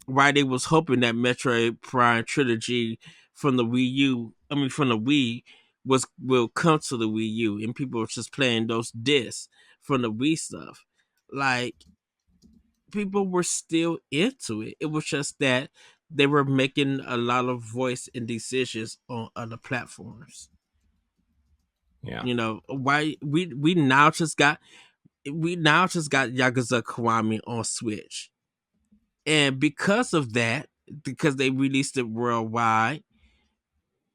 A: why they was hoping that Metroid Prime trilogy from the Wii U, I mean from the Wii, will come to the Wii U, and people were just playing those discs from the Wii stuff. Like people were still into it. It was just that they were making a lot of voice and decisions on other platforms.
B: Yeah.
A: Why we now just got Yakuza Kiwami on Switch. And because of that, because they released it worldwide,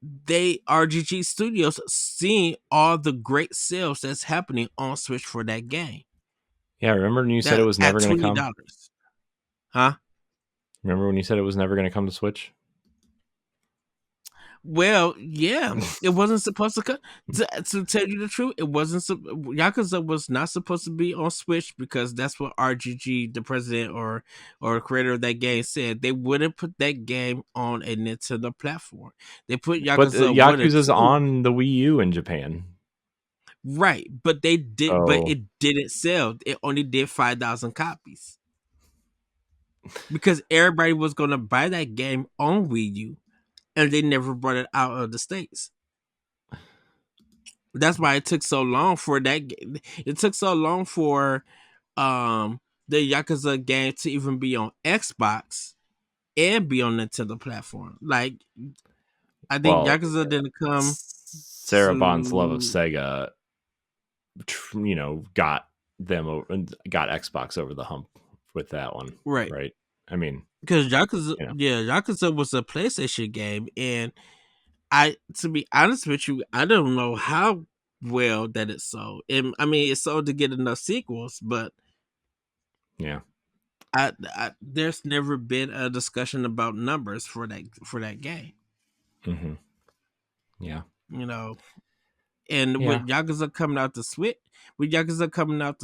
A: they RGG Studios seeing all the great sales that's happening on Switch for that game.
B: Yeah. Remember when you said it
A: That
B: was
A: at
B: never going to come?
A: $20. Huh?
B: Remember when you said it was never going to come to Switch?
A: Well, yeah, it wasn't supposed to come. To tell you the truth, it wasn't. Yakuza was not supposed to be on Switch because that's what RGG, the president or creator of that game, said. They wouldn't put that game on a Nintendo platform. They put
B: But
A: Yakuza one and
B: Yakuza's
A: two,
B: on the Wii U in Japan.
A: right? But they did, but
B: So,
A: it didn't sell. It only did 5,000 copies because everybody was gonna buy that game on Wii U, and they never brought it out of the states. That's why it took so long for that. It took so long for the Yakuza game to even be on Xbox and be on Nintendo platform. Like I think
B: well,
A: Yakuza didn't come
B: Sarabon's love of
A: to
B: Sega, got got Xbox over the hump with that one,
A: right
B: right? I mean,
A: because Yakuza,
B: you know,
A: yeah, Yakuza was a PlayStation game, and to be honest with you, I don't know how well that it sold. And I mean, it sold to get enough sequels, but
B: yeah.
A: there's never been a discussion about numbers for that game.
B: Hmm. Yeah.
A: You know, and
B: Yeah.
A: with Yakuza coming out the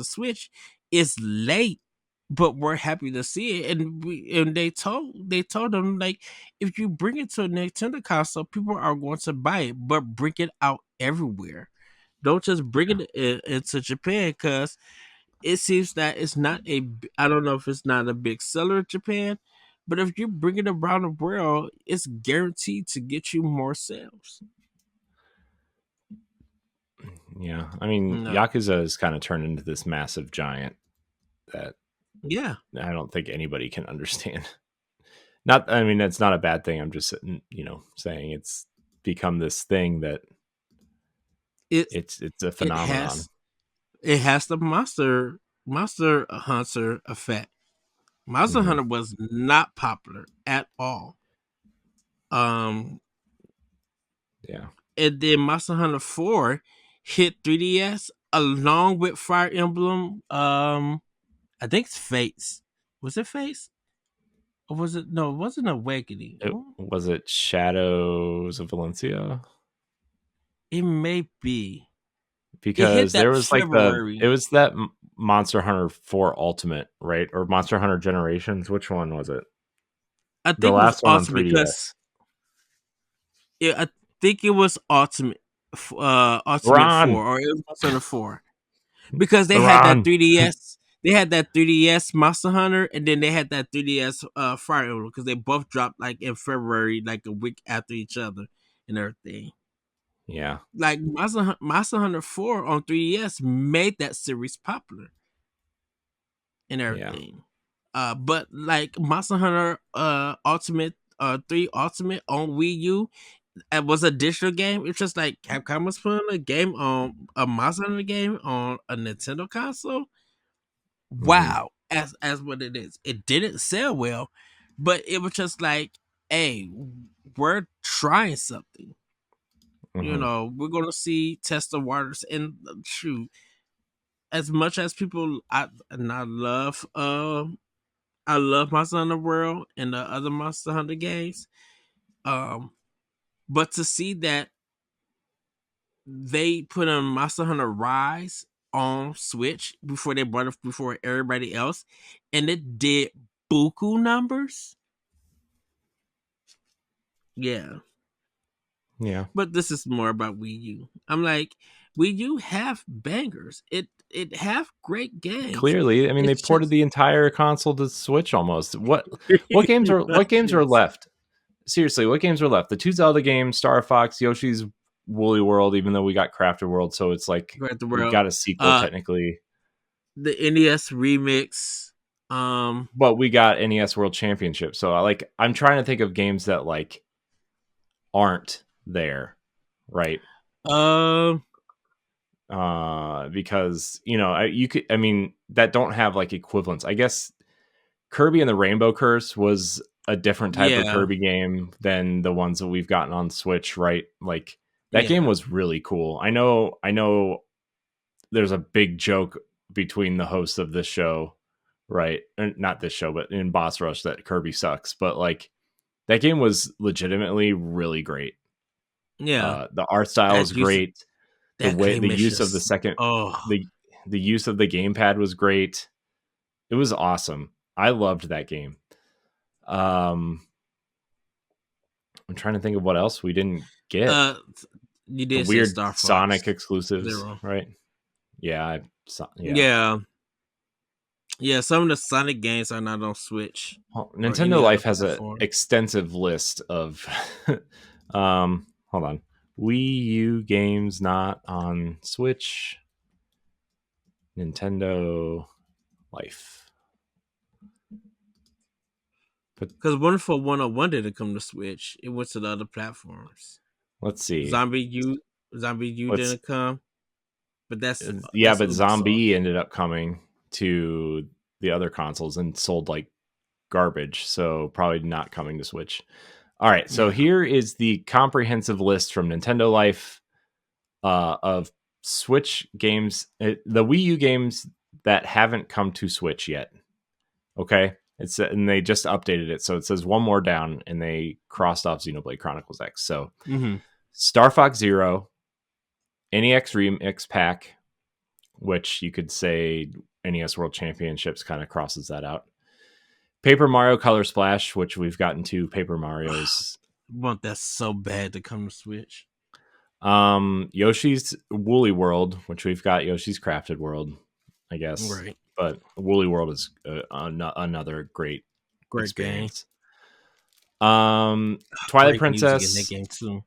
A: Switch, it's late, but we're happy to see it. And they told them like, if you bring it to a Nintendo console, people are going to buy it, but bring it out everywhere. Don't just bring
B: Yeah.
A: it into Japan because it seems that it's not I don't know if it's not a big seller in Japan, but if you bring it around the world, it's guaranteed to get you more sales.
B: Yeah. I mean,
A: No,
B: Yakuza has kind of turned into this massive giant that
A: yeah,
B: I don't think anybody can understand. Not, I mean, that's not a bad thing. I'm just, saying it's become this thing that
A: It
B: it's a
A: it
B: phenomenon.
A: has it has the Monster Hunter effect. Monster
B: Hmm.
A: Hunter was not popular at all. Um,
B: Yeah.
A: and then Monster Hunter 4 hit 3DS along with Fire Emblem. I think it's Fates. Was it Fates? Or was it no? It wasn't Awakening.
B: Was it Shadows of Valencia?
A: It may be. It hit
B: Because there
A: that
B: was
A: February.
B: it was that Monster Hunter 4 Ultimate, right? Or Monster Hunter Generations. Which one was it?
A: I
B: The
A: think it was
B: last one on
A: awesome because
B: 3DS.
A: I think it was Ultimate
B: Ron,
A: 4 or it was Monster Hunter 4 because they had that
B: Ron.
A: 3DS. They had that 3DS Monster Hunter, and then they had that 3DS Fire Emblem because they both dropped like in February, like a week after each other, and everything.
B: Yeah,
A: Like Monster Hunter 4 on 3DS made that series popular and
B: yeah,
A: everything. But like Monster Hunter Ultimate 3 Ultimate on Wii U, it was a digital game. It's just like Capcom was putting a game on a Monster Hunter game on a Nintendo console.
B: hmm,
A: Wow, as what it is. It didn't sell well, but it was just like, hey, we're trying something.
B: hmm,
A: We're gonna see test the waters and shoot. As much as people, I love Monster Hunter World and the other Monster Hunter games. Um, but to see that they put on Monster Hunter Rise on Switch before they brought it before everybody else, and it did buku numbers. Yeah,
B: yeah.
A: but this is more about Wii U. I'm like, Wii U have bangers. It have great games.
B: Clearly, I mean, they
A: It's
B: ported
A: just
B: the entire console to Switch almost. What games are left? Seriously, what games are left? The two Zelda games, Star Fox, Yoshi's Woolly World. Even though we got Crafted World, so it's like
A: Breath of the
B: we
A: World.
B: got a sequel
A: Uh,
B: technically.
A: the NES remix.
B: But we got NES World Championship. So I'm trying to think of games that like aren't there, right?
A: Um,
B: Because I mean that don't have like equivalents. I guess Kirby and the Rainbow Curse was a different type of
A: yeah,
B: Kirby game than the ones that we've gotten on Switch, right? Like that game
A: yeah.
B: was really cool. I know there's a big joke between the hosts of this show, right? Not this show, but in Boss Rush that Kirby sucks. But like that game was legitimately really great.
A: Yeah,
B: The art style is
A: that use
B: great. The
A: that
B: way the use of
A: claymissions. Oh,
B: the the use of the gamepad was great. It was awesome. I loved that game. Um, I'm trying to think of what else we didn't get.
A: uh, you
B: The
A: did say
B: weird
A: Star
B: Sonic
A: Fox
B: exclusives,
A: Zero.
B: right? Yeah, yeah.
A: Yeah, yeah. Some of the Sonic games are not on Switch
B: Well,
A: or
B: Nintendo
A: any other
B: Life has a
A: platform.
B: extensive list of hold on. Wii U games not on Switch. Nintendo Life. But
A: Because Wonderful 101 didn't come to Switch; it went to the other platforms.
B: let's see.
A: Zombie U, Zombie U
B: Let's
A: didn't come, but
B: yeah,
A: that's
B: but
A: Ubisoft.
B: Zombie ended up coming to the other consoles and sold like garbage, so probably not coming to Switch. All right, so
A: Yeah.
B: here is the comprehensive list from Nintendo Life of Switch games, the Wii U games that haven't come to Switch yet. Okay, and they just updated it, so it says one more down, and they crossed off Xenoblade Chronicles X. So
A: Mm-hmm.
B: Star Fox Zero, NEX Remix Pack, which you could say NES World Championships kind of crosses that out. Paper Mario Color Splash, which we've gotten to Paper Mario's.
A: Want that so bad to come to Switch.
B: Yoshi's Woolly World, which we've got Yoshi's Crafted World, I guess.
A: Right.
B: But Woolly World is another great
A: Great game.
B: experience. Twilight
A: Great music in that
B: Princess,
A: game too.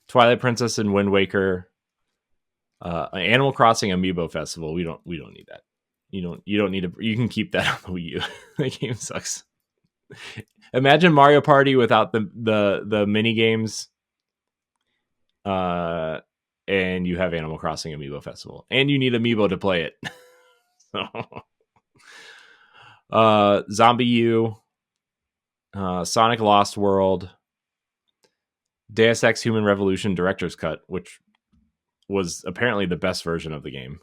B: Twilight Princess and Wind Waker, Animal Crossing Amiibo Festival. We don't need that. You don't need to. You can keep that on the Wii U. That game sucks. Imagine Mario Party without the mini games. And you have Animal Crossing Amiibo Festival, and you need Amiibo to play it. Zombie U, Sonic Lost World, Deus Ex Human Revolution Director's Cut, which was apparently the best version of the game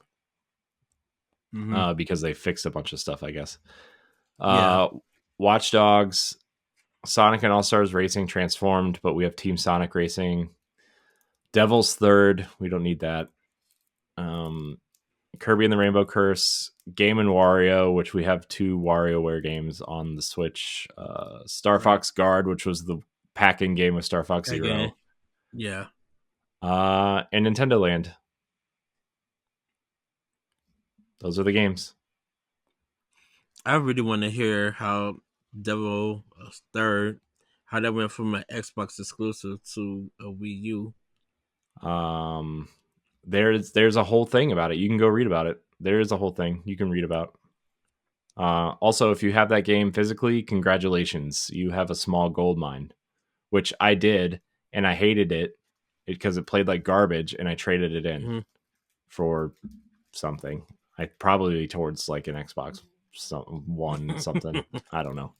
B: because they fixed a bunch of stuff, I guess.
A: Yeah.
B: Watch Dogs, Sonic and All Stars Racing Transformed, but we have Team Sonic Racing. Devil's Third, we don't need that. Kirby and the Rainbow Curse, Game and Wario, which we have 2 WarioWare games on the Switch. Star Fox Guard, which was the pack-in game with Star Fox Zero.
A: Yeah.
B: And Nintendo Land. Those are the games.
A: I really want to hear how Devil Third, how that went from an Xbox exclusive to a Wii U.
B: There's a whole thing about it. You can go read about it. There is a whole thing you can read about. Also, if you have that game physically, congratulations. You have a small gold mine, which I did, and I hated it because it played like garbage, and I traded it in for something. I probably towards like an Xbox One something. I don't know.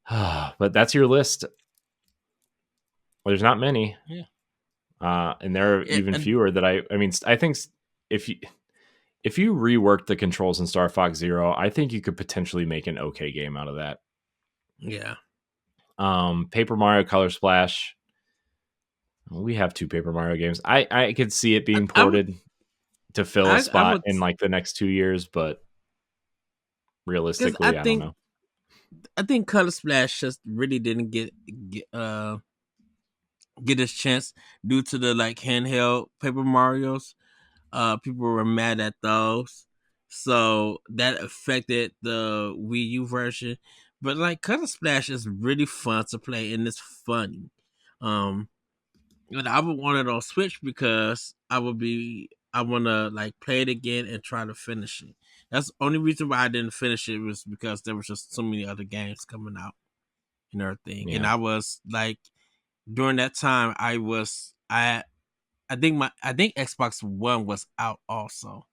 B: But that's your list. There's not many.
A: Yeah.
B: And there are even fewer that I mean, I think if you reworked the controls in Star Fox Zero, I think you could potentially make an okay game out of that.
A: Yeah.
B: Paper Mario Color Splash. We have 2 Paper Mario games. I could see it being ported to fill a spot in like the next 2 years, but realistically, I don't know.
A: I think Color Splash just really didn't get his chance due to the like handheld Paper Marios. People were mad at those, so that affected the Wii U version. But like Color Splash is really fun to play and it's funny. And I would want it on Switch because I want to like play it again and try to finish it. That's the only reason why I didn't finish it was because there was just so many other games coming out and everything. Yeah. And I was like, during that time, I think Xbox One was out also,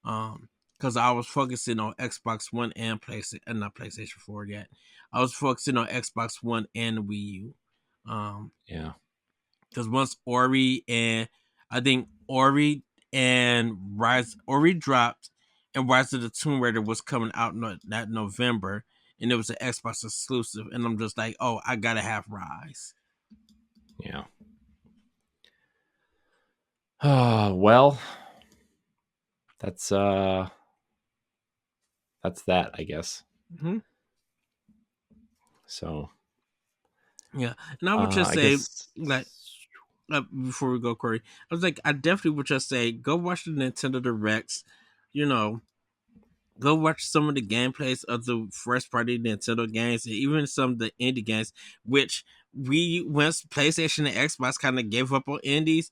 A: because I was focusing on Xbox One and not PlayStation 4 yet. I was focusing on Xbox One and Wii U.
B: Yeah.
A: Because once Ori and Ori dropped, and Rise of the Tomb Raider was coming out that November, and it was an Xbox exclusive, and I'm just like, oh, I gotta have Rise.
B: Yeah. Well, that's that, I guess.
A: Mm-hmm.
B: So.
A: Yeah, and I would just say, like, before we go, Corey, I was like, I definitely would just say, go watch the Nintendo Directs. Go watch some of the gameplays of the first party Nintendo games and even some of the indie games, which once PlayStation and Xbox kind of gave up on indies,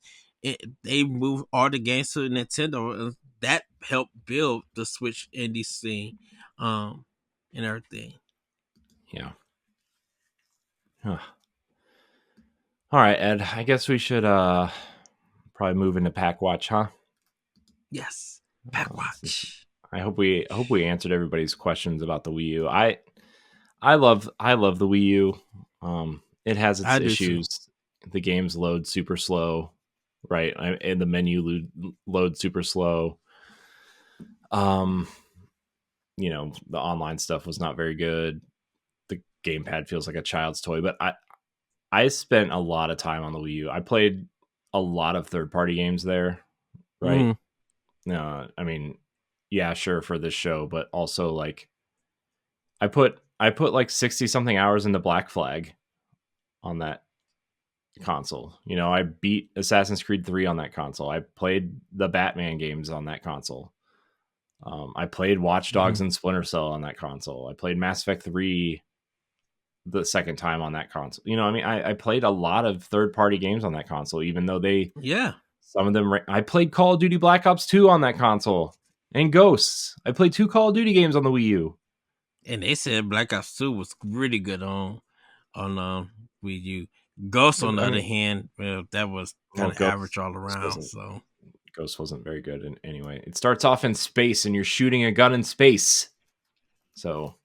A: they moved all the games to Nintendo, and that helped build the Switch indie scene, and everything.
B: Yeah. Huh. All right, Ed. I guess we should probably move into Pack Watch, huh?
A: Yes, Pack Watch.
B: I hope we answered everybody's questions about the Wii U. I love the Wii U. It has its issues. The games load super slow, right? And the menu load super slow. The online stuff was not very good. The gamepad feels like a child's toy, but I spent a lot of time on the Wii U. I played a lot of third-party games there, right? I mean, yeah, sure, for this show, but also like I put like 60 something hours into Black Flag on that console. I beat Assassin's Creed 3 on that console. I played the Batman games on that console. I played Watch Dogs and Splinter Cell on that console. I played Mass Effect 3 the second time on that console. I played a lot of third-party games on that console, even though some of them, I played Call of Duty Black Ops 2 on that console and Ghosts. I played 2 Call of Duty games on the Wii U.
A: And they said Black Ops 2 was really good on Wii U. Ghost, on the
B: I
A: other
B: mean,
A: hand, well, that was
B: well,
A: kind of average all
B: Ghost
A: around.
B: wasn't
A: So
B: Ghost wasn't very good anyway. It starts off in space, and you're shooting a gun in space. So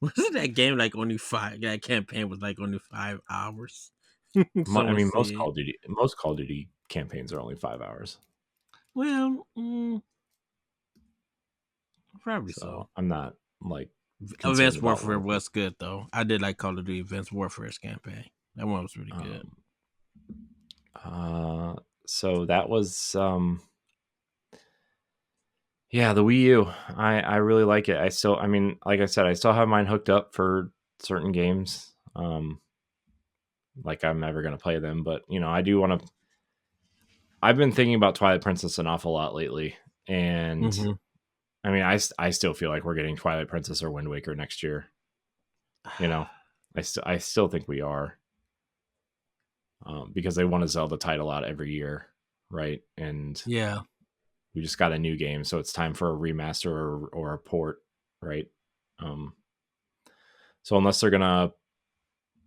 A: wasn't that game like only 5? That campaign was like only 5 hours.
B: I
A: Someone
B: mean,
A: said.
B: most Call of Duty campaigns are only 5 hours.
A: Well, probably
B: So
A: so.
B: I'm not like concerned
A: Advanced
B: about
A: Warfare
B: one.
A: was good though. I did like Call of Duty Advanced Warfare's campaign. That one was really good.
B: Um, so that was yeah, the Wii U. I really like it. I mean, like I said, I still have mine hooked up for certain games. Like I'm never gonna play them, but I do want to. I've been thinking about Twilight Princess an awful lot lately, and
A: Mm-hmm.
B: I mean, I still feel like we're getting Twilight Princess or Wind Waker next year. I still think we are, because they want to sell the title out every year, right? And
A: Yeah.
B: we just got a new game, so it's time for a remaster or a port, right? So unless they're gonna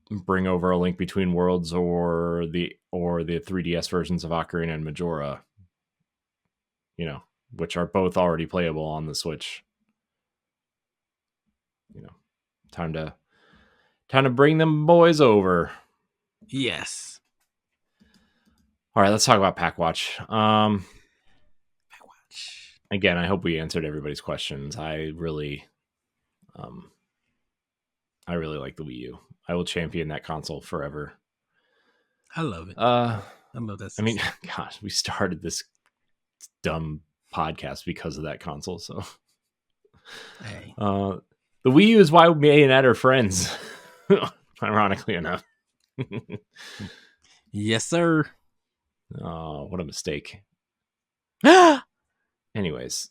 B: bring over a Link Between Worlds or the 3DS versions of Ocarina and Majora, which are both already playable on the Switch, you know, time to bring them boys over.
A: Yes.
B: All right, let's talk about Pack Watch.
A: Watch.
B: Again, I hope we answered everybody's questions. Um, I really like the Wii U. I will champion that console forever.
A: I love it.
B: I
A: I love that
B: mean,
A: system.
B: gosh, we started this dumb podcast because of that console. So,
A: Hey.
B: the Wii U is why me and Ed are friends. Ironically enough.
A: Yes, sir.
B: Oh, what a mistake. Anyways,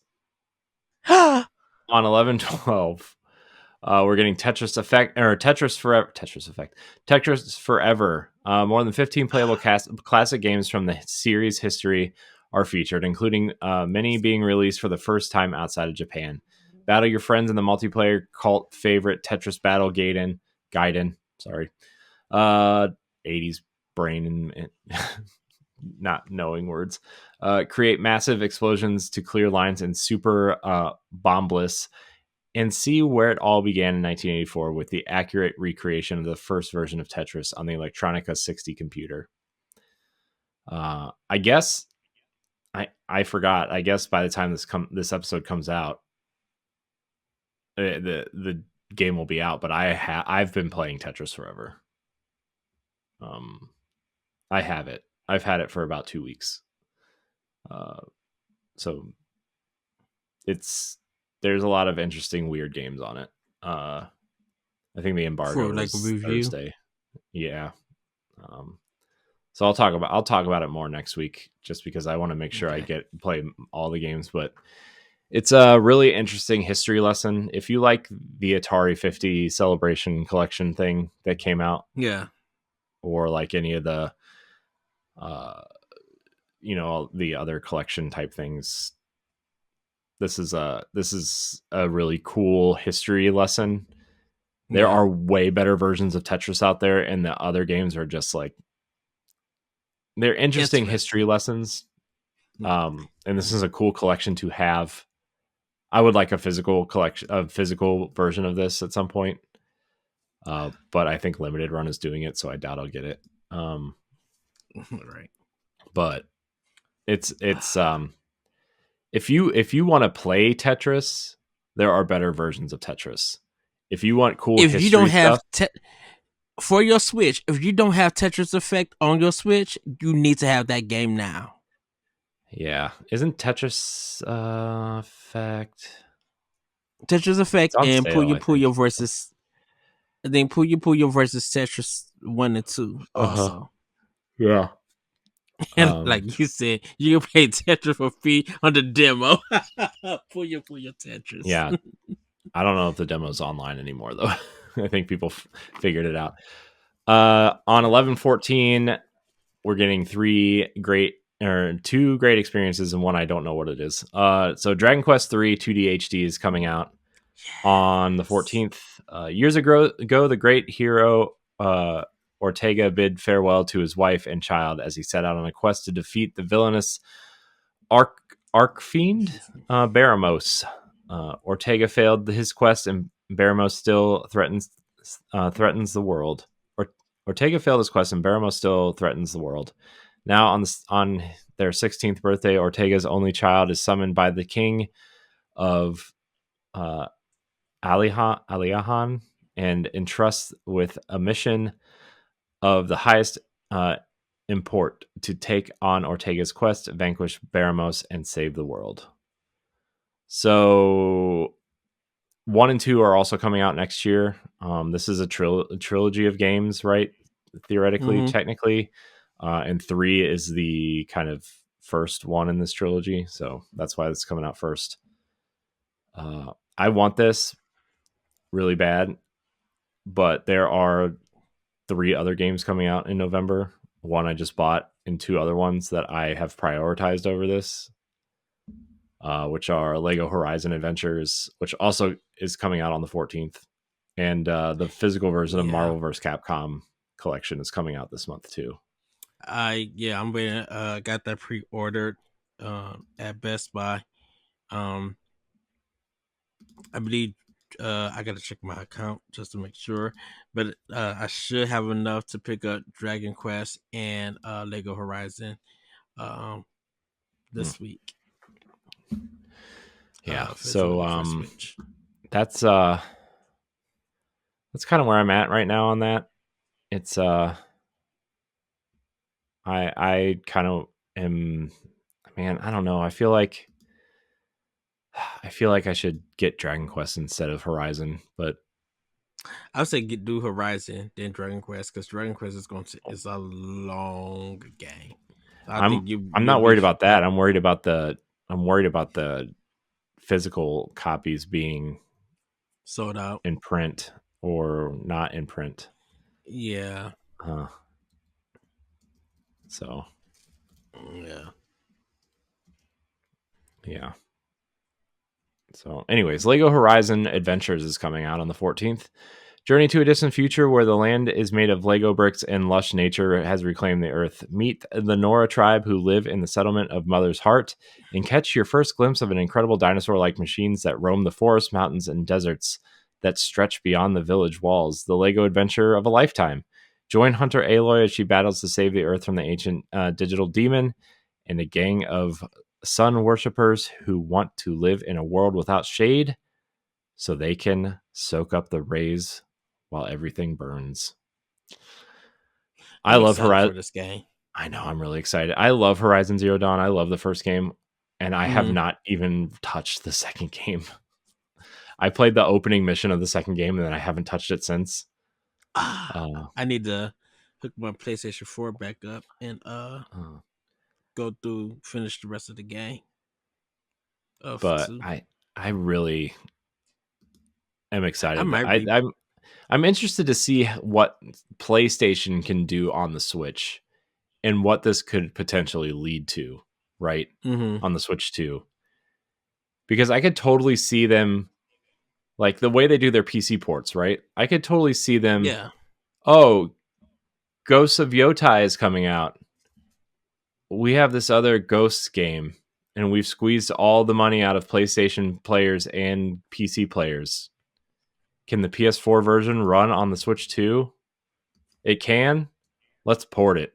B: on 11/12, we're getting Tetris Effect or Tetris Forever. Tetris Forever. More than 15 playable classic games from the series history are featured, including many being released for the first time outside of Japan. Battle your friends in the multiplayer cult favorite Tetris Battle Gaiden. Sorry. 80s brain and not knowing words. Create massive explosions to clear lines in super bombless, and see where it all began in 1984 with the accurate recreation of the first version of Tetris on the Electronica 60 computer. I guess I forgot. I guess by the time this episode comes out, the game will be out. But I've been playing Tetris Forever. I have it. I've had it for about 2 weeks. So there's a lot of interesting, weird games on it. I think the embargo
A: For like a
B: was
A: review.
B: Thursday. Yeah. So I'll talk about it more next week, just because I want to make sure I play all the games. But it's a really interesting history lesson. If you like the Atari 50 Celebration Collection thing that came out,
A: Yeah.
B: or like any of the, the other collection type things, this is a really cool history lesson. There are way better versions of Tetris out there, and the other games are just like, they're interesting history lessons. And this is a cool collection to have. I would like a physical version of this at some point. But I think Limited Run is doing it, so I doubt I'll get it.
A: Right.
B: But it's if you want to play Tetris, there are better versions of Tetris. If you want cool
A: if
B: history
A: you don't have
B: stuff,
A: for your Switch, if you don't have Tetris Effect on your Switch, you need to have that game now.
B: yeah, isn't Tetris Effect?
A: Tetris Effect and
B: sale,
A: Puyo versus. I think Puyo versus Tetris 1 and 2 also.
B: Yeah.
A: And like you said, you can play Tetris for free on the demo. Puyo Tetris.
B: Yeah. I don't know if the demo's online anymore, though. I think people figured it out. On 11/14, we're getting two great experiences and one I don't know what it is. So Dragon Quest 3 2D HD is coming out. On the
A: Yes.
B: 14th, years ago, the great hero Ortega bid farewell to his wife and child as he set out on a quest to defeat the villainous Archfiend Baramos. Ortega failed his quest, and Baramos still threatens the world. Ortega failed his quest, and Baramos still threatens the world. Now, on their 16th birthday, Ortega's only child is summoned by the king of uh, Aliahan and entrusts with a mission of the highest uh, import to take on Ortega's quest, vanquish Baramos, and save the world. So 1 and 2 are also coming out next year. This is a trilogy of games, right? Theoretically,
A: Mm-hmm.
B: technically, and 3 is the kind of first one in this trilogy, so that's why it's coming out first. I want this really bad, but there are 3 other games coming out in November. One I just bought, and 2 other ones that I have prioritized over this, which are Lego Horizon Adventures, which also is coming out on the 14th, and the physical version of
A: Yeah.
B: Marvel vs. Capcom collection is coming out this month too.
A: I'm waiting. Got that pre-ordered at Best Buy. Um, I believe I gotta check my account just to make sure, but I should have enough to pick up Dragon Quest and Lego Horizon um
B: Hmm.
A: this week.
B: Yeah, so
A: Physically for Switch.
B: that's uh that's kind of where I'm at right now on that. It's I kind of am, man, I don't know. I feel like I should get Dragon Quest instead of Horizon, but
A: I would say do Horizon then Dragon Quest because Dragon Quest is a long game. So I
B: I'm
A: think
B: I'm
A: you'll
B: not
A: be
B: worried about that. I'm worried about the physical copies being
A: sold out.
B: in print or not in print.
A: Yeah,
B: Uh, so
A: yeah.
B: yeah. So, anyways, Lego Horizon Adventures is coming out on the 14th. Journey to a distant future where the land is made of Lego bricks and lush nature has reclaimed the earth. Meet the Nora tribe who live in the settlement of Mother's Heart and catch your first glimpse of an incredible dinosaur like machines that roam the forests, mountains, and deserts that stretch beyond the village walls. The Lego adventure of a lifetime. Join Hunter Aloy as she battles to save the earth from the ancient digital demon and a gang of sun worshippers who want to live in a world without shade so they can soak up the rays while everything burns. I
A: I'm
B: love
A: excited
B: Horizon.
A: for this game.
B: I know, I'm really excited. I love Horizon Zero Dawn. I love the first game, and I have
A: Mm-hmm.
B: not even touched the second game. I played the opening mission of the second game, and then I haven't touched it since.
A: I need to hook my PlayStation 4 back up and
B: Uh,
A: go through finish the rest of the game of
B: but
A: two.
B: I really am
A: I
B: excited.
A: might
B: I,
A: re
B: I'm interested to see what PlayStation can do on the Switch and what this could potentially lead to, right?
A: mm-hmm.
B: On the Switch 2. Because I could totally see them, like the way they do their PC ports, right? I could totally see them,
A: Yeah.
B: oh, Ghosts of Yotai is coming out. We have this other Ghosts game, and we've squeezed all the money out of PlayStation players and PC players. Can the PS4 version run on the Switch 2? It can. Let's port it.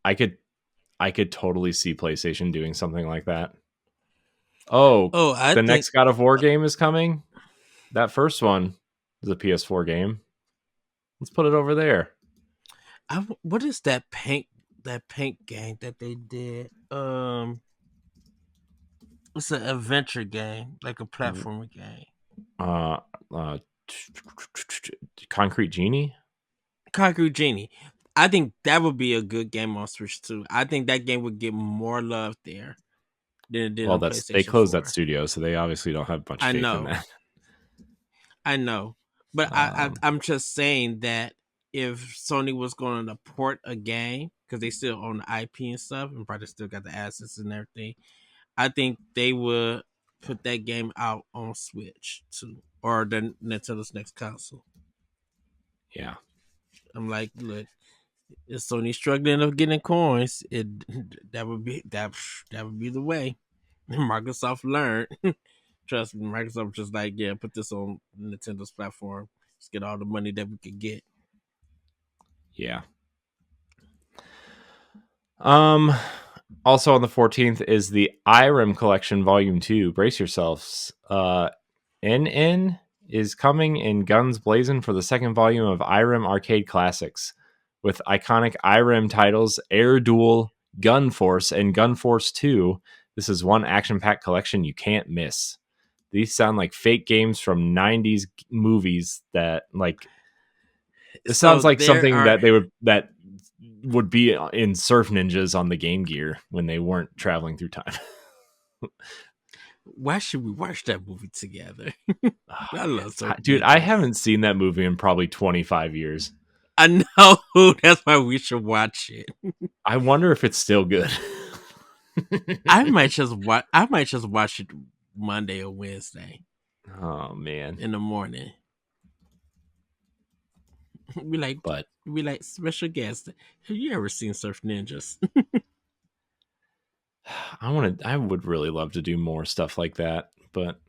B: I could I could totally see PlayStation doing something like that. Oh,
A: Oh, I
B: the
A: think
B: next God of War game is coming. That first one is a PS4 game. Let's put it over there.
A: what is that paint game that they did? It's an adventure game, like a platformer game.
B: Uh, uh, Concrete Genie.
A: Concrete Genie. I think that would be a good game on Switch too. I think that game would get more love there than it did
B: Well,
A: on
B: they
A: PlayStation
B: closed that
A: 4.
B: studio, so they obviously don't have much
A: I
B: faith in
A: know,
B: that.
A: I know, but
B: Um,
A: I'm just saying that if Sony was going to port a game because they still own the IP and stuff, and probably still got the assets and everything, I think they would. put that game out on Switch too, or the Nintendo's next console.
B: Yeah.
A: I'm like, look, if Sony struggling of getting coins, that would be that would be the way. Microsoft learned. Trust me, Microsoft just like, yeah, put this on Nintendo's platform. Let's get all the money that we could get.
B: Yeah. Also on the 14th is the Irem Collection Volume 2. Brace yourselves. NN is coming in guns blazing for the second volume of Irem Arcade Classics with iconic Irem titles Air Duel, Gun Force, and Gun Force 2. This is one action-packed collection you can't miss. These sound like fake games from 90s movies that like it sounds like something that would be in Surf Ninjas on the Game Gear when they weren't traveling through time.
A: Why should we watch that movie together? I love Surf
B: Dude,
A: Ninjas.
B: I haven't seen that movie in probably 25 years.
A: I know. That's why we should watch it.
B: I wonder if it's still good.
A: I might just watch it Monday or Wednesday.
B: Oh man,
A: in the morning. We like special guest. Have you ever seen Surf Ninjas?
B: I would really love to do more stuff like that, but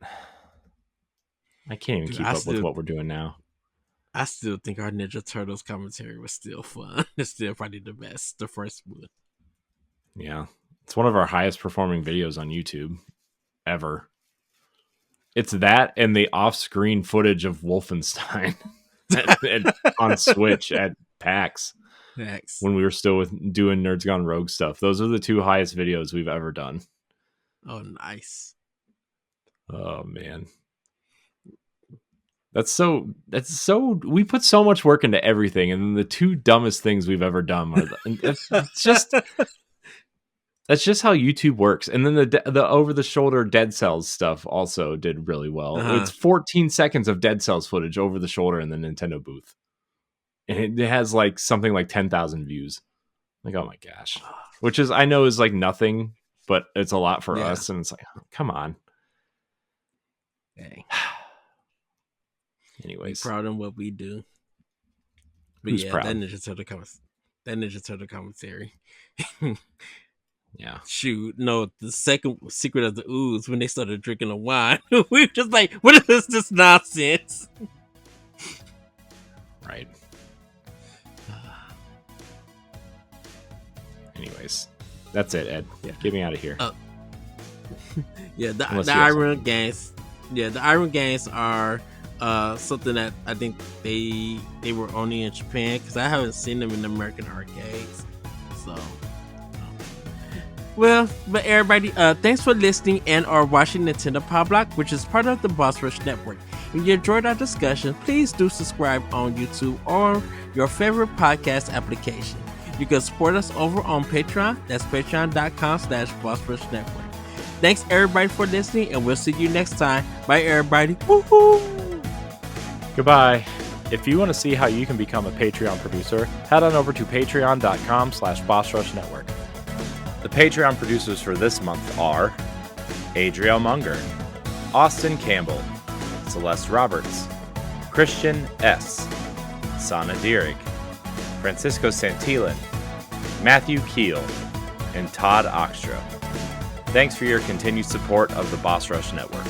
B: I can't even keep up with what we're doing now.
A: I still think our Ninja Turtles commentary was still fun. It's still probably the best, the first one.
B: Yeah, it's one of our highest performing videos on YouTube ever. It's that and the off-screen footage of Wolfenstein on Switch at PAX when we were still doing Nerds Gone Rogue stuff. Those are the two highest videos we've ever done.
A: Oh, nice.
B: Oh man. That's so we put so much work into everything, and then the two dumbest things we've ever done are that's just how YouTube works. And then the over the shoulder Dead Cells stuff also did really well. It's 14 seconds of Dead Cells footage over the shoulder in the Nintendo booth, and it has like something like 10,000 views. Like, oh my gosh, which is I know is like nothing, but it's a lot for us, and it's like, oh, come on.
A: Dang.
B: Anyways,
A: we're proud of what we do. But
B: who's proud?
A: That Ninja Turtle commentary.
B: Yeah.
A: Shoot, no, the second Secret of the Ooze when they started drinking the wine. We were just like, what is this nonsense?
B: Right. Anyways, that's it, Ed. Yeah. Get me out of here.
A: Yeah, the Iron Gangs. Yeah, the Iron Gangs are something that I think they were only in Japan because I haven't seen them in American arcades. So, well, but everybody, thanks for listening and or watching Nintendo Pow Block, which is part of the Boss Rush Network. If you enjoyed our discussion, please do subscribe on YouTube or your favorite podcast application. You can support us over on Patreon. That's patreon.com/Boss Network. Thanks everybody for listening, and we'll see you next time. Bye everybody. Woohoo!
B: Goodbye. If you want to see how you can become a Patreon producer, head on over to patreon.com/Boss Rush Network. The Patreon producers for this month are Adriel Munger, Austin Campbell, Celeste Roberts, Christian S., Sana Dierig, Francisco Santillan, Matthew Keel, and Todd Oxtra. Thanks for your continued support of the Boss Rush Network.